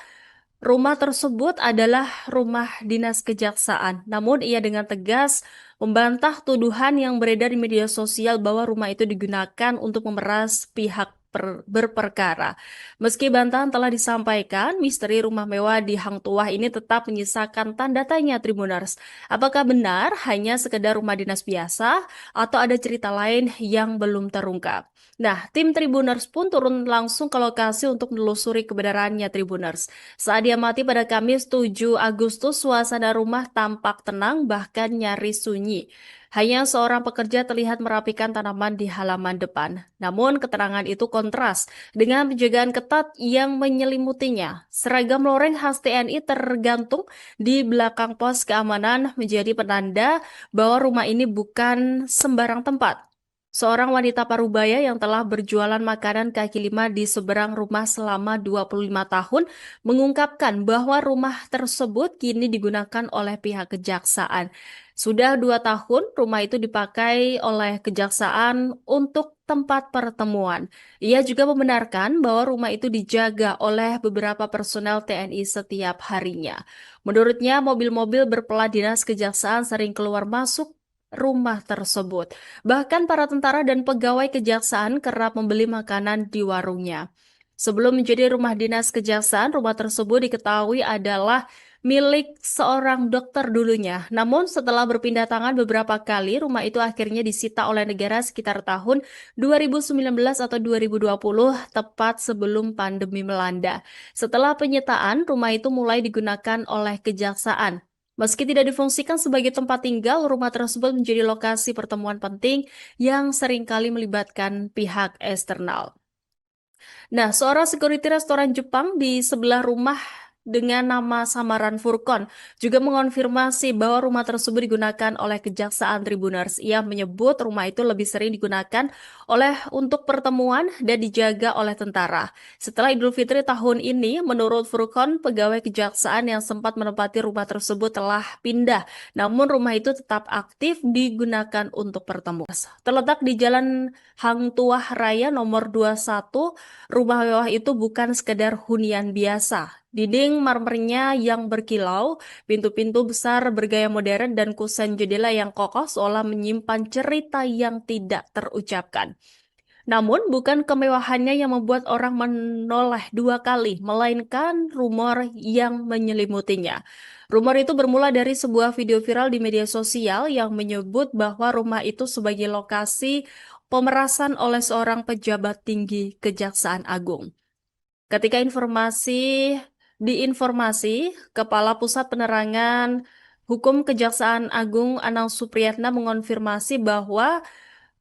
[SPEAKER 1] rumah tersebut adalah rumah dinas kejaksaan. Namun ia dengan tegas membantah tuduhan yang beredar di media sosial bahwa rumah itu digunakan untuk memeras pihak berperkara. Meski bantahan telah disampaikan, misteri rumah mewah di Hang Tuah ini tetap menyisakan tanda tanya Tribuners. Apakah benar hanya sekedar rumah dinas biasa atau ada cerita lain yang belum terungkap? Nah, tim Tribuners pun turun langsung ke lokasi untuk menelusuri kebenarannya Tribuners. Saat diamati pada Kamis 7 Agustus, suasana rumah tampak tenang bahkan nyaris sunyi. Hanya seorang pekerja terlihat merapikan tanaman di halaman depan. Namun keterangan itu kontras dengan penjagaan ketat yang menyelimutinya. Seragam loreng khas TNI tergantung di belakang pos keamanan menjadi penanda bahwa rumah ini bukan sembarang tempat. Seorang wanita parubaya yang telah berjualan makanan kaki lima di seberang rumah selama 25 tahun mengungkapkan bahwa rumah tersebut kini digunakan oleh pihak kejaksaan. Sudah 2 tahun rumah itu dipakai oleh kejaksaan untuk tempat pertemuan. Ia juga membenarkan bahwa rumah itu dijaga oleh beberapa personel TNI setiap harinya. Menurutnya, mobil-mobil berplat dinas kejaksaan sering keluar masuk rumah tersebut. Bahkan para tentara dan pegawai kejaksaan kerap membeli makanan di warungnya. Sebelum menjadi rumah dinas kejaksaan, rumah tersebut diketahui adalah milik seorang dokter dulunya. Namun setelah berpindah tangan beberapa kali, rumah itu akhirnya disita oleh negara sekitar tahun 2019 atau 2020, tepat sebelum pandemi melanda. Setelah penyitaan, rumah itu mulai digunakan oleh kejaksaan. Meski tidak difungsikan sebagai tempat tinggal, rumah tersebut menjadi lokasi pertemuan penting yang seringkali melibatkan pihak eksternal. Nah, seorang security restoran Jepang di sebelah rumah dengan nama samaran Furkon juga mengonfirmasi bahwa rumah tersebut digunakan oleh Kejaksaan Tribuners. Ia menyebut rumah itu lebih sering digunakan untuk pertemuan dan dijaga oleh tentara. Setelah Idul Fitri tahun ini, menurut Furkon, pegawai kejaksaan yang sempat menempati rumah tersebut telah pindah. Namun rumah itu tetap aktif digunakan untuk pertemuan. Terletak di Jalan Hang Tuah Raya nomor 21, rumah mewah itu bukan sekedar hunian biasa. Dinding marmernya yang berkilau, pintu-pintu besar bergaya modern, dan kusen jendela yang kokoh seolah menyimpan cerita yang tidak terucapkan. Namun bukan kemewahannya yang membuat orang menoleh dua kali, melainkan rumor yang menyelimutinya. Rumor itu bermula dari sebuah video viral di media sosial yang menyebut bahwa rumah itu sebagai lokasi pemerasan oleh seorang pejabat tinggi Kejaksaan Agung. Ketika diinformasi, Kepala Pusat Penerangan Hukum Kejaksaan Agung Anang Supriyatna mengonfirmasi bahwa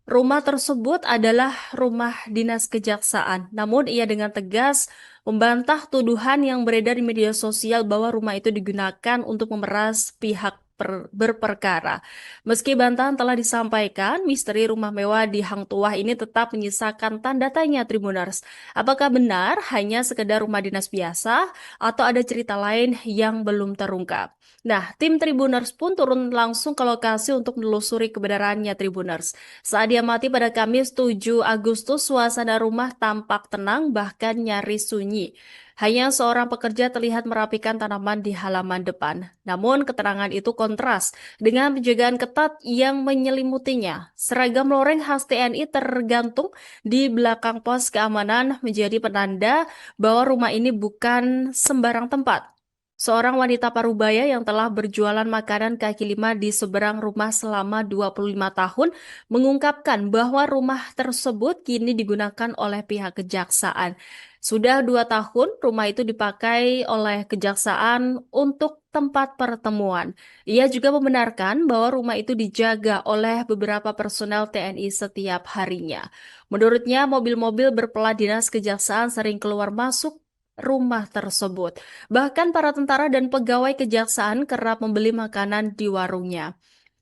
[SPEAKER 1] rumah tersebut adalah rumah dinas kejaksaan. Namun ia dengan tegas membantah tuduhan yang beredar di media sosial bahwa rumah itu digunakan untuk memeras pihak berperkara. Meski bantahan telah disampaikan, misteri rumah mewah di Hang Tuah ini tetap menyisakan tanda tanya Tribuners. Apakah benar hanya sekedar rumah dinas biasa atau ada cerita lain yang belum terungkap? Nah, tim Tribuners pun turun langsung ke lokasi untuk menelusuri kebenarannya Tribuners. Saat diamati pada Kamis 7 Agustus, suasana rumah tampak tenang bahkan nyaris sunyi. Hanya seorang pekerja terlihat merapikan tanaman di halaman depan. Namun keterangan itu kontras dengan penjagaan ketat yang menyelimutinya. Seragam loreng khas TNI tergantung di belakang pos keamanan menjadi penanda bahwa rumah ini bukan sembarang tempat. Seorang wanita parubaya yang telah berjualan makanan kaki lima di seberang rumah selama 25 tahun mengungkapkan bahwa rumah tersebut kini digunakan oleh pihak kejaksaan. Sudah 2 tahun rumah itu dipakai oleh kejaksaan untuk tempat pertemuan. Ia juga membenarkan bahwa rumah itu dijaga oleh beberapa personel TNI setiap harinya. Menurutnya, mobil-mobil berplat dinas kejaksaan sering keluar masuk rumah tersebut. Bahkan para tentara dan pegawai kejaksaan kerap membeli makanan di warungnya.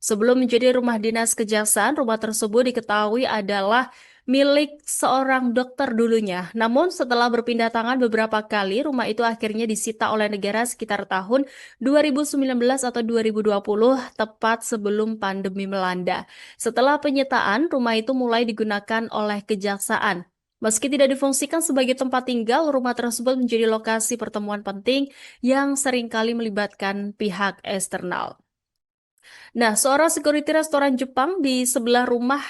[SPEAKER 1] Sebelum menjadi rumah dinas kejaksaan, rumah tersebut diketahui adalah milik seorang dokter dulunya. Namun setelah berpindah tangan beberapa kali, rumah itu akhirnya disita oleh negara sekitar tahun 2019 atau 2020, tepat sebelum pandemi melanda. Setelah penyitaan, rumah itu mulai digunakan oleh kejaksaan. Meski tidak difungsikan sebagai tempat tinggal, rumah tersebut menjadi lokasi pertemuan penting yang seringkali melibatkan pihak eksternal. Nah, seorang security restoran Jepang di sebelah rumah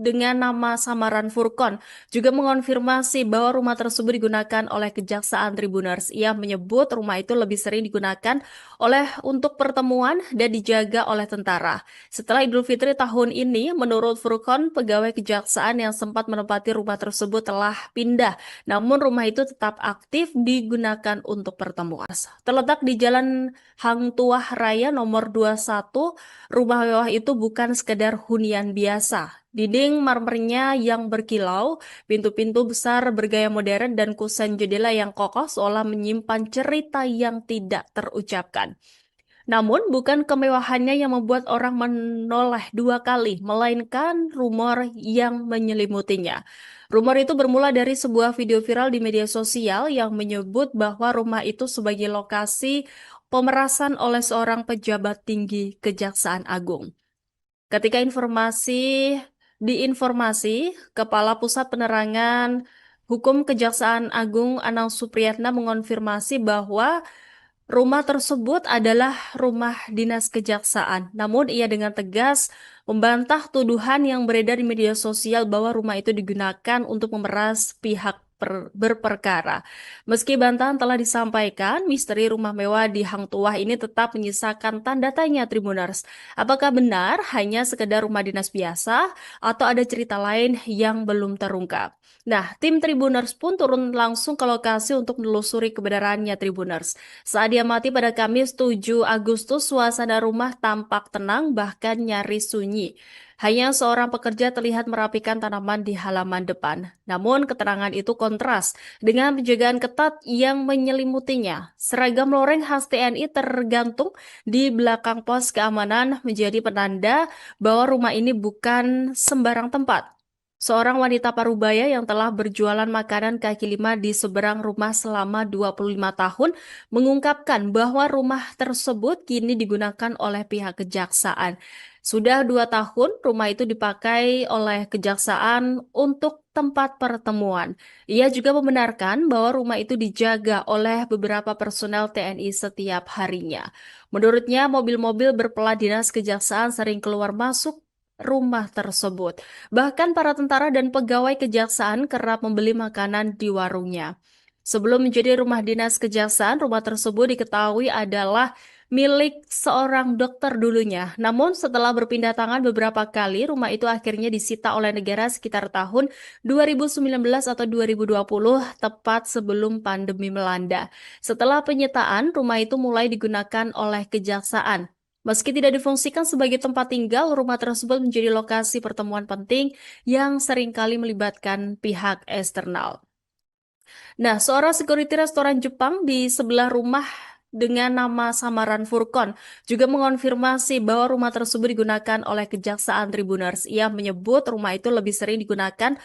[SPEAKER 1] dengan nama samaran Furkon juga mengonfirmasi bahwa rumah tersebut digunakan oleh Kejaksaan Tribuners. Ia menyebut rumah itu lebih sering digunakan untuk pertemuan dan dijaga oleh tentara. Setelah Idul Fitri tahun ini, menurut Furkon, pegawai kejaksaan yang sempat menempati rumah tersebut telah pindah, namun rumah itu tetap aktif digunakan untuk pertemuan. Terletak di Jalan Hang Tuah Raya nomor 21, rumah mewah itu bukan sekedar hunian biasa. Dinding marmernya yang berkilau, pintu-pintu besar bergaya modern, dan kusen jendela yang kokoh seolah menyimpan cerita yang tidak terucapkan. Namun, bukan kemewahannya yang membuat orang menoleh dua kali, melainkan rumor yang menyelimutinya. Rumor itu bermula dari sebuah video viral di media sosial yang menyebut bahwa rumah itu sebagai lokasi pemerasan oleh seorang pejabat tinggi Kejaksaan Agung. Ketika diinformasi, Kepala Pusat Penerangan Hukum Kejaksaan Agung Anang Supriyatna mengonfirmasi bahwa rumah tersebut adalah rumah dinas kejaksaan. Namun ia dengan tegas membantah tuduhan yang beredar di media sosial bahwa rumah itu digunakan untuk memeras pihak berperkara. Meski bantahan telah disampaikan, misteri rumah mewah di Hang Tuah ini tetap menyisakan tanda tanya Tribuners. Apakah benar hanya sekedar rumah dinas biasa atau ada cerita lain yang belum terungkap? Nah, tim Tribuners pun turun langsung ke lokasi untuk menelusuri kebenarannya Tribuners. Saat diamati pada Kamis 7 Agustus, suasana rumah tampak tenang bahkan nyaris sunyi. Hanya seorang pekerja terlihat merapikan tanaman di halaman depan. Namun keterangan itu kontras dengan penjagaan ketat yang menyelimutinya. Seragam loreng khas TNI tergantung di belakang pos keamanan menjadi penanda bahwa rumah ini bukan sembarang tempat. Seorang wanita parubaya yang telah berjualan makanan kaki lima di seberang rumah selama 25 tahun mengungkapkan bahwa rumah tersebut kini digunakan oleh pihak kejaksaan. Sudah 2 tahun rumah itu dipakai oleh kejaksaan untuk tempat pertemuan. Ia juga membenarkan bahwa rumah itu dijaga oleh beberapa personel TNI setiap harinya. Menurutnya, mobil-mobil berplat dinas kejaksaan sering keluar masuk rumah tersebut. Bahkan para tentara dan pegawai kejaksaan kerap membeli makanan di warungnya. Sebelum menjadi rumah dinas kejaksaan, rumah tersebut diketahui adalah milik seorang dokter dulunya. Namun setelah berpindah tangan beberapa kali, rumah itu akhirnya disita oleh negara sekitar tahun 2019 atau 2020, tepat sebelum pandemi melanda. Setelah penyitaan, rumah itu mulai digunakan oleh kejaksaan. Meski tidak difungsikan sebagai tempat tinggal, rumah tersebut menjadi lokasi pertemuan penting yang seringkali melibatkan pihak eksternal. Nah, seorang security restoran Jepang di sebelah rumah dengan nama samaran Furkon juga mengonfirmasi bahwa rumah tersebut digunakan oleh Kejaksaan Tribuners. Ia menyebut rumah itu lebih sering digunakan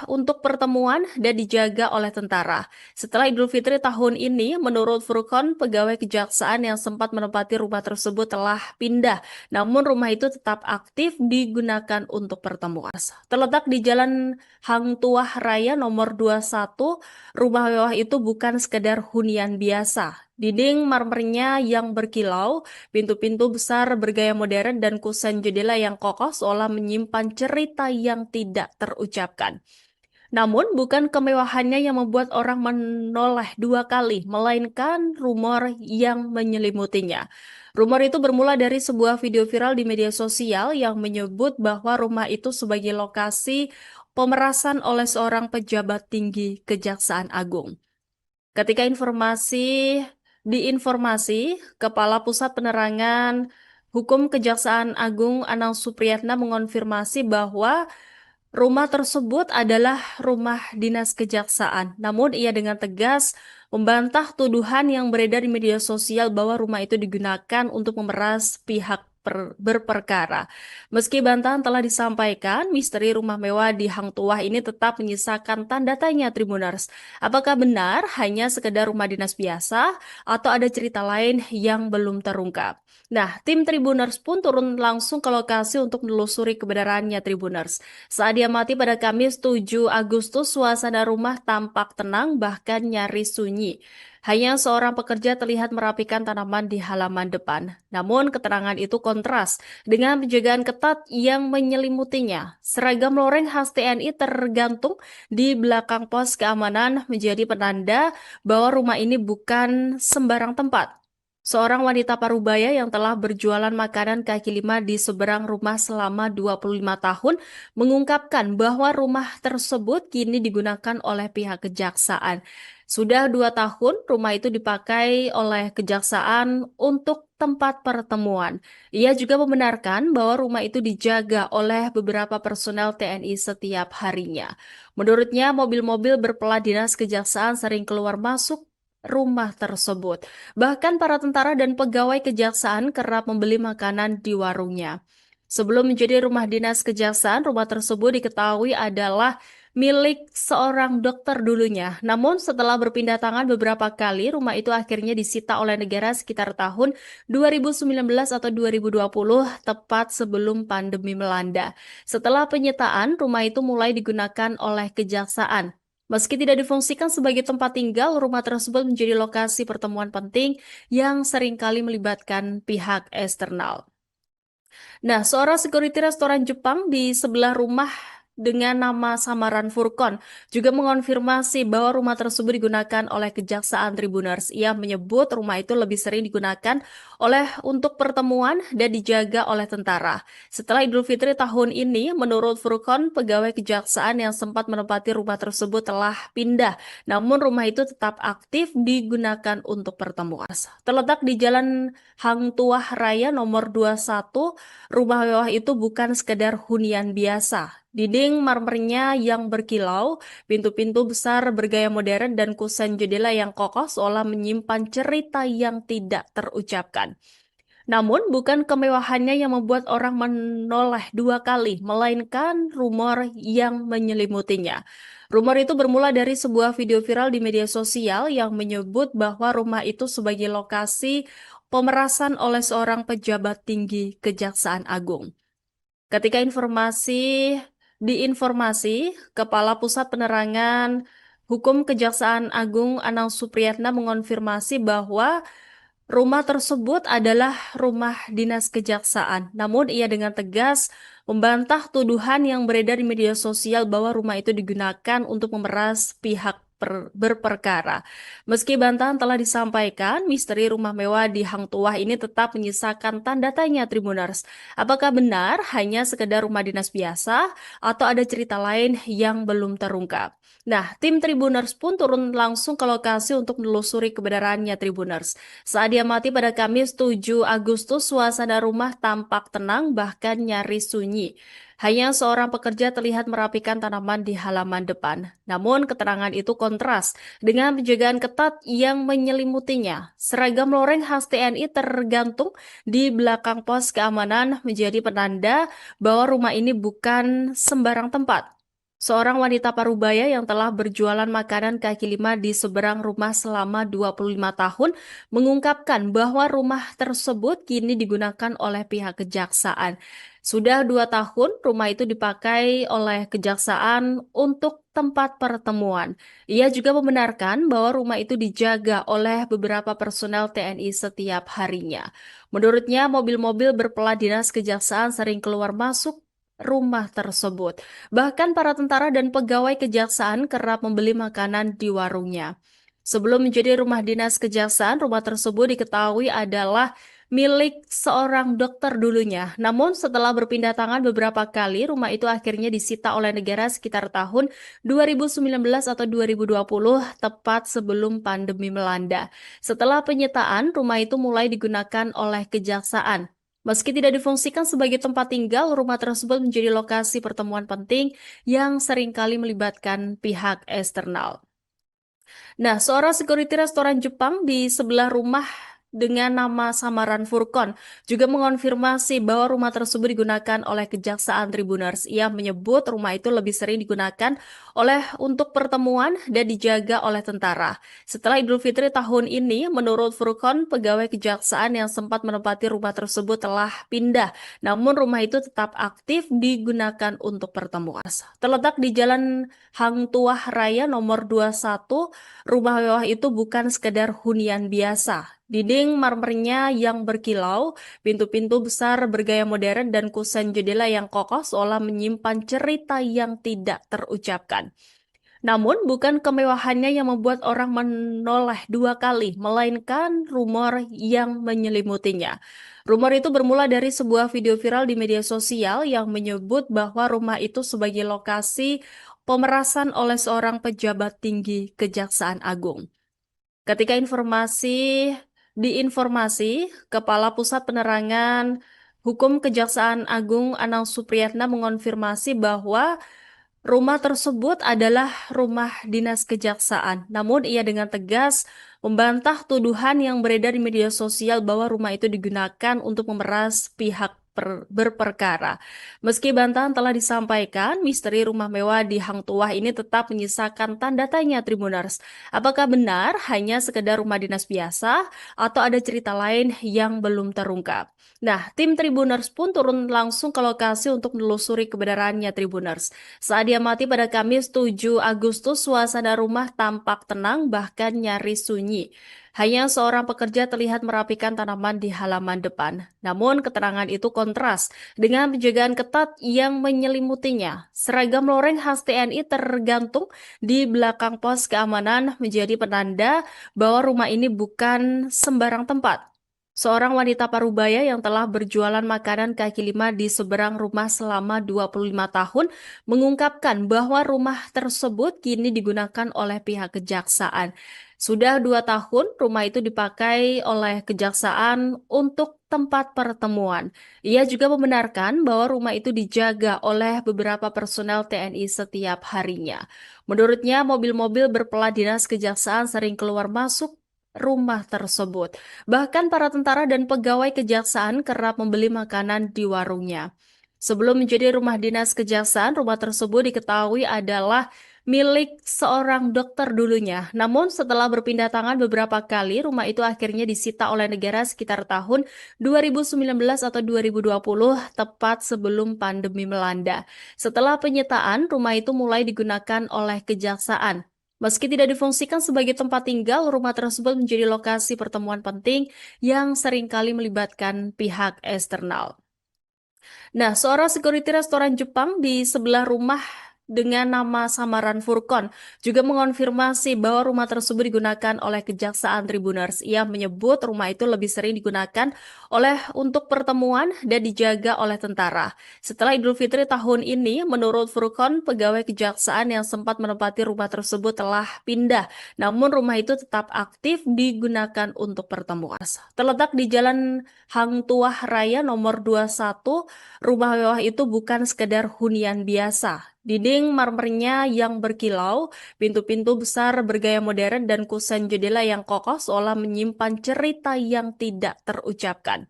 [SPEAKER 1] untuk pertemuan dan dijaga oleh tentara. Setelah Idul Fitri tahun ini, menurut Furkon, pegawai kejaksaan yang sempat menempati rumah tersebut telah pindah, namun rumah itu tetap aktif digunakan untuk pertemuan. Terletak di Jalan Hang Tuah Raya nomor 21, rumah mewah itu bukan sekedar hunian biasa. Dinding marmernya yang berkilau, pintu-pintu besar bergaya modern, dan kusen jendela yang kokoh seolah menyimpan cerita yang tidak terucapkan. Namun, bukan kemewahannya yang membuat orang menoleh dua kali, melainkan rumor yang menyelimutinya. Rumor itu bermula dari sebuah video viral di media sosial yang menyebut bahwa rumah itu sebagai lokasi pemerasan oleh seorang pejabat tinggi Kejaksaan Agung. Ketika diinformasi, Kepala Pusat Penerangan Hukum Kejaksaan Agung Anang Supriyatna mengonfirmasi bahwa rumah tersebut adalah rumah dinas kejaksaan. Namun ia dengan tegas membantah tuduhan yang beredar di media sosial bahwa rumah itu digunakan untuk memeras pihak berperkara. Meski bantahan telah disampaikan, misteri rumah mewah di Hang Tuah ini tetap menyisakan tanda tanya Tribuners. Apakah benar hanya sekedar rumah dinas biasa atau ada cerita lain yang belum terungkap? Nah, tim Tribuners pun turun langsung ke lokasi untuk menelusuri kebenarannya Tribuners. Saat diamati pada Kamis 7 Agustus, suasana rumah tampak tenang bahkan nyaris sunyi. Hanya seorang pekerja terlihat merapikan tanaman di halaman depan. Namun keterangan itu kontras dengan penjagaan ketat yang menyelimutinya. Seragam loreng khas TNI tergantung di belakang pos keamanan menjadi penanda bahwa rumah ini bukan sembarang tempat. Seorang wanita parubaya yang telah berjualan makanan kaki lima di seberang rumah selama 25 tahun mengungkapkan bahwa rumah tersebut kini digunakan oleh pihak kejaksaan. Sudah 2 tahun rumah itu dipakai oleh kejaksaan untuk tempat pertemuan. Ia juga membenarkan bahwa rumah itu dijaga oleh beberapa personel TNI setiap harinya. Menurutnya, mobil-mobil berplat dinas kejaksaan sering keluar masuk rumah tersebut. Bahkan para tentara dan pegawai kejaksaan kerap membeli makanan di warungnya. Sebelum menjadi rumah dinas kejaksaan, rumah tersebut diketahui adalah milik seorang dokter dulunya. Namun setelah berpindah tangan beberapa kali, rumah itu akhirnya disita oleh negara sekitar tahun 2019 atau 2020, tepat sebelum pandemi melanda. Setelah penyitaan, rumah itu mulai digunakan oleh kejaksaan. Meski tidak difungsikan sebagai tempat tinggal, rumah tersebut menjadi lokasi pertemuan penting yang seringkali melibatkan pihak eksternal. Nah, seorang security restoran Jepang di sebelah rumah dengan nama samaran Furkon juga mengonfirmasi bahwa rumah tersebut digunakan oleh Kejaksaan Tribuners. Ia menyebut rumah itu lebih sering digunakan untuk pertemuan dan dijaga oleh tentara. Setelah Idul Fitri tahun ini, menurut Furkon, pegawai kejaksaan yang sempat menempati rumah tersebut telah pindah. Namun rumah itu tetap aktif digunakan untuk pertemuan. Terletak di Jalan Hang Tuah Raya nomor 21, rumah mewah itu bukan sekedar hunian biasa. Dinding marmernya yang berkilau, pintu-pintu besar bergaya modern, dan kusen jendela yang kokoh seolah menyimpan cerita yang tidak terucapkan. Namun, bukan kemewahannya yang membuat orang menoleh dua kali, melainkan rumor yang menyelimutinya. Rumor itu bermula dari sebuah video viral di media sosial yang menyebut bahwa rumah itu sebagai lokasi pemerasan oleh seorang pejabat tinggi Kejaksaan Agung. Ketika diinformasi, Kepala Pusat Penerangan Hukum Kejaksaan Agung Anang Supriyatna mengonfirmasi bahwa rumah tersebut adalah rumah dinas kejaksaan. Namun ia dengan tegas membantah tuduhan yang beredar di media sosial bahwa rumah itu digunakan untuk memeras pihak berperkara. Meski bantahan telah disampaikan, misteri rumah mewah di Hang Tuah ini tetap menyisakan tanda tanya Tribuners. Apakah benar hanya sekedar rumah dinas biasa atau ada cerita lain yang belum terungkap? Nah, tim Tribuners pun turun langsung ke lokasi untuk menelusuri kebenarannya Tribuners. Saat diamati pada Kamis 7 Agustus, suasana rumah tampak tenang bahkan nyaris sunyi. Hanya seorang pekerja terlihat merapikan tanaman di halaman depan. Namun keterangan itu kontras dengan penjagaan ketat yang menyelimutinya. Seragam loreng khas TNI tergantung di belakang pos keamanan menjadi penanda bahwa rumah ini bukan sembarang tempat. Seorang wanita parubaya yang telah berjualan makanan kaki lima di seberang rumah selama 25 tahun mengungkapkan bahwa rumah tersebut kini digunakan oleh pihak kejaksaan. Sudah 2 tahun rumah itu dipakai oleh kejaksaan untuk tempat pertemuan. Ia juga membenarkan bahwa rumah itu dijaga oleh beberapa personel TNI setiap harinya. Menurutnya, mobil-mobil berplat dinas kejaksaan sering keluar masuk rumah tersebut. Bahkan para tentara dan pegawai kejaksaan kerap membeli makanan di warungnya. Sebelum menjadi rumah dinas kejaksaan, rumah tersebut diketahui adalah milik seorang dokter dulunya. Namun setelah berpindah tangan beberapa kali, rumah itu akhirnya disita oleh negara sekitar tahun 2019 atau 2020, tepat sebelum pandemi melanda. Setelah penyitaan, rumah itu mulai digunakan oleh kejaksaan. Meski tidak difungsikan sebagai tempat tinggal, rumah tersebut menjadi lokasi pertemuan penting yang seringkali melibatkan pihak eksternal. Nah, seorang security restoran Jepang di sebelah rumah dengan nama samaran Furkon juga mengonfirmasi bahwa rumah tersebut digunakan oleh Kejaksaan Tribuners. Ia menyebut rumah itu lebih sering digunakan untuk pertemuan dan dijaga oleh tentara. Setelah Idul Fitri tahun ini, menurut Furkon, pegawai kejaksaan yang sempat menempati rumah tersebut telah pindah, namun rumah itu tetap aktif digunakan untuk pertemuan. Terletak di Jalan Hang Tuah Raya nomor 21, rumah mewah itu bukan sekedar hunian biasa. Dinding marmernya yang berkilau, pintu-pintu besar bergaya modern, dan kusen jendela yang kokoh seolah menyimpan cerita yang tidak terucapkan. Namun, bukan kemewahannya yang membuat orang menoleh dua kali, melainkan rumor yang menyelimutinya. Rumor itu bermula dari sebuah video viral di media sosial yang menyebut bahwa rumah itu sebagai lokasi pemerasan oleh seorang pejabat tinggi Kejaksaan Agung. Ketika diinformasi, Kepala Pusat Penerangan Hukum Kejaksaan Agung Anang Supriyatna mengonfirmasi bahwa rumah tersebut adalah rumah dinas kejaksaan. Namun ia dengan tegas membantah tuduhan yang beredar di media sosial bahwa rumah itu digunakan untuk memeras pihak berperkara. Meski bantahan telah disampaikan, misteri rumah mewah di Hang Tuah ini tetap menyisakan tanda tanya Tribuners. Apakah benar hanya sekedar rumah dinas biasa atau ada cerita lain yang belum terungkap? Nah, tim Tribuners pun turun langsung ke lokasi untuk menelusuri kebenarannya Tribuners. Saat diamati pada Kamis 7 Agustus, suasana rumah tampak tenang bahkan nyaris sunyi. Hanya seorang pekerja terlihat merapikan tanaman di halaman depan. Namun keterangan itu kontras dengan penjagaan ketat yang menyelimutinya. Seragam loreng khas TNI tergantung di belakang pos keamanan menjadi penanda bahwa rumah ini bukan sembarang tempat. Seorang wanita parubaya yang telah berjualan makanan kaki lima di seberang rumah selama 25 tahun mengungkapkan bahwa rumah tersebut kini digunakan oleh pihak kejaksaan. Sudah 2 tahun rumah itu dipakai oleh kejaksaan untuk tempat pertemuan. Ia juga membenarkan bahwa rumah itu dijaga oleh beberapa personel TNI setiap harinya. Menurutnya, mobil-mobil berplat dinas kejaksaan sering keluar masuk rumah tersebut. Bahkan para tentara dan pegawai kejaksaan kerap membeli makanan di warungnya. Sebelum menjadi rumah dinas kejaksaan, rumah tersebut diketahui adalah milik seorang dokter dulunya. Namun setelah berpindah tangan beberapa kali, rumah itu akhirnya disita oleh negara sekitar tahun 2019 atau 2020, tepat sebelum pandemi melanda. Setelah penyitaan, rumah itu mulai digunakan oleh kejaksaan. Meski tidak difungsikan sebagai tempat tinggal, rumah tersebut menjadi lokasi pertemuan penting yang seringkali melibatkan pihak eksternal. Nah, seorang security restoran Jepang di sebelah rumah dengan nama samaran Furkon juga mengonfirmasi bahwa rumah tersebut digunakan oleh Kejaksaan Tribuners. Ia menyebut rumah itu lebih sering digunakan untuk pertemuan dan dijaga oleh tentara. Setelah Idul Fitri tahun ini, menurut Furkon, pegawai kejaksaan yang sempat menempati rumah tersebut telah pindah, namun rumah itu tetap aktif digunakan untuk pertemuan. Terletak di Jalan Hang Tuah Raya nomor 21, rumah mewah itu bukan sekedar hunian biasa. Dinding marmernya yang berkilau, pintu-pintu besar bergaya modern, dan kusen jendela yang kokoh seolah menyimpan cerita yang tidak terucapkan.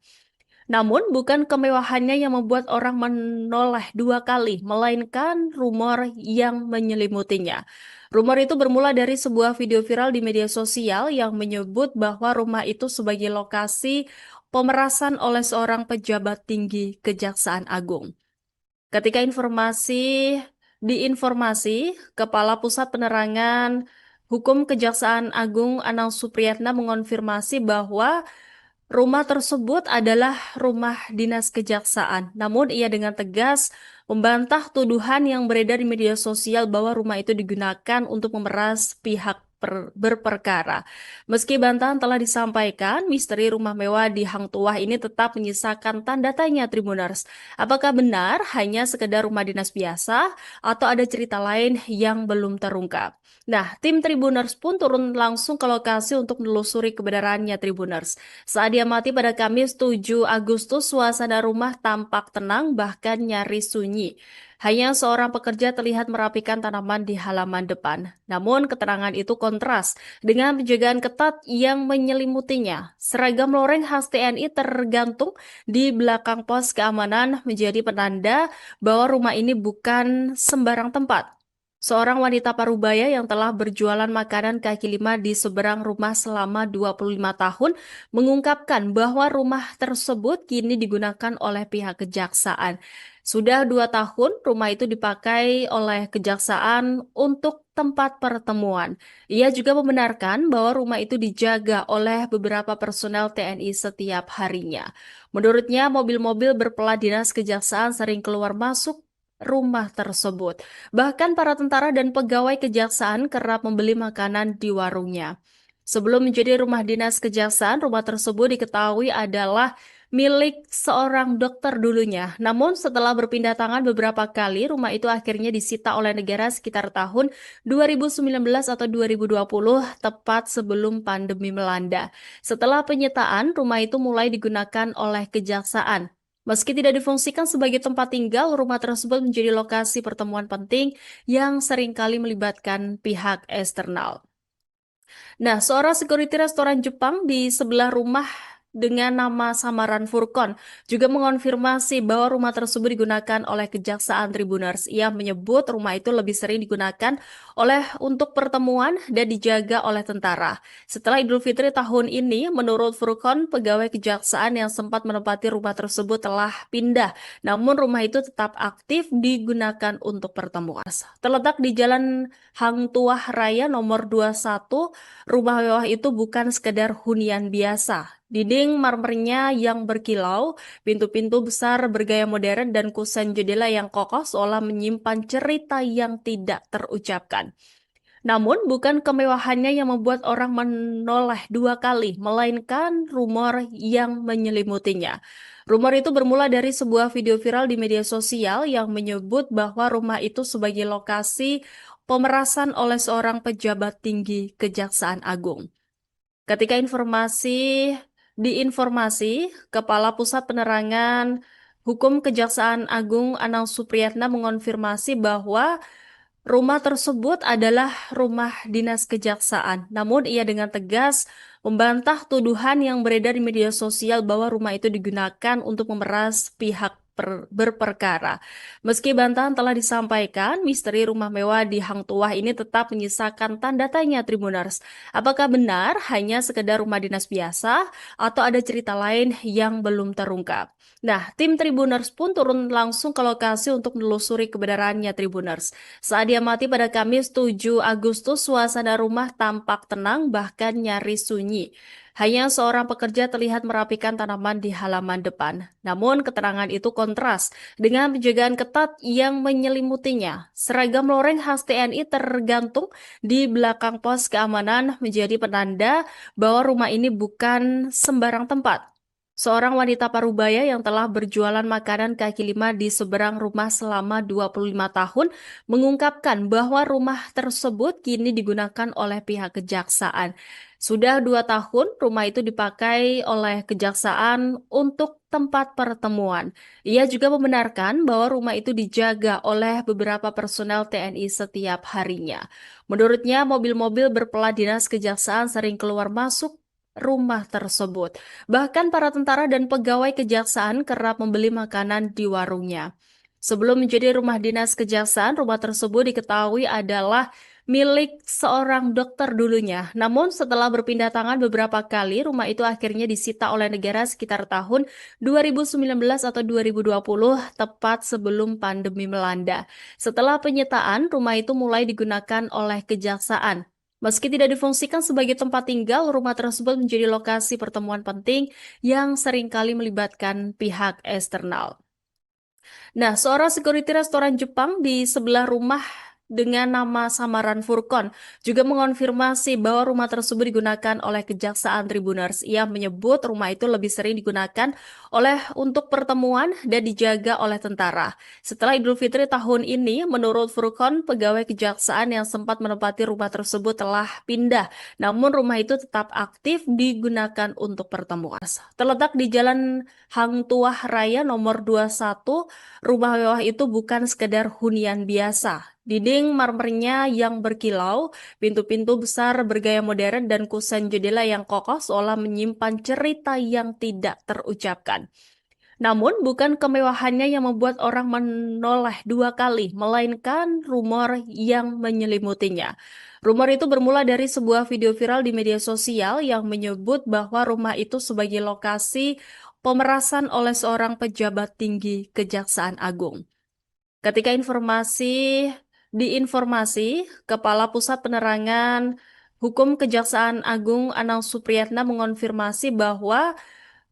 [SPEAKER 1] Namun, bukan kemewahannya yang membuat orang menoleh dua kali, melainkan rumor yang menyelimutinya. Rumor itu bermula dari sebuah video viral di media sosial yang menyebut bahwa rumah itu sebagai lokasi pemerasan oleh seorang pejabat tinggi Kejaksaan Agung. Ketika diinformasi, Kepala Pusat Penerangan Hukum Kejaksaan Agung Anang Supriyatna mengonfirmasi bahwa rumah tersebut adalah rumah dinas kejaksaan. Namun ia dengan tegas membantah tuduhan yang beredar di media sosial bahwa rumah itu digunakan untuk memeras pihak berperkara. Meski bantahan telah disampaikan, misteri rumah mewah di Hang Tuah ini tetap menyisakan tanda tanya Tribuners. Apakah benar hanya sekedar rumah dinas biasa atau ada cerita lain yang belum terungkap? Nah, tim Tribuners pun turun langsung ke lokasi untuk menelusuri kebenarannya Tribuners. Saat diamati pada Kamis 7 Agustus, suasana rumah tampak tenang bahkan nyaris sunyi. Hanya seorang pekerja terlihat merapikan tanaman di halaman depan. Namun, keterangan itu kontras dengan penjagaan ketat yang menyelimutinya. Seragam loreng khas TNI tergantung di belakang pos keamanan menjadi penanda bahwa rumah ini bukan sembarang tempat. Seorang wanita parubaya yang telah berjualan makanan kaki lima di seberang rumah selama 25 tahun mengungkapkan bahwa rumah tersebut kini digunakan oleh pihak kejaksaan. Sudah 2 tahun, rumah itu dipakai oleh kejaksaan untuk tempat pertemuan. Ia juga membenarkan bahwa rumah itu dijaga oleh beberapa personel TNI setiap harinya. Menurutnya, mobil-mobil berplat dinas kejaksaan sering keluar masuk rumah tersebut. Bahkan para tentara dan pegawai kejaksaan kerap membeli makanan di warungnya. Sebelum menjadi rumah dinas kejaksaan, rumah tersebut diketahui adalah milik seorang dokter dulunya. Namun setelah berpindah tangan beberapa kali, rumah itu akhirnya disita oleh negara sekitar tahun 2019 atau 2020, tepat sebelum pandemi melanda. Setelah penyitaan, rumah itu mulai digunakan oleh kejaksaan. Meski tidak difungsikan sebagai tempat tinggal, rumah tersebut menjadi lokasi pertemuan penting yang seringkali melibatkan pihak eksternal. Nah, seorang security restoran Jepang di sebelah rumah dengan nama samaran Furkon juga mengonfirmasi bahwa rumah tersebut digunakan oleh Kejaksaan Tribuners. Ia menyebut rumah itu lebih sering digunakan untuk pertemuan dan dijaga oleh tentara. Setelah Idul Fitri tahun ini, menurut Furkon, pegawai kejaksaan yang sempat menempati rumah tersebut telah pindah. Namun rumah itu tetap aktif digunakan untuk pertemuan. Terletak di Jalan Hang Tuah Raya nomor 21, rumah mewah itu bukan sekedar hunian biasa. Dinding marmernya yang berkilau, pintu-pintu besar bergaya modern, dan kusen jendela yang kokoh seolah menyimpan cerita yang tidak terucapkan. Namun, bukan kemewahannya yang membuat orang menoleh dua kali, melainkan rumor yang menyelimutinya. Rumor itu bermula dari sebuah video viral di media sosial yang menyebut bahwa rumah itu sebagai lokasi pemerasan oleh seorang pejabat tinggi Kejaksaan Agung. Ketika diinformasi, Kepala Pusat Penerangan Hukum Kejaksaan Agung Anang Supriyatna mengonfirmasi bahwa rumah tersebut adalah rumah dinas kejaksaan. Namun ia dengan tegas membantah tuduhan yang beredar di media sosial bahwa rumah itu digunakan untuk memeras pihak berperkara. Meski bantahan telah disampaikan, misteri rumah mewah di Hang Tuah ini tetap menyisakan tanda tanya Tribuners. Apakah benar hanya sekedar rumah dinas biasa atau ada cerita lain yang belum terungkap? Nah, tim Tribuners pun turun langsung ke lokasi untuk menelusuri kebenarannya Tribuners. Saat diamati pada Kamis 7 Agustus, suasana rumah tampak tenang bahkan nyaris sunyi. Hanya seorang pekerja terlihat merapikan tanaman di halaman depan. Namun keterangan itu kontras dengan penjagaan ketat yang menyelimutinya. Seragam loreng khas TNI tergantung di belakang pos keamanan menjadi penanda bahwa rumah ini bukan sembarang tempat. Seorang wanita parubaya yang telah berjualan makanan kaki lima di seberang rumah selama 25 tahun mengungkapkan bahwa rumah tersebut kini digunakan oleh pihak kejaksaan. Sudah 2 tahun, rumah itu dipakai oleh kejaksaan untuk tempat pertemuan. Ia juga membenarkan bahwa rumah itu dijaga oleh beberapa personel TNI setiap harinya. Menurutnya, mobil-mobil berplat dinas kejaksaan sering keluar masuk rumah tersebut. Bahkan para tentara dan pegawai kejaksaan kerap membeli makanan di warungnya. Sebelum menjadi rumah dinas kejaksaan, rumah tersebut diketahui adalah milik seorang dokter dulunya. Namun setelah berpindah tangan beberapa kali, rumah itu akhirnya disita oleh negara sekitar tahun 2019 atau 2020, tepat sebelum pandemi melanda. Setelah penyitaan, rumah itu mulai digunakan oleh kejaksaan. Meski tidak difungsikan sebagai tempat tinggal, rumah tersebut menjadi lokasi pertemuan penting yang seringkali melibatkan pihak eksternal. Nah, seorang security restoran Jepang di sebelah rumah dengan nama samaran Furkon juga mengonfirmasi bahwa rumah tersebut digunakan oleh Kejaksaan Tribuners. Ia menyebut rumah itu lebih sering digunakan untuk pertemuan dan dijaga oleh tentara. Setelah Idul Fitri tahun ini, menurut Furkon, pegawai kejaksaan yang sempat menempati rumah tersebut telah pindah, namun rumah itu tetap aktif digunakan untuk pertemuan. Terletak di Jalan Hang Tuah Raya nomor 21, rumah mewah itu bukan sekedar hunian biasa. Dinding marmernya yang berkilau, pintu-pintu besar bergaya modern, dan kusen jendela yang kokoh seolah menyimpan cerita yang tidak terucapkan. Namun, bukan kemewahannya yang membuat orang menoleh dua kali, melainkan rumor yang menyelimutinya. Rumor itu bermula dari sebuah video viral di media sosial yang menyebut bahwa rumah itu sebagai lokasi pemerasan oleh seorang pejabat tinggi Kejaksaan Agung. Ketika diinformasi, Kepala Pusat Penerangan Hukum Kejaksaan Agung Anang Supriyatna mengonfirmasi bahwa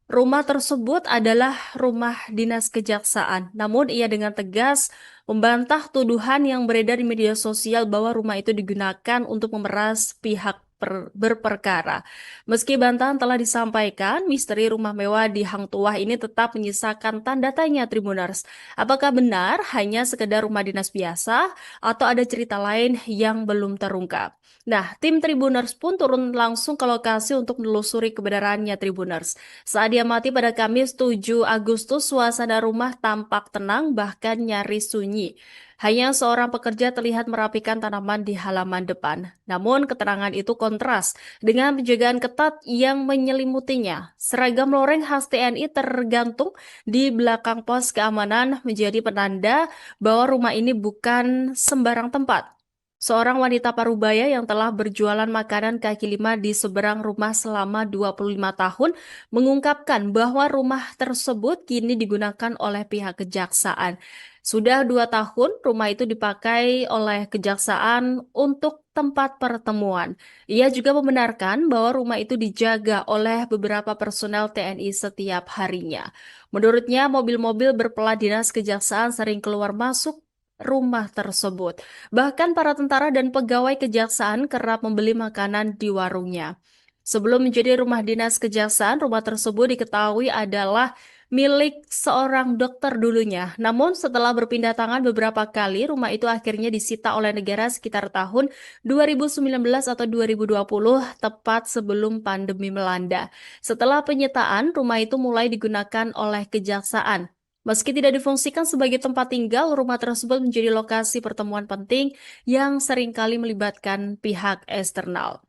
[SPEAKER 1] rumah tersebut adalah rumah dinas kejaksaan. Namun ia dengan tegas membantah tuduhan yang beredar di media sosial bahwa rumah itu digunakan untuk memeras pihak berperkara. Meski bantahan telah disampaikan, misteri rumah mewah di Hang Tuah ini tetap menyisakan tanda tanya Tribuners. Apakah benar hanya sekedar rumah dinas biasa atau ada cerita lain yang belum terungkap? Nah, tim Tribuners pun turun langsung ke lokasi untuk menelusuri kebenarannya Tribuners. Saat diamati pada Kamis 7 Agustus, suasana rumah tampak tenang bahkan nyaris sunyi. Hanya seorang pekerja terlihat merapikan tanaman di halaman depan. Namun keterangan itu kontras dengan penjagaan ketat yang menyelimutinya. Seragam loreng khas TNI tergantung di belakang pos keamanan menjadi penanda bahwa rumah ini bukan sembarang tempat. Seorang wanita parubaya yang telah berjualan makanan kaki lima di seberang rumah selama 25 tahun mengungkapkan bahwa rumah tersebut kini digunakan oleh pihak kejaksaan. Sudah 2 tahun rumah itu dipakai oleh kejaksaan untuk tempat pertemuan. Ia juga membenarkan bahwa rumah itu dijaga oleh beberapa personel TNI setiap harinya. Menurutnya, mobil-mobil berplat dinas kejaksaan sering keluar masuk rumah tersebut. Bahkan para tentara dan pegawai kejaksaan kerap membeli makanan di warungnya. Sebelum menjadi rumah dinas kejaksaan, rumah tersebut diketahui adalah milik seorang dokter dulunya. Namun setelah berpindah tangan beberapa kali, rumah itu akhirnya disita oleh negara sekitar tahun 2019 atau 2020, tepat sebelum pandemi melanda. Setelah penyitaan, rumah itu mulai digunakan oleh kejaksaan. Meski tidak difungsikan sebagai tempat tinggal, rumah tersebut menjadi lokasi pertemuan penting yang seringkali melibatkan pihak eksternal.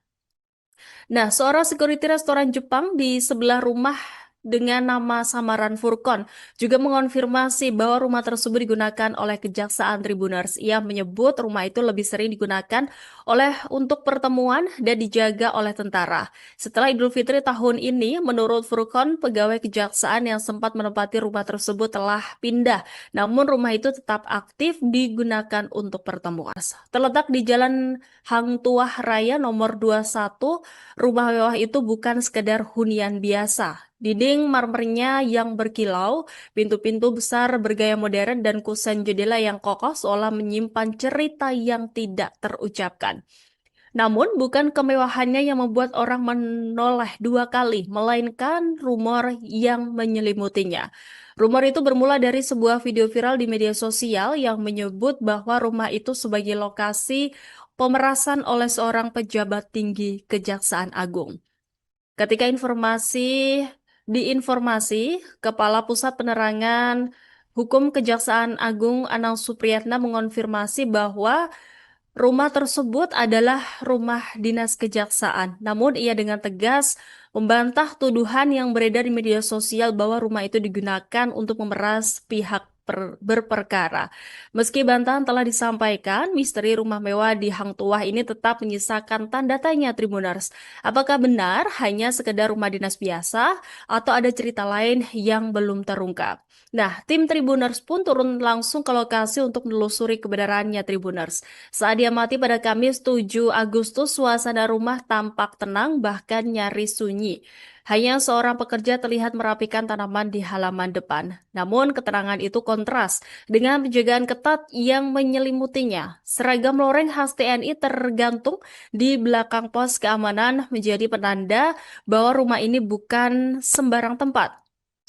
[SPEAKER 1] Nah, seorang security restoran Jepang di sebelah rumah dengan nama samaran Furkon juga mengonfirmasi bahwa rumah tersebut digunakan oleh Kejaksaan Tribuners. Ia menyebut rumah itu lebih sering digunakan untuk pertemuan dan dijaga oleh tentara. Setelah Idul Fitri tahun ini, menurut Furkon, pegawai kejaksaan yang sempat menempati rumah tersebut telah pindah, namun rumah itu tetap aktif digunakan untuk pertemuan. Terletak di Jalan Hang Tuah Raya nomor 21, rumah mewah itu bukan sekedar hunian biasa. Dinding marmernya yang berkilau, pintu-pintu besar bergaya modern, dan kusen jendela yang kokoh seolah menyimpan cerita yang tidak terucapkan. Namun, bukan kemewahannya yang membuat orang menoleh dua kali, melainkan rumor yang menyelimutinya. Rumor itu bermula dari sebuah video viral di media sosial yang menyebut bahwa rumah itu sebagai lokasi pemerasan oleh seorang pejabat tinggi Kejaksaan Agung. Ketika diinformasi, Kepala Pusat Penerangan Hukum Kejaksaan Agung Anang Supriyatna mengonfirmasi bahwa rumah tersebut adalah rumah dinas kejaksaan. Namun ia dengan tegas membantah tuduhan yang beredar di media sosial bahwa rumah itu digunakan untuk memeras pihak berperkara. Meski bantahan telah disampaikan, misteri rumah mewah di Hang Tuah ini tetap menyisakan tanda tanya Tribuners. Apakah benar hanya sekedar rumah dinas biasa atau ada cerita lain yang belum terungkap? Nah, tim Tribuners pun turun langsung ke lokasi untuk menelusuri kebenarannya Tribuners. Saat diamati pada Kamis 7 Agustus, suasana rumah tampak tenang bahkan nyaris sunyi. Hanya seorang pekerja terlihat merapikan tanaman di halaman depan. Namun keterangan itu kontras dengan penjagaan ketat yang menyelimutinya. Seragam loreng khas TNI tergantung di belakang pos keamanan menjadi penanda bahwa rumah ini bukan sembarang tempat.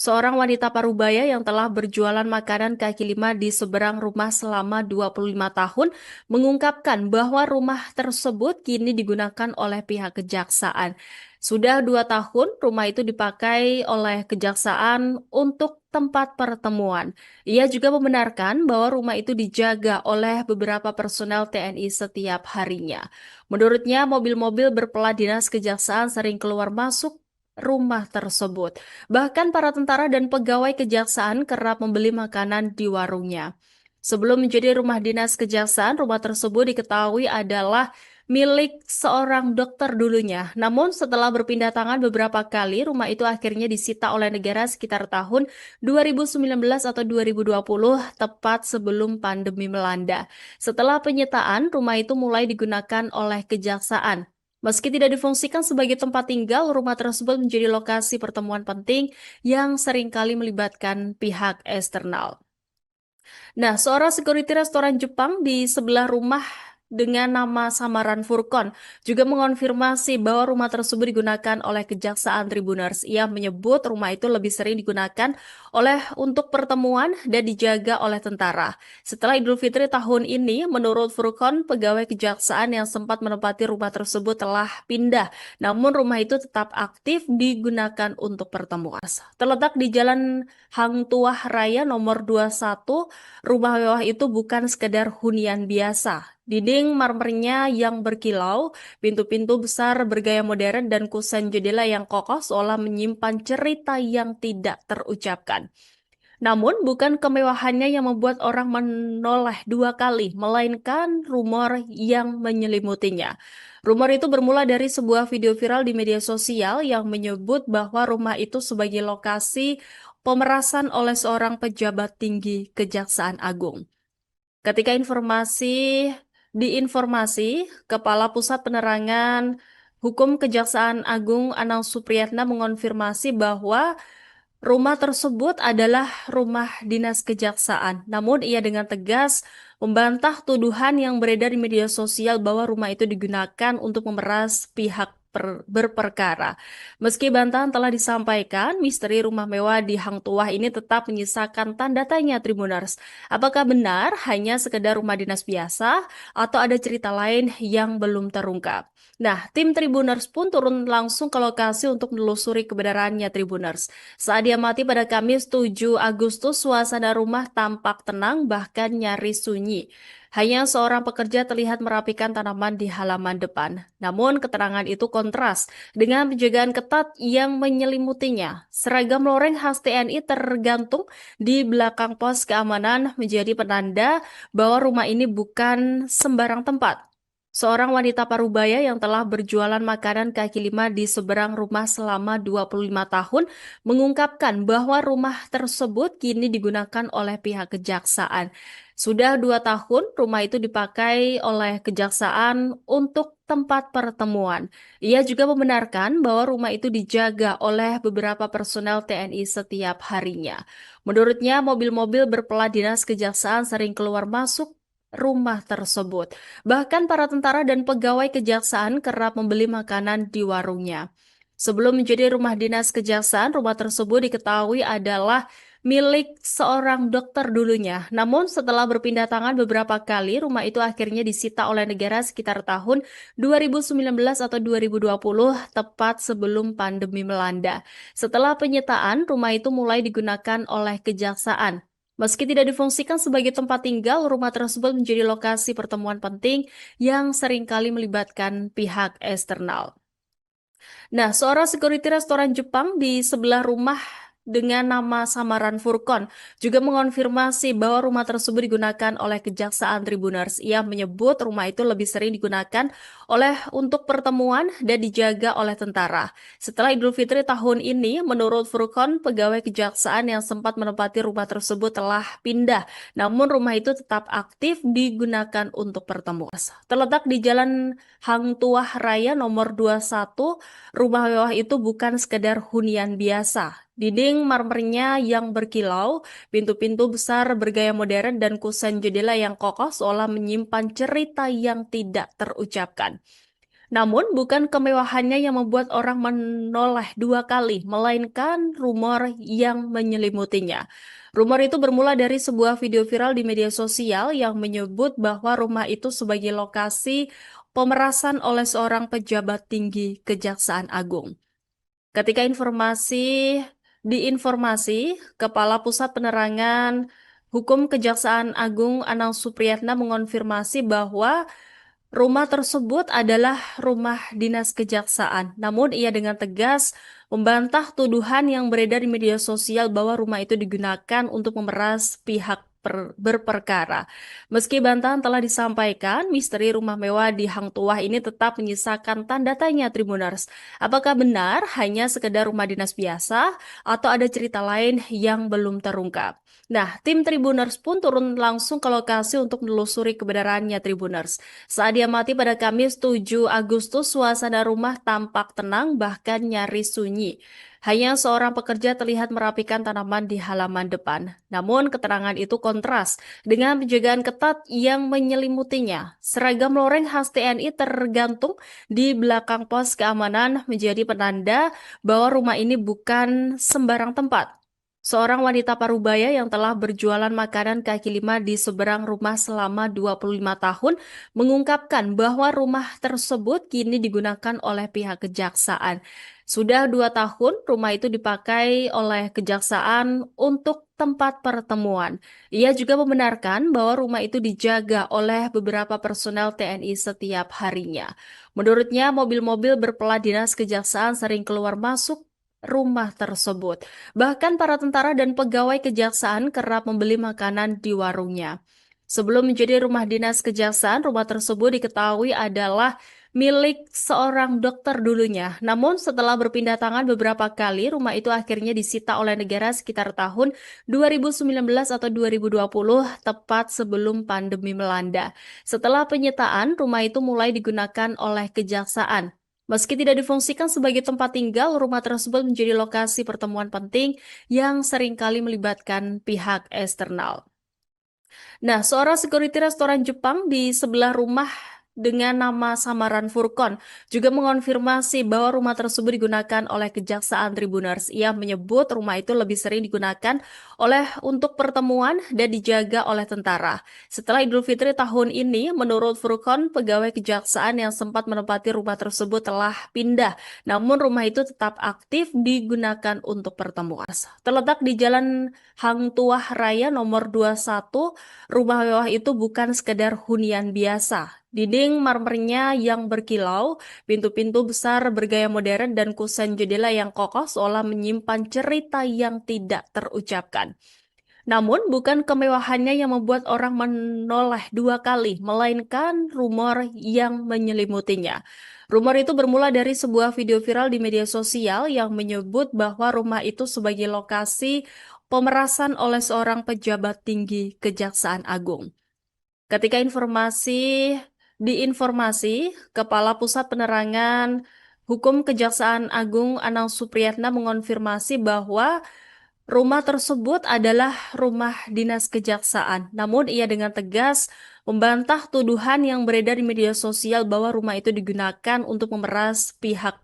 [SPEAKER 1] Seorang wanita parubaya yang telah berjualan makanan kaki lima di seberang rumah selama 25 tahun mengungkapkan bahwa rumah tersebut kini digunakan oleh pihak kejaksaan. Sudah 2 tahun rumah itu dipakai oleh kejaksaan untuk tempat pertemuan. Ia juga membenarkan bahwa rumah itu dijaga oleh beberapa personel TNI setiap harinya. Menurutnya, mobil-mobil berplat dinas kejaksaan sering keluar masuk rumah tersebut. Bahkan para tentara dan pegawai kejaksaan kerap membeli makanan di warungnya. Sebelum menjadi rumah dinas kejaksaan, rumah tersebut diketahui adalah milik seorang dokter dulunya. Namun setelah berpindah tangan beberapa kali, rumah itu akhirnya disita oleh negara sekitar tahun 2019 atau 2020, tepat sebelum pandemi melanda. Setelah penyitaan, rumah itu mulai digunakan oleh kejaksaan. Meski tidak difungsikan sebagai tempat tinggal, rumah tersebut menjadi lokasi pertemuan penting yang seringkali melibatkan pihak eksternal. Nah, seorang security restoran Jepang di sebelah rumah dengan nama samaran Furkon juga mengonfirmasi bahwa rumah tersebut digunakan oleh Kejaksaan Tribuners. Ia menyebut rumah itu lebih sering digunakan untuk pertemuan dan dijaga oleh tentara. Setelah Idul Fitri tahun ini, menurut Furkon, pegawai kejaksaan yang sempat menempati rumah tersebut telah pindah. Namun rumah itu tetap aktif digunakan untuk pertemuan. Terletak di Jalan Hang Tuah Raya nomor 21, rumah mewah itu bukan sekedar hunian biasa. Dinding marmernya yang berkilau, pintu-pintu besar bergaya modern, dan kusen jendela yang kokoh seolah menyimpan cerita yang tidak terucapkan. Namun, bukan kemewahannya yang membuat orang menoleh dua kali, melainkan rumor yang menyelimutinya. Rumor itu bermula dari sebuah video viral di media sosial yang menyebut bahwa rumah itu sebagai lokasi pemerasan oleh seorang pejabat tinggi Kejaksaan Agung. Ketika diinformasi, Kepala Pusat Penerangan Hukum Kejaksaan Agung Anang Supriyatna mengonfirmasi bahwa rumah tersebut adalah rumah dinas kejaksaan. Namun ia dengan tegas membantah tuduhan yang beredar di media sosial bahwa rumah itu digunakan untuk memeras pihak berperkara. Meski bantahan telah disampaikan, misteri rumah mewah di Hang Tuah ini tetap menyisakan tanda tanya Tribuners. Apakah benar hanya sekedar rumah dinas biasa atau ada cerita lain yang belum terungkap? Nah, tim Tribuners pun turun langsung ke lokasi untuk menelusuri kebenarannya Tribuners. Saat diamati pada Kamis 7 Agustus, suasana rumah tampak tenang bahkan nyaris sunyi. Hanya seorang pekerja terlihat merapikan tanaman di halaman depan. Namun keterangan itu kontras dengan penjagaan ketat yang menyelimutinya. Seragam loreng khas TNI tergantung di belakang pos keamanan menjadi penanda bahwa rumah ini bukan sembarang tempat. Seorang wanita parubaya yang telah berjualan makanan kaki lima di seberang rumah selama 25 tahun mengungkapkan bahwa rumah tersebut kini digunakan oleh pihak kejaksaan. Sudah 2 tahun rumah itu dipakai oleh kejaksaan untuk tempat pertemuan. Ia juga membenarkan bahwa rumah itu dijaga oleh beberapa personel TNI setiap harinya. Menurutnya, mobil-mobil berplat dinas kejaksaan sering keluar masuk rumah tersebut. Bahkan para tentara dan pegawai kejaksaan kerap membeli makanan di warungnya. Sebelum menjadi rumah dinas kejaksaan, rumah tersebut diketahui adalah milik seorang dokter dulunya. Namun setelah berpindah tangan beberapa kali, rumah itu akhirnya disita oleh negara sekitar tahun 2019 atau 2020, tepat sebelum pandemi melanda. Setelah penyitaan, rumah itu mulai digunakan oleh kejaksaan. Meski tidak difungsikan sebagai tempat tinggal, rumah tersebut menjadi lokasi pertemuan penting yang seringkali melibatkan pihak eksternal. Nah, seorang security restoran Jepang di sebelah rumah dengan nama samaran Furkon juga mengonfirmasi bahwa rumah tersebut digunakan oleh Kejaksaan Tribuners. Ia menyebut rumah itu lebih sering digunakan untuk pertemuan dan dijaga oleh tentara. Setelah Idul Fitri tahun ini, menurut Furkon, pegawai kejaksaan yang sempat menempati rumah tersebut telah pindah, namun rumah itu tetap aktif digunakan untuk pertemuan. Terletak di Jalan Hang Tuah Raya nomor 21, rumah mewah itu bukan sekedar hunian biasa. Dinding marmernya yang berkilau, pintu-pintu besar bergaya modern, dan kusen jendela yang kokoh seolah menyimpan cerita yang tidak terucapkan. Namun, bukan kemewahannya yang membuat orang menoleh dua kali, melainkan rumor yang menyelimutinya. Rumor itu bermula dari sebuah video viral di media sosial yang menyebut bahwa rumah itu sebagai lokasi pemerasan oleh seorang pejabat tinggi Kejaksaan Agung. Ketika diinformasi, Kepala Pusat Penerangan Hukum Kejaksaan Agung Anang Supriyatna mengonfirmasi bahwa rumah tersebut adalah rumah dinas kejaksaan. Namun ia dengan tegas membantah tuduhan yang beredar di media sosial bahwa rumah itu digunakan untuk memeras pihak berperkara. Meski bantahan telah disampaikan, misteri rumah mewah di Hang Tuah ini tetap menyisakan tanda tanya Tribuners. Apakah benar hanya sekedar rumah dinas biasa atau ada cerita lain yang belum terungkap? Nah, tim Tribuners pun turun langsung ke lokasi untuk menelusuri kebenarannya Tribuners. Saat diamati pada Kamis 7 Agustus, suasana rumah tampak tenang bahkan nyaris sunyi. Hanya seorang pekerja terlihat merapikan tanaman di halaman depan. Namun keterangan itu kontras dengan penjagaan ketat yang menyelimutinya. Seragam loreng khas TNI tergantung di belakang pos keamanan menjadi penanda bahwa rumah ini bukan sembarang tempat. Seorang wanita parubaya yang telah berjualan makanan kaki lima di seberang rumah selama 25 tahun mengungkapkan bahwa rumah tersebut kini digunakan oleh pihak kejaksaan. Sudah 2 tahun rumah itu dipakai oleh kejaksaan untuk tempat pertemuan. Ia juga membenarkan bahwa rumah itu dijaga oleh beberapa personel TNI setiap harinya. Menurutnya, mobil-mobil berplat dinas kejaksaan sering keluar masuk rumah tersebut. Bahkan para tentara dan pegawai kejaksaan kerap membeli makanan di warungnya. Sebelum menjadi rumah dinas kejaksaan, rumah tersebut diketahui adalah milik seorang dokter dulunya. Namun setelah berpindah tangan beberapa kali, rumah itu akhirnya disita oleh negara sekitar tahun 2019 atau 2020, tepat sebelum pandemi melanda. Setelah penyitaan, rumah itu mulai digunakan oleh kejaksaan. Meski tidak difungsikan sebagai tempat tinggal, rumah tersebut menjadi lokasi pertemuan penting yang seringkali melibatkan pihak eksternal. Nah, seorang security restoran Jepang di sebelah rumah dengan nama samaran Furkon juga mengonfirmasi bahwa rumah tersebut digunakan oleh Kejaksaan Tribuners. Ia menyebut rumah itu lebih sering digunakan untuk pertemuan dan dijaga oleh tentara. Setelah Idul Fitri tahun ini, menurut Furkon, pegawai kejaksaan yang sempat menempati rumah tersebut telah pindah, namun rumah itu tetap aktif digunakan untuk pertemuan. Terletak di Jalan Hang Tuah Raya nomor 21, rumah mewah itu bukan sekedar hunian biasa. Dinding marmernya yang berkilau, pintu-pintu besar bergaya modern, dan kusen jendela yang kokoh seolah menyimpan cerita yang tidak terucapkan. Namun, bukan kemewahannya yang membuat orang menoleh dua kali, melainkan rumor yang menyelimutinya. Rumor itu bermula dari sebuah video viral di media sosial yang menyebut bahwa rumah itu sebagai lokasi pemerasan oleh seorang pejabat tinggi Kejaksaan Agung. Ketika diinformasi, Kepala Pusat Penerangan Hukum Kejaksaan Agung Anang Supriyatna mengonfirmasi bahwa rumah tersebut adalah rumah dinas kejaksaan. Namun ia dengan tegas membantah tuduhan yang beredar di media sosial bahwa rumah itu digunakan untuk memeras pihak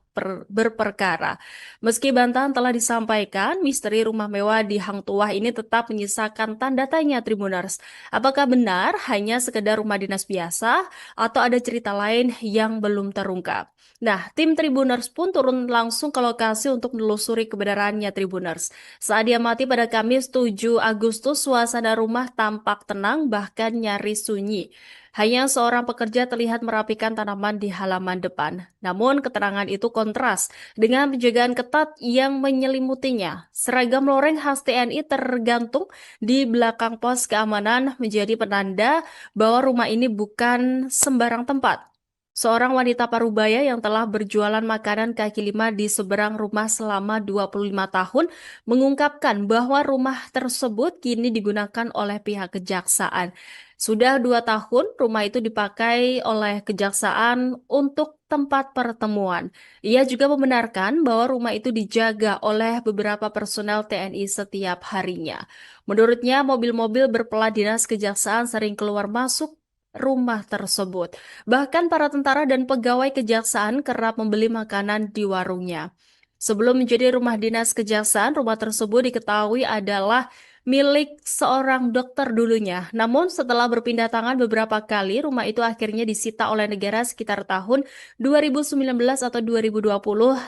[SPEAKER 1] berperkara. Meski bantahan telah disampaikan, misteri rumah mewah di Hang Tuah ini tetap menyisakan tanda tanya Tribuners. Apakah benar hanya sekedar rumah dinas biasa atau ada cerita lain yang belum terungkap? Nah, tim Tribuners pun turun langsung ke lokasi untuk menelusuri kebenarannya Tribuners. Saat diamati pada Kamis 7 Agustus, suasana rumah tampak tenang bahkan nyaris sunyi. Hanya seorang pekerja terlihat merapikan tanaman di halaman depan. Namun, keterangan itu kontras dengan penjagaan ketat yang menyelimutinya. Seragam loreng khas TNI tergantung di belakang pos keamanan menjadi penanda bahwa rumah ini bukan sembarang tempat. Seorang wanita parubaya yang telah berjualan makanan kaki lima di seberang rumah selama 25 tahun mengungkapkan bahwa rumah tersebut kini digunakan oleh pihak kejaksaan. Sudah 2 tahun rumah itu dipakai oleh kejaksaan untuk tempat pertemuan. Ia juga membenarkan bahwa rumah itu dijaga oleh beberapa personel TNI setiap harinya. Menurutnya, mobil-mobil berplat dinas kejaksaan sering keluar masuk rumah tersebut. Bahkan para tentara dan pegawai kejaksaan kerap membeli makanan di warungnya. Sebelum menjadi rumah dinas kejaksaan, rumah tersebut diketahui adalah milik seorang dokter dulunya. Namun setelah berpindah tangan beberapa kali, rumah itu akhirnya disita oleh negara sekitar tahun 2019 atau 2020,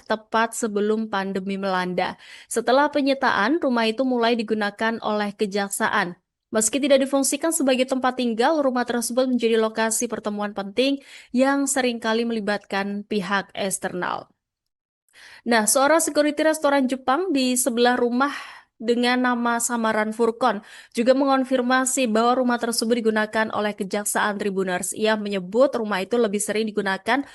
[SPEAKER 1] tepat sebelum pandemi melanda. Setelah penyitaan, rumah itu mulai digunakan oleh kejaksaan. Meski tidak difungsikan sebagai tempat tinggal, rumah tersebut menjadi lokasi pertemuan penting yang seringkali melibatkan pihak eksternal. Nah, seorang security restoran Jepang di sebelah rumah dengan nama samaran Furkon juga mengonfirmasi bahwa rumah tersebut digunakan oleh Kejaksaan Tribuners. Ia menyebut rumah itu lebih sering digunakan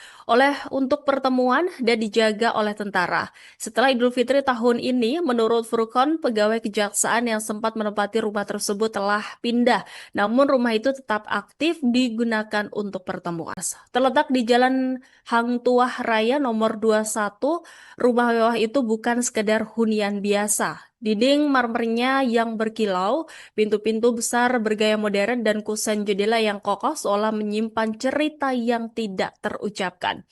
[SPEAKER 1] untuk pertemuan dan dijaga oleh tentara. Setelah Idul Fitri tahun ini, menurut Furkon, pegawai kejaksaan yang sempat menempati rumah tersebut telah pindah. Namun rumah itu tetap aktif digunakan untuk pertemuan. Terletak di Jalan Hang Tuah Raya nomor 21, rumah mewah itu bukan sekedar hunian biasa. Dinding marmernya yang berkilau, pintu-pintu besar bergaya modern, dan kusen jendela yang kokoh seolah menyimpan cerita yang tidak terucapkan.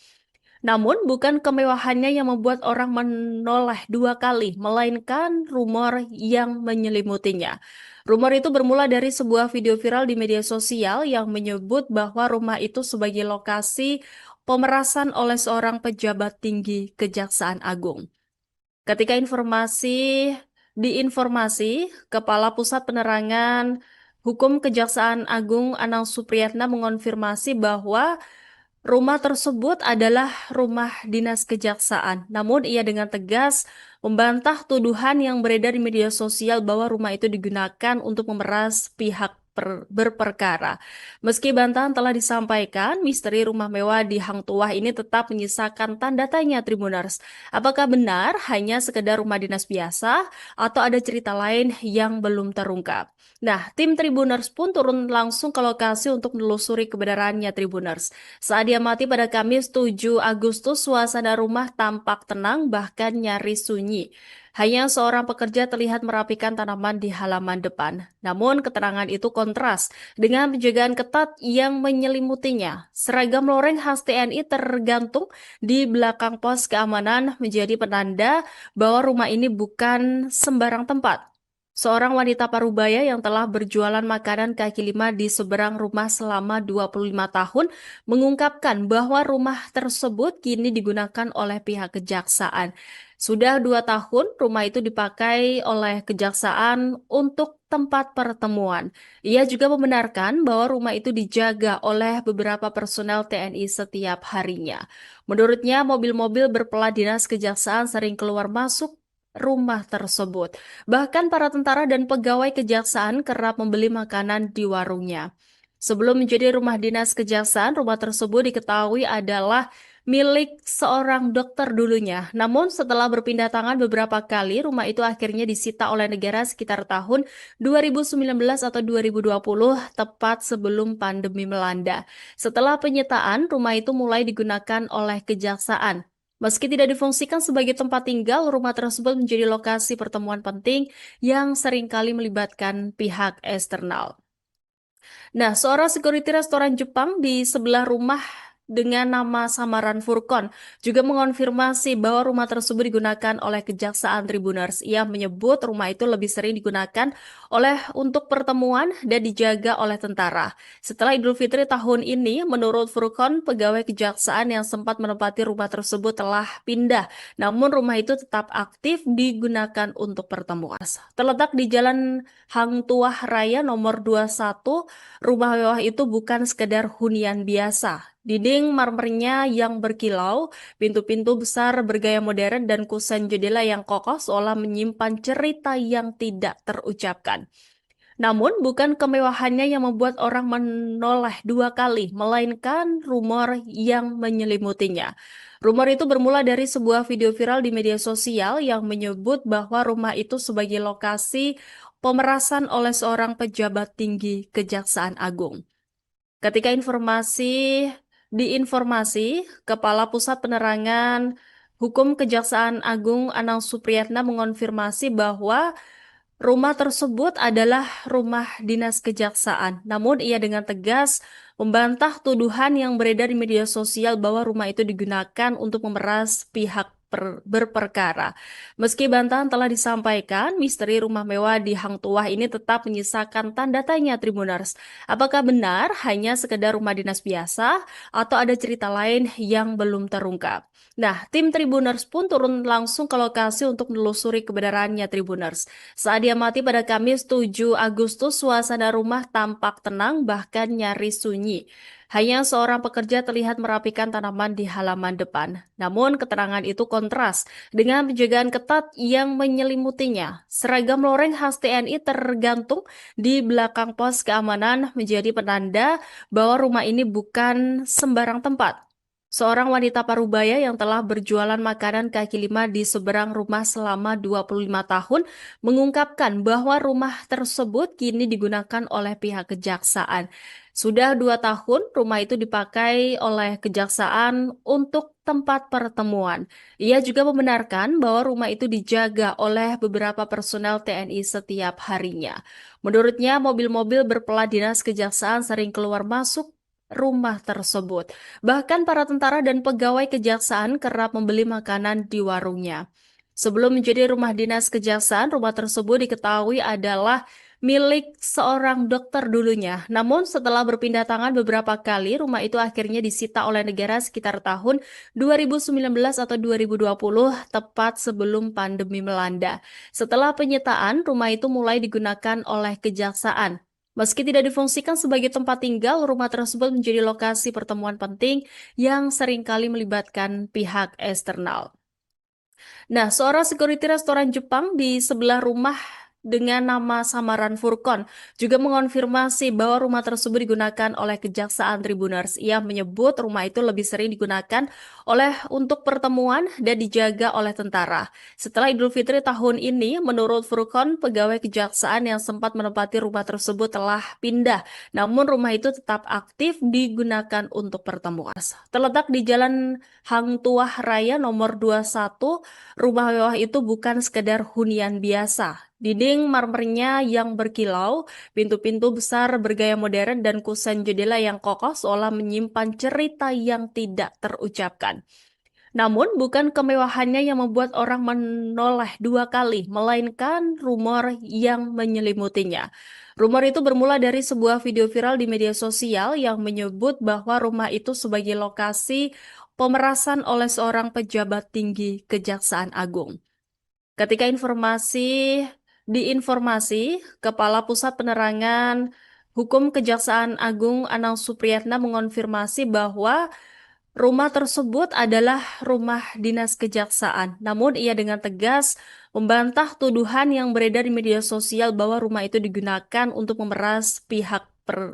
[SPEAKER 1] Namun, bukan kemewahannya yang membuat orang menoleh dua kali, melainkan rumor yang menyelimutinya. Rumor itu bermula dari sebuah video viral di media sosial yang menyebut bahwa rumah itu sebagai lokasi pemerasan oleh seorang pejabat tinggi Kejaksaan Agung. Ketika diinformasi, Kepala Pusat Penerangan Hukum Kejaksaan Agung Anang Supriyatna mengonfirmasi bahwa rumah tersebut adalah rumah dinas kejaksaan. Namun ia dengan tegas membantah tuduhan yang beredar di media sosial bahwa rumah itu digunakan untuk memeras pihak berperkara. Meski bantahan telah disampaikan, misteri rumah mewah di Hang Tuah ini tetap menyisakan tanda tanya Tribuners. Apakah benar hanya sekedar rumah dinas biasa atau ada cerita lain yang belum terungkap? Nah, tim Tribuners pun turun langsung ke lokasi untuk menelusuri kebenarannya Tribuners. Saat diamati pada Kamis 7 Agustus, suasana rumah tampak tenang bahkan nyaris sunyi. Hanya seorang pekerja terlihat merapikan tanaman di halaman depan. Namun keterangan itu kontras dengan penjagaan ketat yang menyelimutinya. Seragam loreng khas TNI tergantung di belakang pos keamanan menjadi penanda bahwa rumah ini bukan sembarang tempat. Seorang wanita parubaya yang telah berjualan makanan kaki lima di seberang rumah selama 25 tahun mengungkapkan bahwa rumah tersebut kini digunakan oleh pihak kejaksaan. Sudah 2 tahun rumah itu dipakai oleh kejaksaan untuk tempat pertemuan. Ia juga membenarkan bahwa rumah itu dijaga oleh beberapa personel TNI setiap harinya. Menurutnya, mobil-mobil berplat dinas kejaksaan sering keluar masuk rumah tersebut. Bahkan para tentara dan pegawai kejaksaan kerap membeli makanan di warungnya. Sebelum menjadi rumah dinas kejaksaan, rumah tersebut diketahui adalah milik seorang dokter dulunya. Namun setelah berpindah tangan beberapa kali, rumah itu akhirnya disita oleh negara sekitar tahun 2019 atau 2020, tepat sebelum pandemi melanda. Setelah penyitaan, rumah itu mulai digunakan oleh kejaksaan. Meski tidak difungsikan sebagai tempat tinggal, rumah tersebut menjadi lokasi pertemuan penting yang seringkali melibatkan pihak eksternal. Nah, seorang security restoran Jepang di sebelah rumah dengan nama samaran Furkon juga mengonfirmasi bahwa rumah tersebut digunakan oleh Kejaksaan Tribuners. Ia menyebut rumah itu lebih sering digunakan untuk pertemuan dan dijaga oleh tentara. Setelah Idul Fitri tahun ini, menurut Furkon, pegawai kejaksaan yang sempat menempati rumah tersebut telah pindah, namun rumah itu tetap aktif digunakan untuk pertemuan. Terletak di Jalan Hang Tuah Raya nomor 21, rumah mewah itu bukan sekedar hunian biasa. Dinding marmernya yang berkilau, pintu-pintu besar bergaya modern, dan kusen jendela yang kokoh seolah menyimpan cerita yang tidak terucapkan. Namun, bukan kemewahannya yang membuat orang menoleh dua kali, melainkan rumor yang menyelimutinya. Rumor itu bermula dari sebuah video viral di media sosial yang menyebut bahwa rumah itu sebagai lokasi pemerasan oleh seorang pejabat tinggi Kejaksaan Agung. Ketika diinformasi, Kepala Pusat Penerangan Hukum Kejaksaan Agung Anang Supriyatna mengonfirmasi bahwa rumah tersebut adalah rumah dinas kejaksaan. Namun ia dengan tegas membantah tuduhan yang beredar di media sosial bahwa rumah itu digunakan untuk memeras pihak berperkara. Meski bantahan telah disampaikan, misteri rumah mewah di Hang Tuah ini tetap menyisakan tanda tanya Tribuners. Apakah benar hanya sekedar rumah dinas biasa atau ada cerita lain yang belum terungkap? Nah, tim Tribuners pun turun langsung ke lokasi untuk menelusuri kebenarannya Tribuners. Saat diamati pada Kamis 7 Agustus, suasana rumah tampak tenang bahkan nyaris sunyi. Hanya seorang pekerja terlihat merapikan tanaman di halaman depan. Namun keterangan itu kontras dengan penjagaan ketat yang menyelimutinya. Seragam loreng khas TNI tergantung di belakang pos keamanan menjadi penanda bahwa rumah ini bukan sembarang tempat. Seorang wanita parubaya yang telah berjualan makanan kaki lima di seberang rumah selama 25 tahun mengungkapkan bahwa rumah tersebut kini digunakan oleh pihak kejaksaan. Sudah 2 tahun rumah itu dipakai oleh kejaksaan untuk tempat pertemuan. Ia juga membenarkan bahwa rumah itu dijaga oleh beberapa personel TNI setiap harinya. Menurutnya, mobil-mobil berplat dinas kejaksaan sering keluar masuk rumah tersebut. Bahkan para tentara dan pegawai kejaksaan kerap membeli makanan di warungnya. Sebelum menjadi rumah dinas kejaksaan, rumah tersebut diketahui adalah milik seorang dokter dulunya. Namun setelah berpindah tangan beberapa kali, rumah itu akhirnya disita oleh negara sekitar tahun 2019 atau 2020, tepat sebelum pandemi melanda. Setelah penyitaan, rumah itu mulai digunakan oleh kejaksaan. Meski tidak difungsikan sebagai tempat tinggal, rumah tersebut menjadi lokasi pertemuan penting yang seringkali melibatkan pihak eksternal. Nah, seorang security restoran Jepang di sebelah rumah dengan nama samaran Furkon juga mengonfirmasi bahwa rumah tersebut digunakan oleh Kejaksaan Tribuners. Ia menyebut rumah itu lebih sering digunakan untuk pertemuan dan dijaga oleh tentara. Setelah Idul Fitri tahun ini, menurut Furkon, pegawai kejaksaan yang sempat menempati rumah tersebut telah pindah, namun rumah itu tetap aktif digunakan untuk pertemuan. Terletak di Jalan Hang Tuah Raya nomor 21, rumah mewah itu bukan sekedar hunian biasa. Dinding marmernya yang berkilau, pintu-pintu besar bergaya modern, dan kusen jendela yang kokoh seolah menyimpan cerita yang tidak terucapkan. Namun, bukan kemewahannya yang membuat orang menoleh dua kali, melainkan rumor yang menyelimutinya. Rumor itu bermula dari sebuah video viral di media sosial yang menyebut bahwa rumah itu sebagai lokasi pemerasan oleh seorang pejabat tinggi Kejaksaan Agung. Ketika diinformasi, Kepala Pusat Penerangan Hukum Kejaksaan Agung Anang Supriyatna mengonfirmasi bahwa rumah tersebut adalah rumah dinas kejaksaan. Namun ia dengan tegas membantah tuduhan yang beredar di media sosial bahwa rumah itu digunakan untuk memeras pihak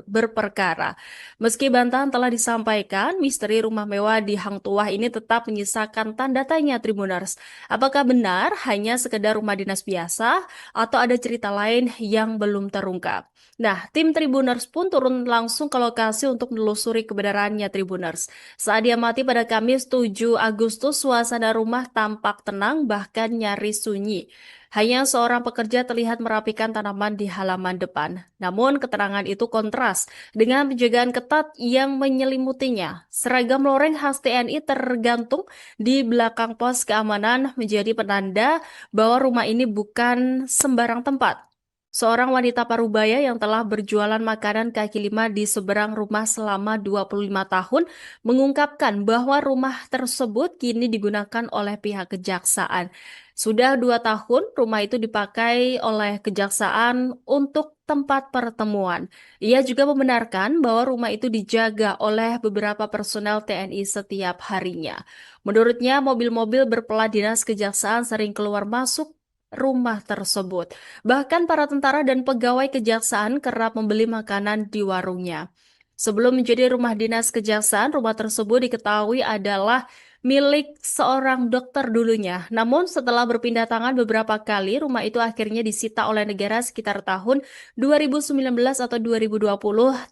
[SPEAKER 1] berperkara. Meski bantahan telah disampaikan, misteri rumah mewah di Hang Tuah ini tetap menyisakan tanda tanya Tribuners. Apakah benar hanya sekedar rumah dinas biasa atau ada cerita lain yang belum terungkap? Nah, tim Tribuners pun turun langsung ke lokasi untuk menelusuri kebenarannya Tribuners. Saat diamati pada Kamis 7 Agustus, suasana rumah tampak tenang bahkan nyaris sunyi. Hanya seorang pekerja terlihat merapikan tanaman di halaman depan. Namun keterangan itu kontras dengan penjagaan ketat yang menyelimutinya. Seragam loreng khas TNI tergantung di belakang pos keamanan menjadi penanda bahwa rumah ini bukan sembarang tempat. Seorang wanita parubaya yang telah berjualan makanan kaki lima di seberang rumah selama 25 tahun mengungkapkan bahwa rumah tersebut kini digunakan oleh pihak kejaksaan. Sudah 2 tahun rumah itu dipakai oleh kejaksaan untuk tempat pertemuan. Ia juga membenarkan bahwa rumah itu dijaga oleh beberapa personel TNI setiap harinya. Menurutnya, mobil-mobil berplat dinas kejaksaan sering keluar masuk rumah tersebut. Bahkan para tentara dan pegawai kejaksaan kerap membeli makanan di warungnya. Sebelum menjadi rumah dinas kejaksaan, rumah tersebut diketahui adalah milik seorang dokter dulunya. Namun setelah berpindah tangan beberapa kali, rumah itu akhirnya disita oleh negara sekitar tahun 2019 atau 2020,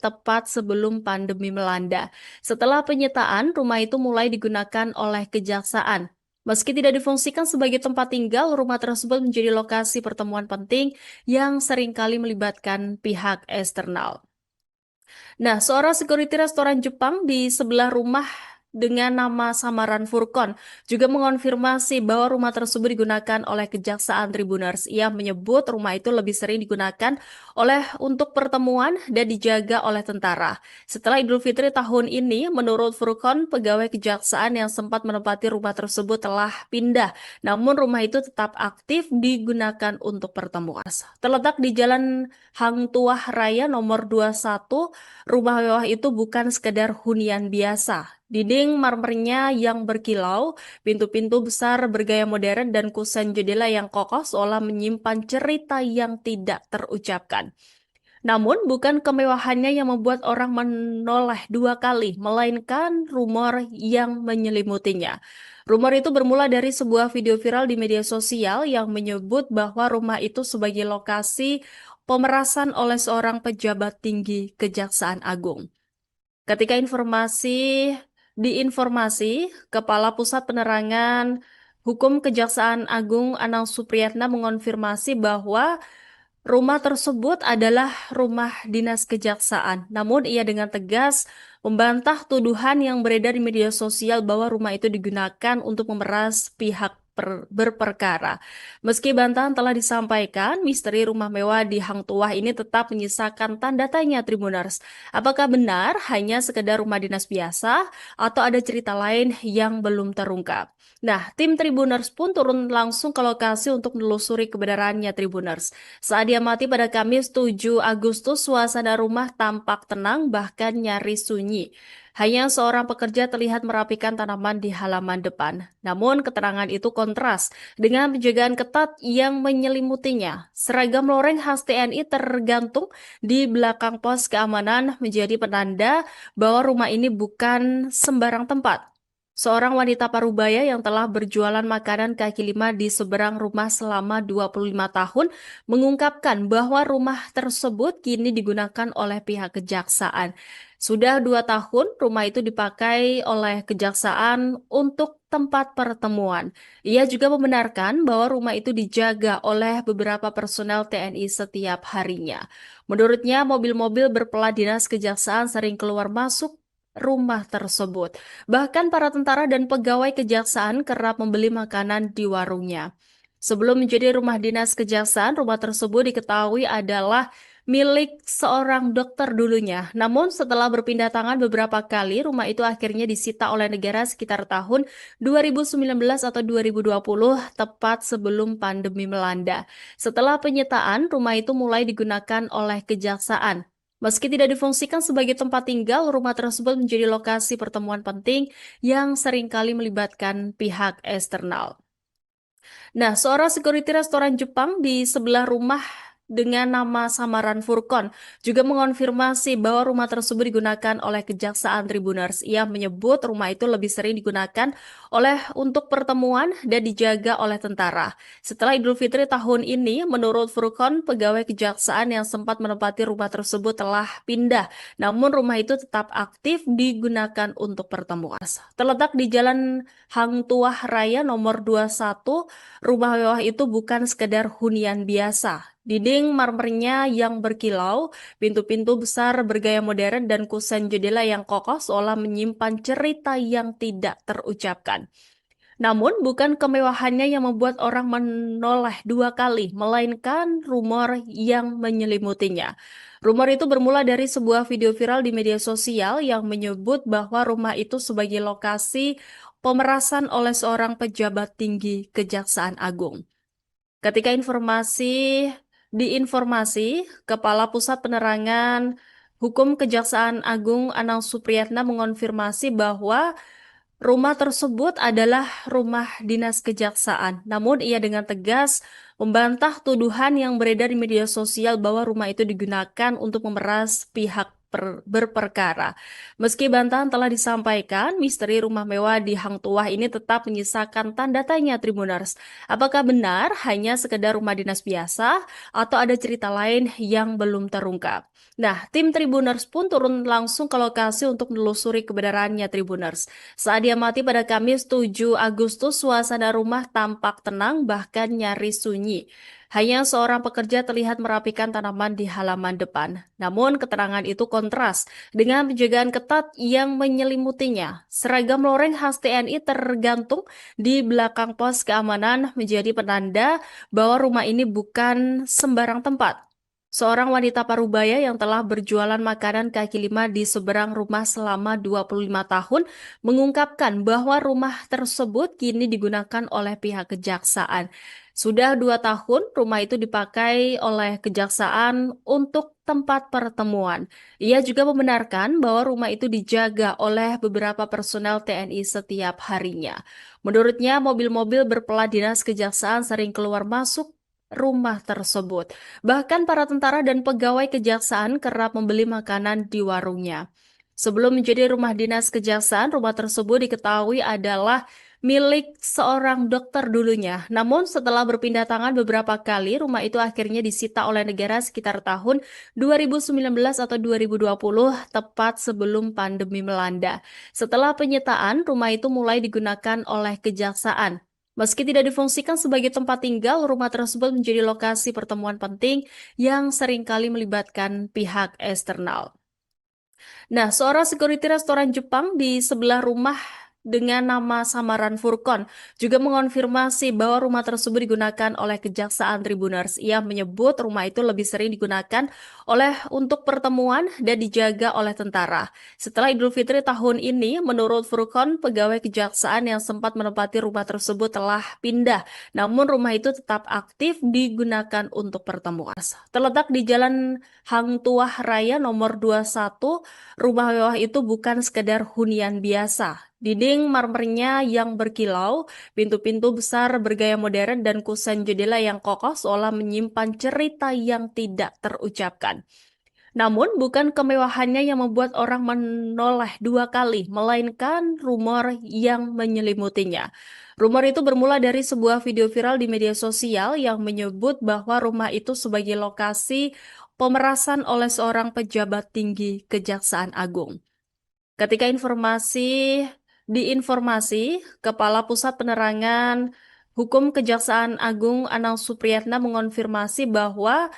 [SPEAKER 1] tepat sebelum pandemi melanda. Setelah penyitaan, rumah itu mulai digunakan oleh kejaksaan. Meski tidak difungsikan sebagai tempat tinggal, rumah tersebut menjadi lokasi pertemuan penting yang seringkali melibatkan pihak eksternal. Nah, seorang security restoran Jepang di sebelah rumah dengan nama samaran Furkon juga mengonfirmasi bahwa rumah tersebut digunakan oleh Kejaksaan Tribuners. Ia menyebut rumah itu lebih sering digunakan untuk pertemuan dan dijaga oleh tentara. Setelah Idul Fitri tahun ini, menurut Furkon, pegawai kejaksaan yang sempat menempati rumah tersebut telah pindah. Namun rumah itu tetap aktif digunakan untuk pertemuan. Terletak di Jalan Hang Tuah Raya nomor 21, rumah mewah itu bukan sekedar hunian biasa. Dinding marmernya yang berkilau, pintu-pintu besar bergaya modern, dan kusen jendela yang kokoh seolah menyimpan cerita yang tidak terucapkan. Namun bukan kemewahannya yang membuat orang menoleh dua kali, melainkan rumor yang menyelimutinya. Rumor itu bermula dari sebuah video viral di media sosial yang menyebut bahwa rumah itu sebagai lokasi pemerasan oleh seorang pejabat tinggi Kejaksaan Agung. Ketika diinformasi, Kepala Pusat Penerangan Hukum Kejaksaan Agung Anang Supriyatna mengonfirmasi bahwa rumah tersebut adalah rumah dinas kejaksaan. Namun ia dengan tegas membantah tuduhan yang beredar di media sosial bahwa rumah itu digunakan untuk memeras pihak berperkara. Meski bantahan telah disampaikan, misteri rumah mewah di Hang Tuah ini tetap menyisakan tanda tanya Tribuners. Apakah benar hanya sekedar rumah dinas biasa atau ada cerita lain yang belum terungkap? Nah, tim Tribuners pun turun langsung ke lokasi untuk menelusuri kebenarannya Tribuners. Saat diamati pada Kamis 7 Agustus, suasana rumah tampak tenang bahkan nyaris sunyi. Hanya seorang pekerja terlihat merapikan tanaman di halaman depan. Namun keterangan itu kontras dengan penjagaan ketat yang menyelimutinya. Seragam loreng khas TNI tergantung di belakang pos keamanan menjadi penanda bahwa rumah ini bukan sembarang tempat. Seorang wanita parubaya yang telah berjualan makanan kaki lima di seberang rumah selama 25 tahun mengungkapkan bahwa rumah tersebut kini digunakan oleh pihak kejaksaan. Sudah 2 tahun rumah itu dipakai oleh kejaksaan untuk tempat pertemuan. Ia juga membenarkan bahwa rumah itu dijaga oleh beberapa personel TNI setiap harinya. Menurutnya, mobil-mobil berplat dinas kejaksaan sering keluar masuk rumah tersebut. Bahkan para tentara dan pegawai kejaksaan kerap membeli makanan di warungnya. Sebelum menjadi rumah dinas kejaksaan, rumah tersebut diketahui adalah milik seorang dokter dulunya. Namun setelah berpindah tangan beberapa kali, rumah itu akhirnya disita oleh negara sekitar tahun 2019 atau 2020, tepat sebelum pandemi melanda. Setelah penyitaan, rumah itu mulai digunakan oleh kejaksaan. Meski tidak difungsikan sebagai tempat tinggal, rumah tersebut menjadi lokasi pertemuan penting yang seringkali melibatkan pihak eksternal. Nah, seorang security restoran Jepang di sebelah rumah dengan nama samaran Furkon juga mengonfirmasi bahwa rumah tersebut digunakan oleh Kejaksaan Tribuners. Ia menyebut rumah itu lebih sering digunakan untuk pertemuan dan dijaga oleh tentara. Setelah Idul Fitri tahun ini, menurut Furkon, pegawai kejaksaan yang sempat menempati rumah tersebut telah pindah, namun rumah itu tetap aktif digunakan untuk pertemuan. Terletak di Jalan Hang Tuah Raya nomor 21, rumah mewah itu bukan sekedar hunian biasa. Dinding marmernya yang berkilau, pintu-pintu besar bergaya modern, dan kusen jendela yang kokoh seolah menyimpan cerita yang tidak terucapkan. Namun, bukan kemewahannya yang membuat orang menoleh dua kali, melainkan rumor yang menyelimutinya. Rumor itu bermula dari sebuah video viral di media sosial yang menyebut bahwa rumah itu sebagai lokasi pemerasan oleh seorang pejabat tinggi Kejaksaan Agung. Ketika diinformasi, Kepala Pusat Penerangan Hukum Kejaksaan Agung Anang Supriyatna mengonfirmasi bahwa rumah tersebut adalah rumah dinas kejaksaan. Namun ia dengan tegas membantah tuduhan yang beredar di media sosial bahwa rumah itu digunakan untuk memeras pihak berperkara. Meski bantahan telah disampaikan, misteri rumah mewah di Hang Tuah ini tetap menyisakan tanda tanya Tribuners. Apakah benar hanya sekedar rumah dinas biasa atau ada cerita lain yang belum terungkap? Nah, tim Tribuners pun turun langsung ke lokasi untuk menelusuri kebenarannya Tribuners. Saat diamati pada Kamis 7 Agustus, suasana rumah tampak tenang bahkan nyaris sunyi. Hanya seorang pekerja terlihat merapikan tanaman di halaman depan. Namun keterangan itu kontras dengan penjagaan ketat yang menyelimutinya. Seragam loreng khas TNI tergantung di belakang pos keamanan menjadi penanda bahwa rumah ini bukan sembarang tempat. Seorang wanita parubaya yang telah berjualan makanan kaki lima di seberang rumah selama 25 tahun mengungkapkan bahwa rumah tersebut kini digunakan oleh pihak kejaksaan. Sudah 2 tahun rumah itu dipakai oleh kejaksaan untuk tempat pertemuan. Ia juga membenarkan bahwa rumah itu dijaga oleh beberapa personel TNI setiap harinya. Menurutnya, mobil-mobil berplat dinas kejaksaan sering keluar masuk rumah tersebut. Bahkan para tentara dan pegawai kejaksaan kerap membeli makanan di warungnya. Sebelum menjadi rumah dinas kejaksaan, rumah tersebut diketahui adalah milik seorang dokter dulunya. Namun setelah berpindah tangan beberapa kali, rumah itu akhirnya disita oleh negara sekitar tahun 2019 atau 2020, tepat sebelum pandemi melanda. Setelah penyitaan, rumah itu mulai digunakan oleh kejaksaan. Meski tidak difungsikan sebagai tempat tinggal, rumah tersebut menjadi lokasi pertemuan penting yang seringkali melibatkan pihak eksternal. Nah, seorang security restoran Jepang di sebelah rumah dengan nama samaran Furkon juga mengonfirmasi bahwa rumah tersebut digunakan oleh Kejaksaan Tribuners. Ia menyebut rumah itu lebih sering digunakan untuk pertemuan dan dijaga oleh tentara. Setelah Idul Fitri tahun ini, menurut Furkon, pegawai kejaksaan yang sempat menempati rumah tersebut telah pindah, namun rumah itu tetap aktif digunakan untuk pertemuan. Terletak di Jalan Hang Tuah Raya nomor 21, rumah mewah itu bukan sekedar hunian biasa. Dinding marmernya yang berkilau, pintu-pintu besar bergaya modern, dan kusen jendela yang kokoh seolah menyimpan cerita yang tidak terucapkan. Namun, bukan kemewahannya yang membuat orang menoleh dua kali, melainkan rumor yang menyelimutinya. Rumor itu bermula dari sebuah video viral di media sosial yang menyebut bahwa rumah itu sebagai lokasi pemerasan oleh seorang pejabat tinggi Kejaksaan Agung. Ketika diinformasi, Kepala Pusat Penerangan Hukum Kejaksaan Agung Anang Supriyatna mengonfirmasi bahwa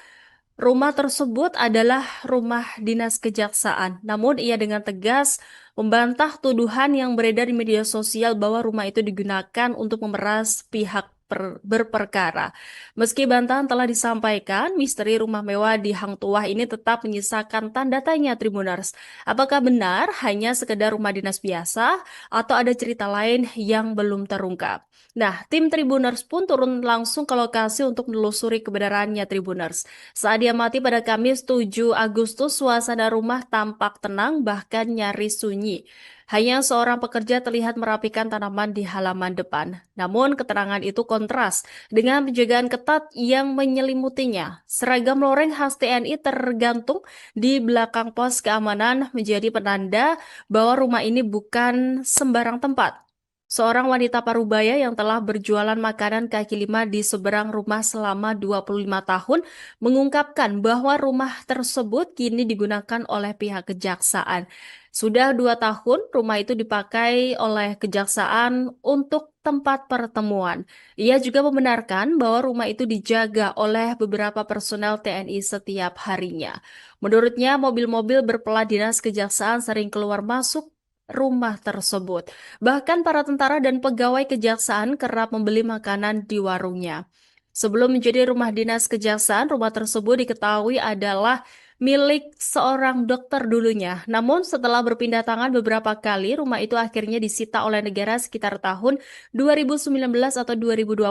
[SPEAKER 1] rumah tersebut adalah rumah dinas kejaksaan. Namun ia dengan tegas membantah tuduhan yang beredar di media sosial bahwa rumah itu digunakan untuk memeras pihak berperkara. Meski bantahan telah disampaikan, misteri rumah mewah di Hang Tuah ini tetap menyisakan tanda tanya Tribuners. Apakah benar hanya sekedar rumah dinas biasa atau ada cerita lain yang belum terungkap? Nah, tim Tribuners pun turun langsung ke lokasi untuk menelusuri kebenarannya Tribuners. Saat diamati pada Kamis 7 Agustus, suasana rumah tampak tenang bahkan nyaris sunyi. Hanya seorang pekerja terlihat merapikan tanaman di halaman depan. Namun, keterangan itu kontras dengan penjagaan ketat yang menyelimutinya. Seragam loreng khas TNI tergantung di belakang pos keamanan menjadi penanda bahwa rumah ini bukan sembarang tempat. Seorang wanita parubaya yang telah berjualan makanan kaki lima di seberang rumah selama 25 tahun mengungkapkan bahwa rumah tersebut kini digunakan oleh pihak kejaksaan. Sudah 2 tahun, rumah itu dipakai oleh kejaksaan untuk tempat pertemuan. Ia juga membenarkan bahwa rumah itu dijaga oleh beberapa personel TNI setiap harinya. Menurutnya, mobil-mobil berplat dinas kejaksaan sering keluar masuk rumah tersebut. Bahkan para tentara dan pegawai kejaksaan kerap membeli makanan di warungnya. Sebelum menjadi rumah dinas kejaksaan, rumah tersebut diketahui adalah milik seorang dokter dulunya. Namun setelah berpindah tangan beberapa kali, rumah itu akhirnya disita oleh negara sekitar tahun 2019 atau 2020,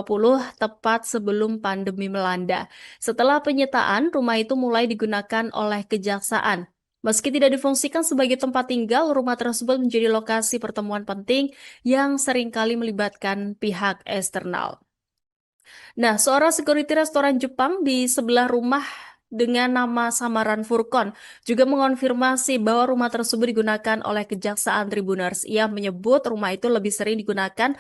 [SPEAKER 1] tepat sebelum pandemi melanda. Setelah penyitaan, rumah itu mulai digunakan oleh kejaksaan. Meski tidak difungsikan sebagai tempat tinggal, rumah tersebut menjadi lokasi pertemuan penting yang seringkali melibatkan pihak eksternal. Nah, seorang security restoran Jepang di sebelah rumah dengan nama samaran Furkon juga mengonfirmasi bahwa rumah tersebut digunakan oleh Kejaksaan Tribuners. Ia menyebut rumah itu lebih sering digunakan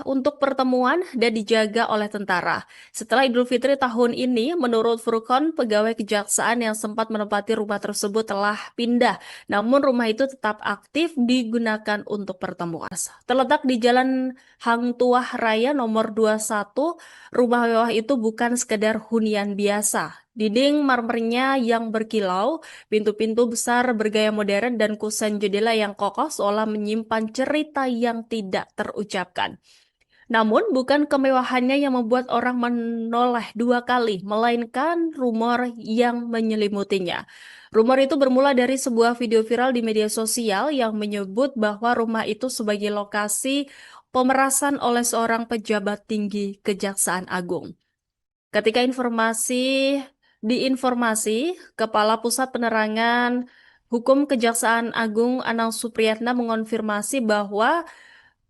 [SPEAKER 1] untuk pertemuan dan dijaga oleh tentara. Setelah Idul Fitri tahun ini, menurut Furkon, pegawai kejaksaan yang sempat menempati rumah tersebut telah pindah. Namun rumah itu tetap aktif digunakan untuk pertemuan. Terletak di Jalan Hang Tuah Raya nomor 21, rumah mewah itu bukan sekedar hunian biasa. Dinding marmernya yang berkilau, pintu-pintu besar bergaya modern, dan kusen jendela yang kokoh seolah menyimpan cerita yang tidak terucapkan. Namun, bukan kemewahannya yang membuat orang menoleh dua kali, melainkan rumor yang menyelimutinya. Rumor itu bermula dari sebuah video viral di media sosial yang menyebut bahwa rumah itu sebagai lokasi pemerasan oleh seorang pejabat tinggi Kejaksaan Agung. Ketika diinformasi, Kepala Pusat Penerangan Hukum Kejaksaan Agung Anang Supriyatna mengonfirmasi bahwa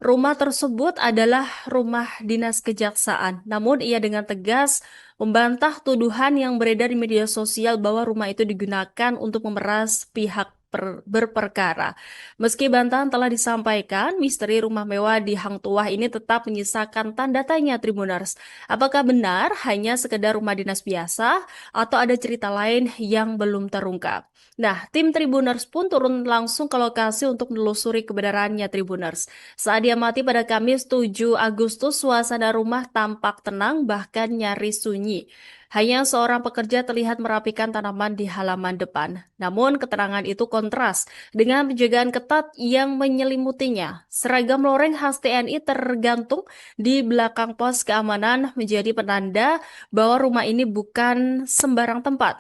[SPEAKER 1] rumah tersebut adalah rumah dinas kejaksaan. Namun ia dengan tegas membantah tuduhan yang beredar di media sosial bahwa rumah itu digunakan untuk memeras pihak berperkara. Meski bantahan telah disampaikan, misteri rumah mewah di Hang Tuah ini tetap menyisakan tanda tanya Tribuners. Apakah benar hanya sekedar rumah dinas biasa atau ada cerita lain yang belum terungkap? Nah, tim Tribuners pun turun langsung ke lokasi untuk menelusuri kebenarannya Tribuners. Saat diamati pada Kamis 7 Agustus, suasana rumah tampak tenang bahkan nyaris sunyi. Hanya seorang pekerja terlihat merapikan tanaman di halaman depan. Namun keterangan itu kontras dengan penjagaan ketat yang menyelimutinya. Seragam loreng khas TNI tergantung di belakang pos keamanan menjadi penanda bahwa rumah ini bukan sembarang tempat.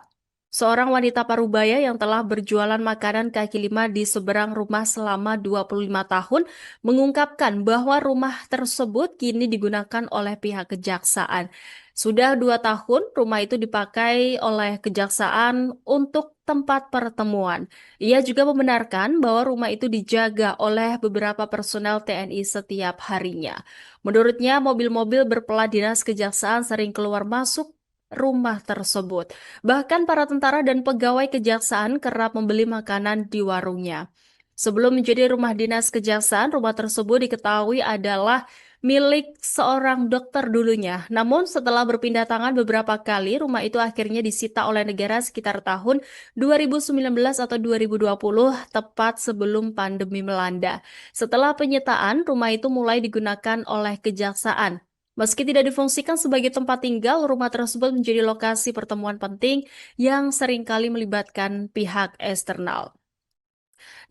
[SPEAKER 1] Seorang wanita parubaya yang telah berjualan makanan kaki lima di seberang rumah selama 25 tahun mengungkapkan bahwa rumah tersebut kini digunakan oleh pihak kejaksaan. Sudah 2 tahun, rumah itu dipakai oleh kejaksaan untuk tempat pertemuan. Ia juga membenarkan bahwa rumah itu dijaga oleh beberapa personel TNI setiap harinya. Menurutnya, mobil-mobil berplat dinas kejaksaan sering keluar masuk rumah tersebut. Bahkan para tentara dan pegawai kejaksaan kerap membeli makanan di warungnya. Sebelum menjadi rumah dinas kejaksaan, rumah tersebut diketahui adalah milik seorang dokter dulunya. Namun setelah berpindah tangan beberapa kali, rumah itu akhirnya disita oleh negara sekitar tahun 2019 atau 2020, tepat sebelum pandemi melanda. Setelah penyitaan, rumah itu mulai digunakan oleh kejaksaan. Meski tidak difungsikan sebagai tempat tinggal, rumah tersebut menjadi lokasi pertemuan penting yang seringkali melibatkan pihak eksternal.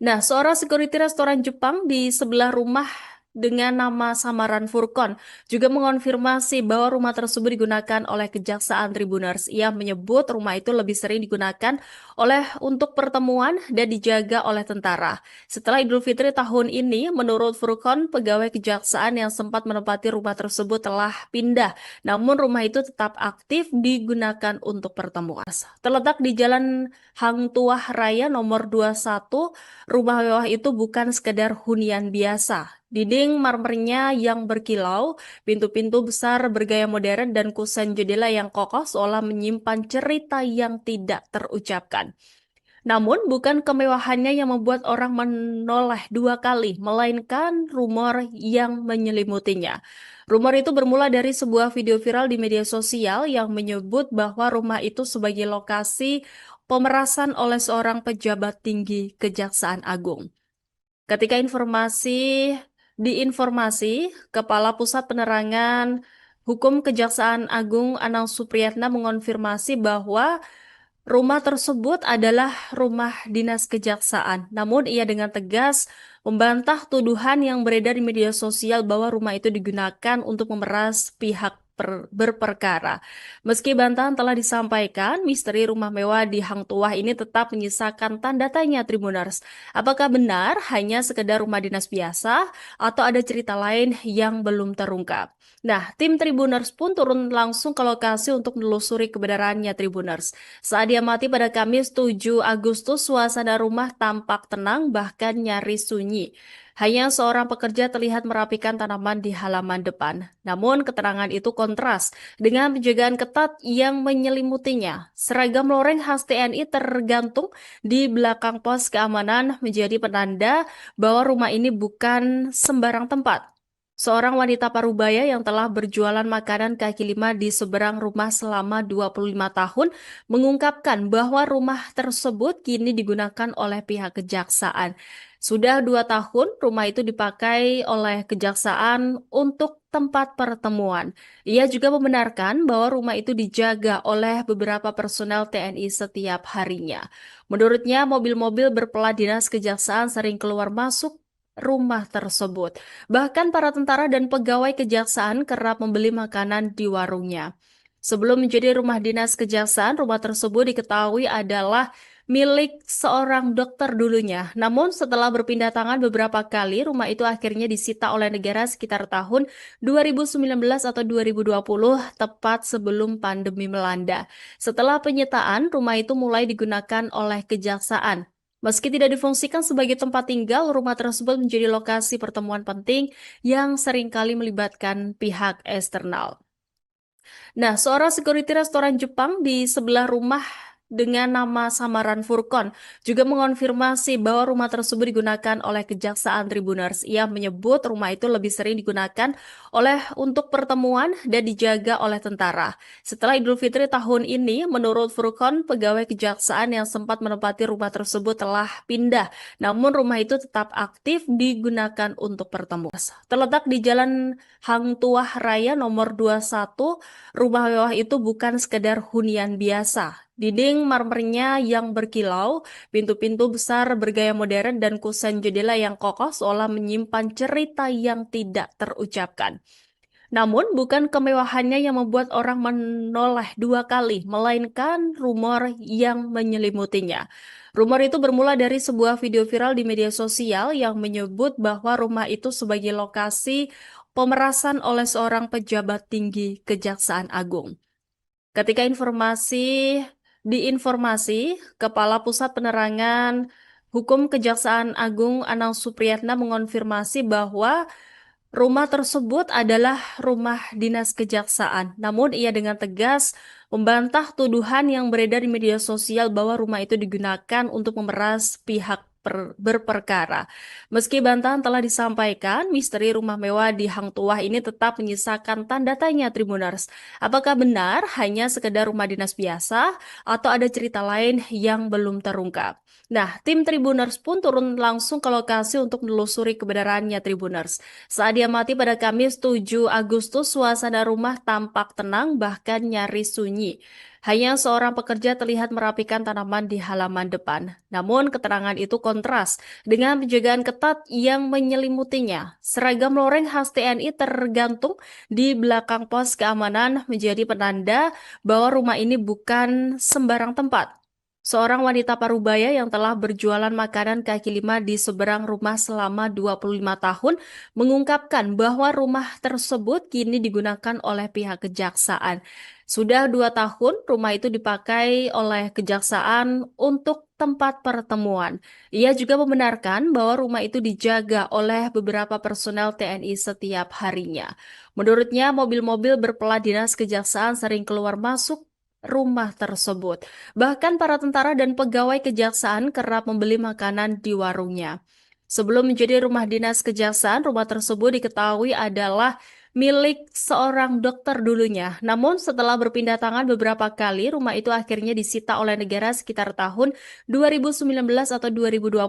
[SPEAKER 1] Nah, seorang security restoran Jepang di sebelah rumah dengan nama samaran Furkon juga mengonfirmasi bahwa rumah tersebut digunakan oleh Kejaksaan Tribuners. Ia menyebut rumah itu lebih sering digunakan untuk pertemuan dan dijaga oleh tentara. Setelah Idul Fitri tahun ini, menurut Furkon, pegawai kejaksaan yang sempat menempati rumah tersebut telah pindah, namun rumah itu tetap aktif digunakan untuk pertemuan. Terletak di Jalan Hang Tuah Raya nomor 21, rumah mewah itu bukan sekedar hunian biasa. Dinding marmernya yang berkilau, pintu-pintu besar bergaya modern, dan kusen jendela yang kokoh seolah menyimpan cerita yang tidak terucapkan. Namun, bukan kemewahannya yang membuat orang menoleh dua kali, melainkan rumor yang menyelimutinya. Rumor itu bermula dari sebuah video viral di media sosial yang menyebut bahwa rumah itu sebagai lokasi pemerasan oleh seorang pejabat tinggi Kejaksaan Agung. Ketika diinformasi, Kepala Pusat Penerangan Hukum Kejaksaan Agung Anang Supriyatna mengonfirmasi bahwa rumah tersebut adalah rumah dinas kejaksaan. Namun ia dengan tegas membantah tuduhan yang beredar di media sosial bahwa rumah itu digunakan untuk memeras pihak berperkara. Meski bantahan telah disampaikan, misteri rumah mewah di Hang Tuah ini tetap menyisakan tanda tanya Tribuners. Apakah benar hanya sekedar rumah dinas biasa atau ada cerita lain yang belum terungkap? Nah, tim Tribuners pun turun langsung ke lokasi untuk menelusuri kebenarannya Tribuners. Saat diamati pada Kamis 7 Agustus, suasana rumah tampak tenang bahkan nyaris sunyi. Hanya seorang pekerja terlihat merapikan tanaman di halaman depan. Namun keterangan itu kontras dengan penjagaan ketat yang menyelimutinya. Seragam loreng khas TNI tergantung di belakang pos keamanan menjadi penanda bahwa rumah ini bukan sembarang tempat. Seorang wanita parubaya yang telah berjualan makanan kaki lima di seberang rumah selama 25 tahun mengungkapkan bahwa rumah tersebut kini digunakan oleh pihak kejaksaan. Sudah 2 tahun rumah itu dipakai oleh kejaksaan untuk tempat pertemuan. Ia juga membenarkan bahwa rumah itu dijaga oleh beberapa personel TNI setiap harinya. Menurutnya, mobil-mobil berplat dinas kejaksaan sering keluar masuk rumah tersebut. Bahkan para tentara dan pegawai kejaksaan kerap membeli makanan di warungnya. Sebelum menjadi rumah dinas kejaksaan, rumah tersebut diketahui adalah milik seorang dokter dulunya. Namun setelah berpindah tangan beberapa kali, rumah itu akhirnya disita oleh negara sekitar tahun 2019 atau 2020, tepat sebelum pandemi melanda. Setelah penyitaan, rumah itu mulai digunakan oleh kejaksaan. Meski tidak difungsikan sebagai tempat tinggal, rumah tersebut menjadi lokasi pertemuan penting yang seringkali melibatkan pihak eksternal. Nah, seorang security restoran Jepang di sebelah rumah dengan nama samaran Furkon juga mengonfirmasi bahwa rumah tersebut digunakan oleh Kejaksaan Tribuners. Ia menyebut rumah itu lebih sering digunakan untuk pertemuan dan dijaga oleh tentara. Setelah Idul Fitri tahun ini, menurut Furkon, pegawai kejaksaan yang sempat menempati rumah tersebut telah pindah, namun rumah itu tetap aktif digunakan untuk pertemuan. Terletak di Jalan Hang Tuah Raya nomor 21, rumah mewah itu bukan sekedar hunian biasa. Dinding marmernya yang berkilau, pintu-pintu besar bergaya modern, dan kusen jendela yang kokoh seolah menyimpan cerita yang tidak terucapkan. Namun, bukan kemewahannya yang membuat orang menoleh dua kali, melainkan rumor yang menyelimutinya. Rumor itu bermula dari sebuah video viral di media sosial yang menyebut bahwa rumah itu sebagai lokasi pemerasan oleh seorang pejabat tinggi Kejaksaan Agung. Ketika diinformasi, Kepala Pusat Penerangan Hukum Kejaksaan Agung Anang Supriyatna mengonfirmasi bahwa rumah tersebut adalah rumah dinas kejaksaan. Namun ia dengan tegas membantah tuduhan yang beredar di media sosial bahwa rumah itu digunakan untuk memeras pihak berperkara. Meski bantahan telah disampaikan, misteri rumah mewah di Hang Tuah ini tetap menyisakan tanda tanya Tribuners. Apakah benar hanya sekedar rumah dinas biasa atau ada cerita lain yang belum terungkap? Nah, tim Tribuners pun turun langsung ke lokasi untuk menelusuri kebenarannya Tribuners. Saat diamati pada Kamis 7 Agustus, suasana rumah tampak tenang bahkan nyaris sunyi. Hanya seorang pekerja terlihat merapikan tanaman di halaman depan. Namun, keterangan itu kontras dengan penjagaan ketat yang menyelimutinya. Seragam loreng khas TNI tergantung di belakang pos keamanan menjadi penanda bahwa rumah ini bukan sembarang tempat. Seorang wanita parubaya yang telah berjualan makanan kaki lima di seberang rumah selama 25 tahun mengungkapkan bahwa rumah tersebut kini digunakan oleh pihak kejaksaan. Sudah 2 tahun, rumah itu dipakai oleh kejaksaan untuk tempat pertemuan. Ia juga membenarkan bahwa rumah itu dijaga oleh beberapa personel TNI setiap harinya. Menurutnya, mobil-mobil berplat dinas kejaksaan sering keluar masuk rumah tersebut. Bahkan para tentara dan pegawai kejaksaan kerap membeli makanan di warungnya. Sebelum menjadi rumah dinas kejaksaan, rumah tersebut diketahui adalah milik seorang dokter dulunya. Namun setelah berpindah tangan beberapa kali, rumah itu akhirnya disita oleh negara sekitar tahun 2019 atau 2020,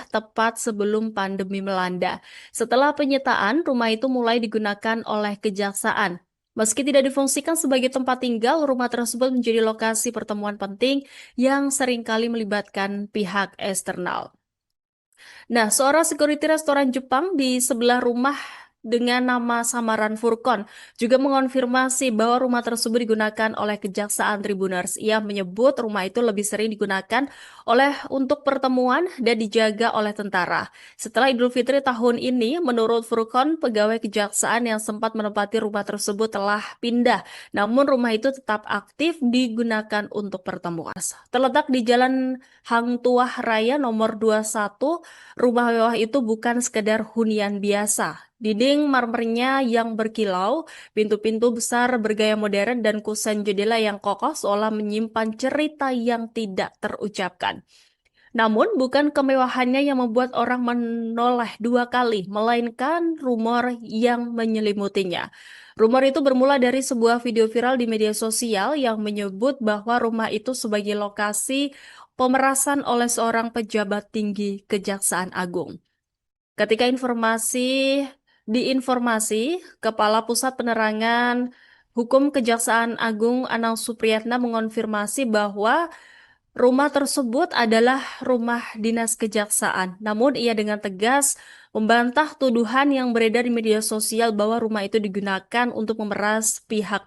[SPEAKER 1] tepat sebelum pandemi melanda. Setelah penyitaan, rumah itu mulai digunakan oleh kejaksaan. Meski tidak difungsikan sebagai tempat tinggal, rumah tersebut menjadi lokasi pertemuan penting yang seringkali melibatkan pihak eksternal. Nah, seorang security restoran Jepang di sebelah rumah dengan nama samaran Furkon juga mengonfirmasi bahwa rumah tersebut digunakan oleh Kejaksaan Tribuners. Ia menyebut rumah itu lebih sering digunakan untuk pertemuan dan dijaga oleh tentara. Setelah Idul Fitri tahun ini, menurut Furkon, pegawai kejaksaan yang sempat menempati rumah tersebut telah pindah. Namun rumah itu tetap aktif digunakan untuk pertemuan. Terletak di Jalan Hang Tuah Raya nomor 21, rumah mewah itu bukan sekedar hunian biasa. Dinding marmernya yang berkilau, pintu-pintu besar bergaya modern, dan kusen jendela yang kokoh seolah menyimpan cerita yang tidak terucapkan. Namun, bukan kemewahannya yang membuat orang menoleh dua kali, melainkan rumor yang menyelimutinya. Rumor itu bermula dari sebuah video viral di media sosial yang menyebut bahwa rumah itu sebagai lokasi pemerasan oleh seorang pejabat tinggi Kejaksaan Agung. Ketika diinformasi, Kepala Pusat Penerangan Hukum Kejaksaan Agung Anang Supriyatna mengonfirmasi bahwa rumah tersebut adalah rumah dinas kejaksaan. Namun ia dengan tegas membantah tuduhan yang beredar di media sosial bahwa rumah itu digunakan untuk memeras pihak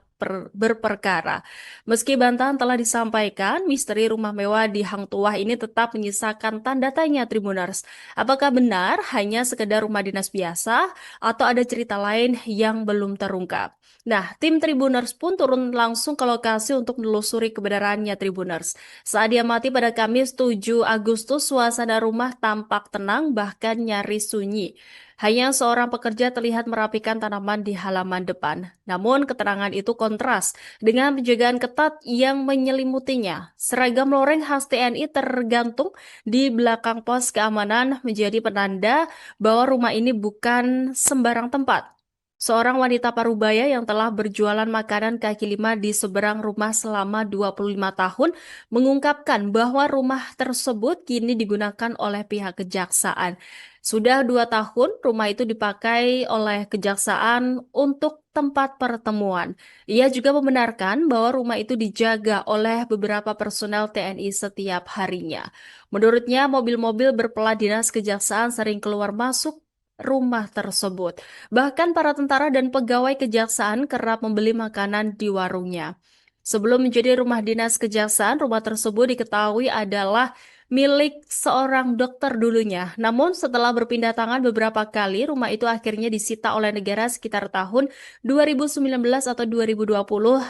[SPEAKER 1] berperkara. Meski bantahan telah disampaikan, misteri rumah mewah di Hang Tuah ini tetap menyisakan tanda tanya Tribuners. Apakah benar hanya sekedar rumah dinas biasa atau ada cerita lain yang belum terungkap? Nah, tim Tribuners pun turun langsung ke lokasi untuk menelusuri kebenarannya Tribuners. Saat diamati pada Kamis 7 Agustus, suasana rumah tampak tenang bahkan nyaris sunyi. Hanya seorang pekerja terlihat merapikan tanaman di halaman depan. Namun keterangan itu kontras dengan penjagaan ketat yang menyelimutinya. Seragam loreng khas TNI tergantung di belakang pos keamanan menjadi penanda bahwa rumah ini bukan sembarang tempat. Seorang wanita parubaya yang telah berjualan makanan kaki lima di seberang rumah selama 25 tahun mengungkapkan bahwa rumah tersebut kini digunakan oleh pihak kejaksaan. Sudah 2 tahun, rumah itu dipakai oleh kejaksaan untuk tempat pertemuan. Ia juga membenarkan bahwa rumah itu dijaga oleh beberapa personel TNI setiap harinya. Menurutnya, mobil-mobil berplat dinas kejaksaan sering keluar masuk rumah tersebut. Bahkan para tentara dan pegawai kejaksaan kerap membeli makanan di warungnya. Sebelum menjadi rumah dinas kejaksaan, rumah tersebut diketahui adalah milik seorang dokter dulunya. Namun setelah berpindah tangan beberapa kali, rumah itu akhirnya disita oleh negara sekitar tahun 2019 atau 2020,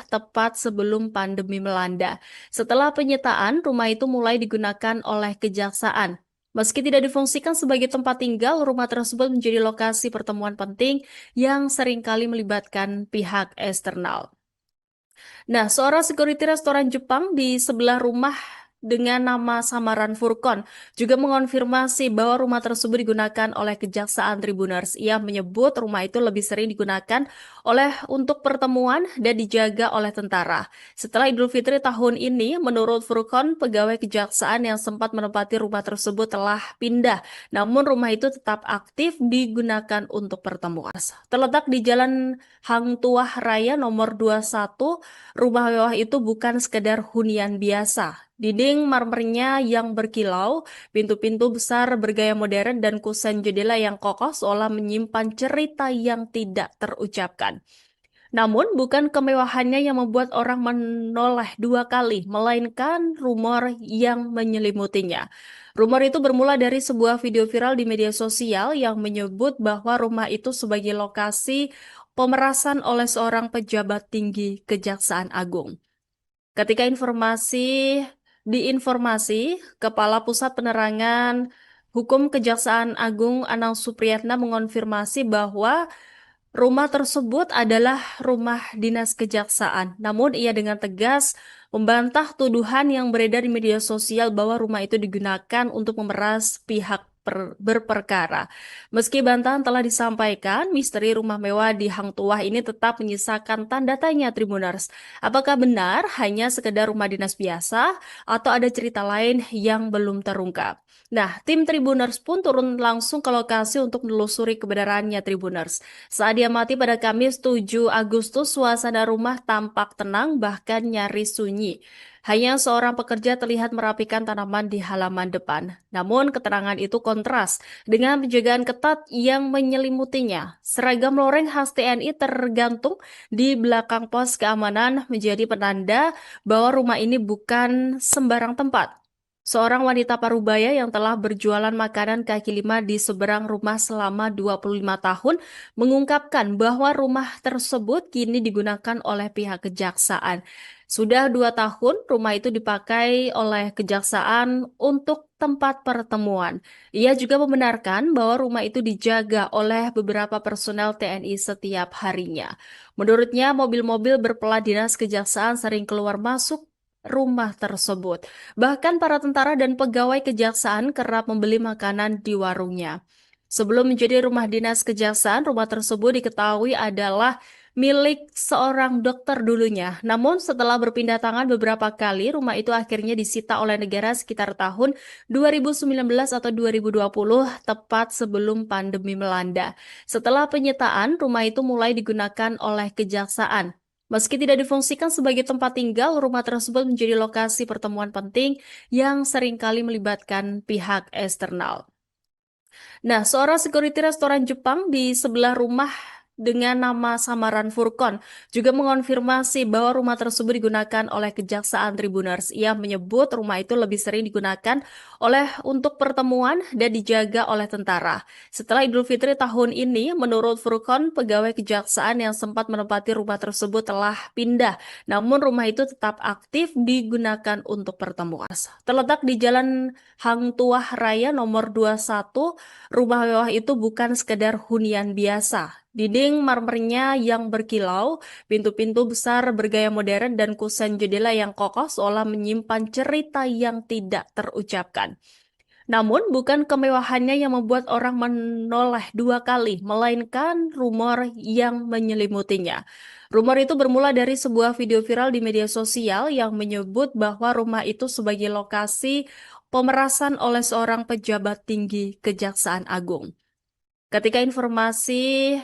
[SPEAKER 1] tepat sebelum pandemi melanda. Setelah penyitaan, rumah itu mulai digunakan oleh kejaksaan. Meski tidak difungsikan sebagai tempat tinggal, rumah tersebut menjadi lokasi pertemuan penting yang seringkali melibatkan pihak eksternal. Nah, seorang security restoran Jepang di sebelah rumah dengan nama samaran Furkon juga mengonfirmasi bahwa rumah tersebut digunakan oleh Kejaksaan Tribuners. Ia menyebut rumah itu lebih sering digunakan untuk pertemuan dan dijaga oleh tentara. Setelah Idul Fitri tahun ini, menurut Furkon, pegawai kejaksaan yang sempat menempati rumah tersebut telah pindah, namun rumah itu tetap aktif digunakan untuk pertemuan. Terletak di Jalan Hang Tuah Raya nomor 21, rumah mewah itu bukan sekedar hunian biasa. Dinding marmernya yang berkilau, pintu-pintu besar bergaya modern, dan kusen jendela yang kokoh seolah menyimpan cerita yang tidak terucapkan. Namun, bukan kemewahannya yang membuat orang menoleh dua kali, melainkan rumor yang menyelimutinya. Rumor itu bermula dari sebuah video viral di media sosial yang menyebut bahwa rumah itu sebagai lokasi pemerasan oleh seorang pejabat tinggi Kejaksaan Agung. Ketika diinformasi, Kepala Pusat Penerangan Hukum Kejaksaan Agung Anang Supriyatna mengonfirmasi bahwa rumah tersebut adalah rumah dinas kejaksaan. Namun ia dengan tegas membantah tuduhan yang beredar di media sosial bahwa rumah itu digunakan untuk memeras pihak berperkara. Meski bantahan telah disampaikan, misteri rumah mewah di Hang Tuah ini tetap menyisakan tanda tanya Tribuners. Apakah benar hanya sekedar rumah dinas biasa atau ada cerita lain yang belum terungkap? Nah, tim Tribuners pun turun langsung ke lokasi untuk menelusuri kebenarannya Tribuners. Saat diamati pada Kamis 7 Agustus, suasana rumah tampak tenang bahkan nyaris sunyi. Hanya seorang pekerja terlihat merapikan tanaman di halaman depan. Namun keterangan itu kontras dengan penjagaan ketat yang menyelimutinya. Seragam loreng khas TNI tergantung di belakang pos keamanan menjadi penanda bahwa rumah ini bukan sembarang tempat. Seorang wanita parubaya yang telah berjualan makanan kaki lima di seberang rumah selama 25 tahun mengungkapkan bahwa rumah tersebut kini digunakan oleh pihak kejaksaan. Sudah 2 tahun rumah itu dipakai oleh kejaksaan untuk tempat pertemuan. Ia juga membenarkan bahwa rumah itu dijaga oleh beberapa personel TNI setiap harinya. Menurutnya, mobil-mobil berplat dinas kejaksaan sering keluar masuk rumah tersebut. Bahkan para tentara dan pegawai kejaksaan kerap membeli makanan di warungnya. Sebelum menjadi rumah dinas kejaksaan, rumah tersebut diketahui adalah milik seorang dokter dulunya. Namun setelah berpindah tangan beberapa kali, rumah itu akhirnya disita oleh negara sekitar tahun 2019 atau 2020, tepat sebelum pandemi melanda. Setelah penyitaan, rumah itu mulai digunakan oleh kejaksaan. Meski tidak difungsikan sebagai tempat tinggal, rumah tersebut menjadi lokasi pertemuan penting yang seringkali melibatkan pihak eksternal. Nah, seorang security restoran Jepang di sebelah rumah dengan nama samaran Furkon juga mengonfirmasi bahwa rumah tersebut digunakan oleh Kejaksaan Tribuners. Ia menyebut rumah itu lebih sering digunakan untuk pertemuan dan dijaga oleh tentara. Setelah Idul Fitri tahun ini, menurut Furkon, pegawai kejaksaan yang sempat menempati rumah tersebut telah pindah, namun rumah itu tetap aktif digunakan untuk pertemuan. Terletak di Jalan Hang Tuah Raya nomor 21, rumah mewah itu bukan sekedar hunian biasa. Dinding marmernya yang berkilau, pintu-pintu besar bergaya modern, dan kusen jendela yang kokoh seolah menyimpan cerita yang tidak terucapkan. Namun, bukan kemewahannya yang membuat orang menoleh dua kali, melainkan rumor yang menyelimutinya. Rumor itu bermula dari sebuah video viral di media sosial yang menyebut bahwa rumah itu sebagai lokasi pemerasan oleh seorang pejabat tinggi Kejaksaan Agung. Ketika diinformasi,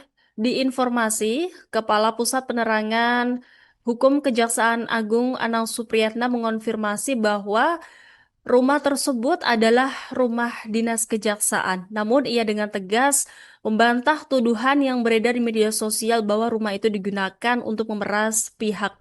[SPEAKER 1] Kepala Pusat Penerangan Hukum Kejaksaan Agung Anang Supriyatna mengonfirmasi bahwa rumah tersebut adalah rumah dinas kejaksaan. Namun ia dengan tegas membantah tuduhan yang beredar di media sosial bahwa rumah itu digunakan untuk memeras pihak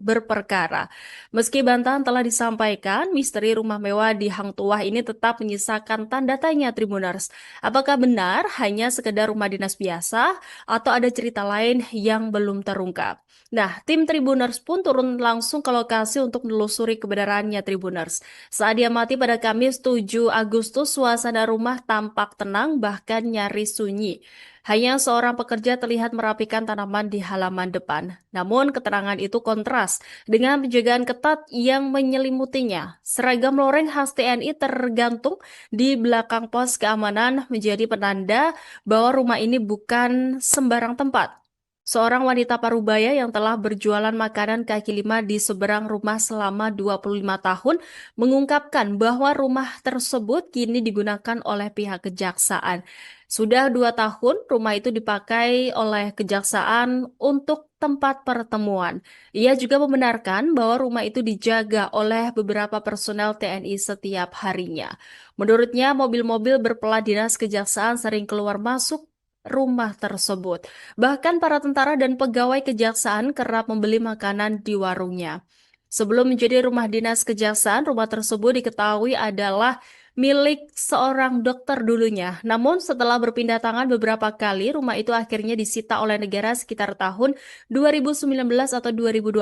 [SPEAKER 1] berperkara. Meski bantahan telah disampaikan, misteri rumah mewah di Hang Tuah ini tetap menyisakan tanda tanya Tribuners. Apakah benar hanya sekedar rumah dinas biasa atau ada cerita lain yang belum terungkap? Nah, tim Tribuners pun turun langsung ke lokasi untuk menelusuri kebenarannya Tribuners. Saat diamati pada Kamis 7 Agustus, suasana rumah tampak tenang bahkan nyaris sunyi. Hanya seorang pekerja terlihat merapikan tanaman di halaman depan. Namun, keterangan itu kontras dengan penjagaan ketat yang menyelimutinya. Seragam loreng khas TNI tergantung di belakang pos keamanan menjadi penanda bahwa rumah ini bukan sembarang tempat. Seorang wanita parubaya yang telah berjualan makanan kaki lima di seberang rumah selama 25 tahun mengungkapkan bahwa rumah tersebut kini digunakan oleh pihak kejaksaan. Sudah 2 tahun rumah itu dipakai oleh kejaksaan untuk tempat pertemuan. Ia juga membenarkan bahwa rumah itu dijaga oleh beberapa personel TNI setiap harinya. Menurutnya, mobil-mobil berplat dinas kejaksaan sering keluar masuk rumah tersebut. Bahkan para tentara dan pegawai kejaksaan kerap membeli makanan di warungnya. Sebelum menjadi rumah dinas kejaksaan, rumah tersebut diketahui adalah milik seorang dokter dulunya. Namun setelah berpindah tangan beberapa kali, rumah itu akhirnya disita oleh negara sekitar tahun 2019 atau 2020,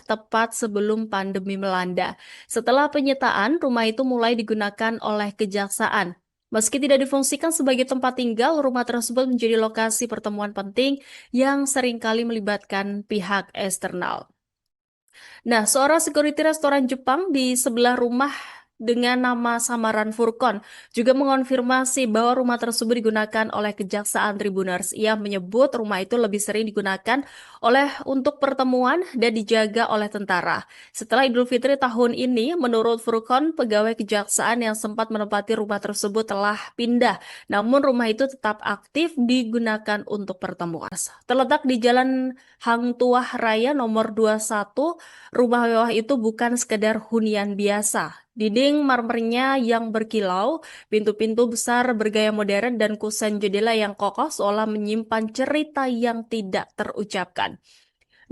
[SPEAKER 1] tepat sebelum pandemi melanda. Setelah penyitaan, rumah itu mulai digunakan oleh kejaksaan. Meski tidak difungsikan sebagai tempat tinggal, rumah tersebut menjadi lokasi pertemuan penting yang seringkali melibatkan pihak eksternal. Nah, seorang security restoran Jepang di sebelah rumah dengan nama samaran Furkon juga mengonfirmasi bahwa rumah tersebut digunakan oleh Kejaksaan Tribuners. Ia menyebut rumah itu lebih sering digunakan untuk pertemuan dan dijaga oleh tentara. Setelah Idul Fitri tahun ini, menurut Furkon, pegawai kejaksaan yang sempat menempati rumah tersebut telah pindah. Namun rumah itu tetap aktif digunakan untuk pertemuan. Terletak di Jalan Hang Tuah Raya nomor 21, rumah mewah itu bukan sekedar hunian biasa. Dinding marmernya yang berkilau, pintu-pintu besar bergaya modern, dan kusen jendela yang kokoh seolah menyimpan cerita yang tidak terucapkan.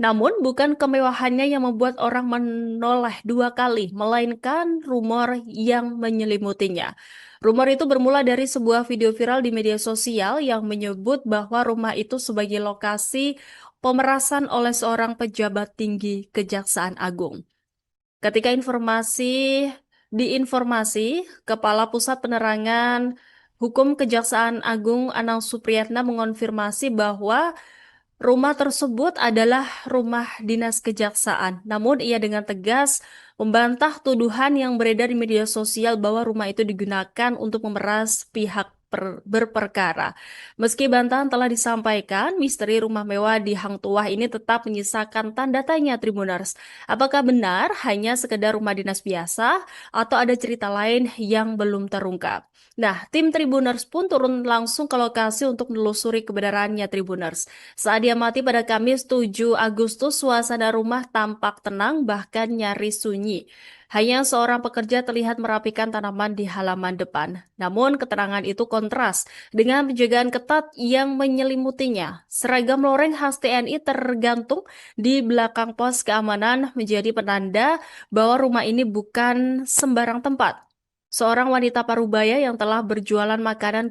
[SPEAKER 1] Namun, bukan kemewahannya yang membuat orang menoleh dua kali, melainkan rumor yang menyelimutinya. Rumor itu bermula dari sebuah video viral di media sosial yang menyebut bahwa rumah itu sebagai lokasi pemerasan oleh seorang pejabat tinggi Kejaksaan Agung. Ketika diinformasi, Kepala Pusat Penerangan Hukum Kejaksaan Agung Anang Supriyatna mengonfirmasi bahwa rumah tersebut adalah rumah dinas kejaksaan. Namun ia dengan tegas membantah tuduhan yang beredar di media sosial bahwa rumah itu digunakan untuk memeras pihak berperkara. Meski bantahan telah disampaikan, misteri rumah mewah di Hang Tuah ini tetap menyisakan tanda tanya Tribuners. Apakah benar hanya sekedar rumah dinas biasa atau ada cerita lain yang belum terungkap? Nah, tim Tribuners pun turun langsung ke lokasi untuk menelusuri kebenarannya Tribuners. Saat diamati pada Kamis 7 Agustus, suasana rumah tampak tenang bahkan nyaris sunyi. Hanya seorang pekerja terlihat merapikan tanaman di halaman depan. Namun keterangan itu kontras dengan penjagaan ketat yang menyelimutinya. Seragam loreng khas TNI tergantung di belakang pos keamanan menjadi penanda bahwa rumah ini bukan sembarang tempat. Seorang wanita parubaya yang telah berjualan makanan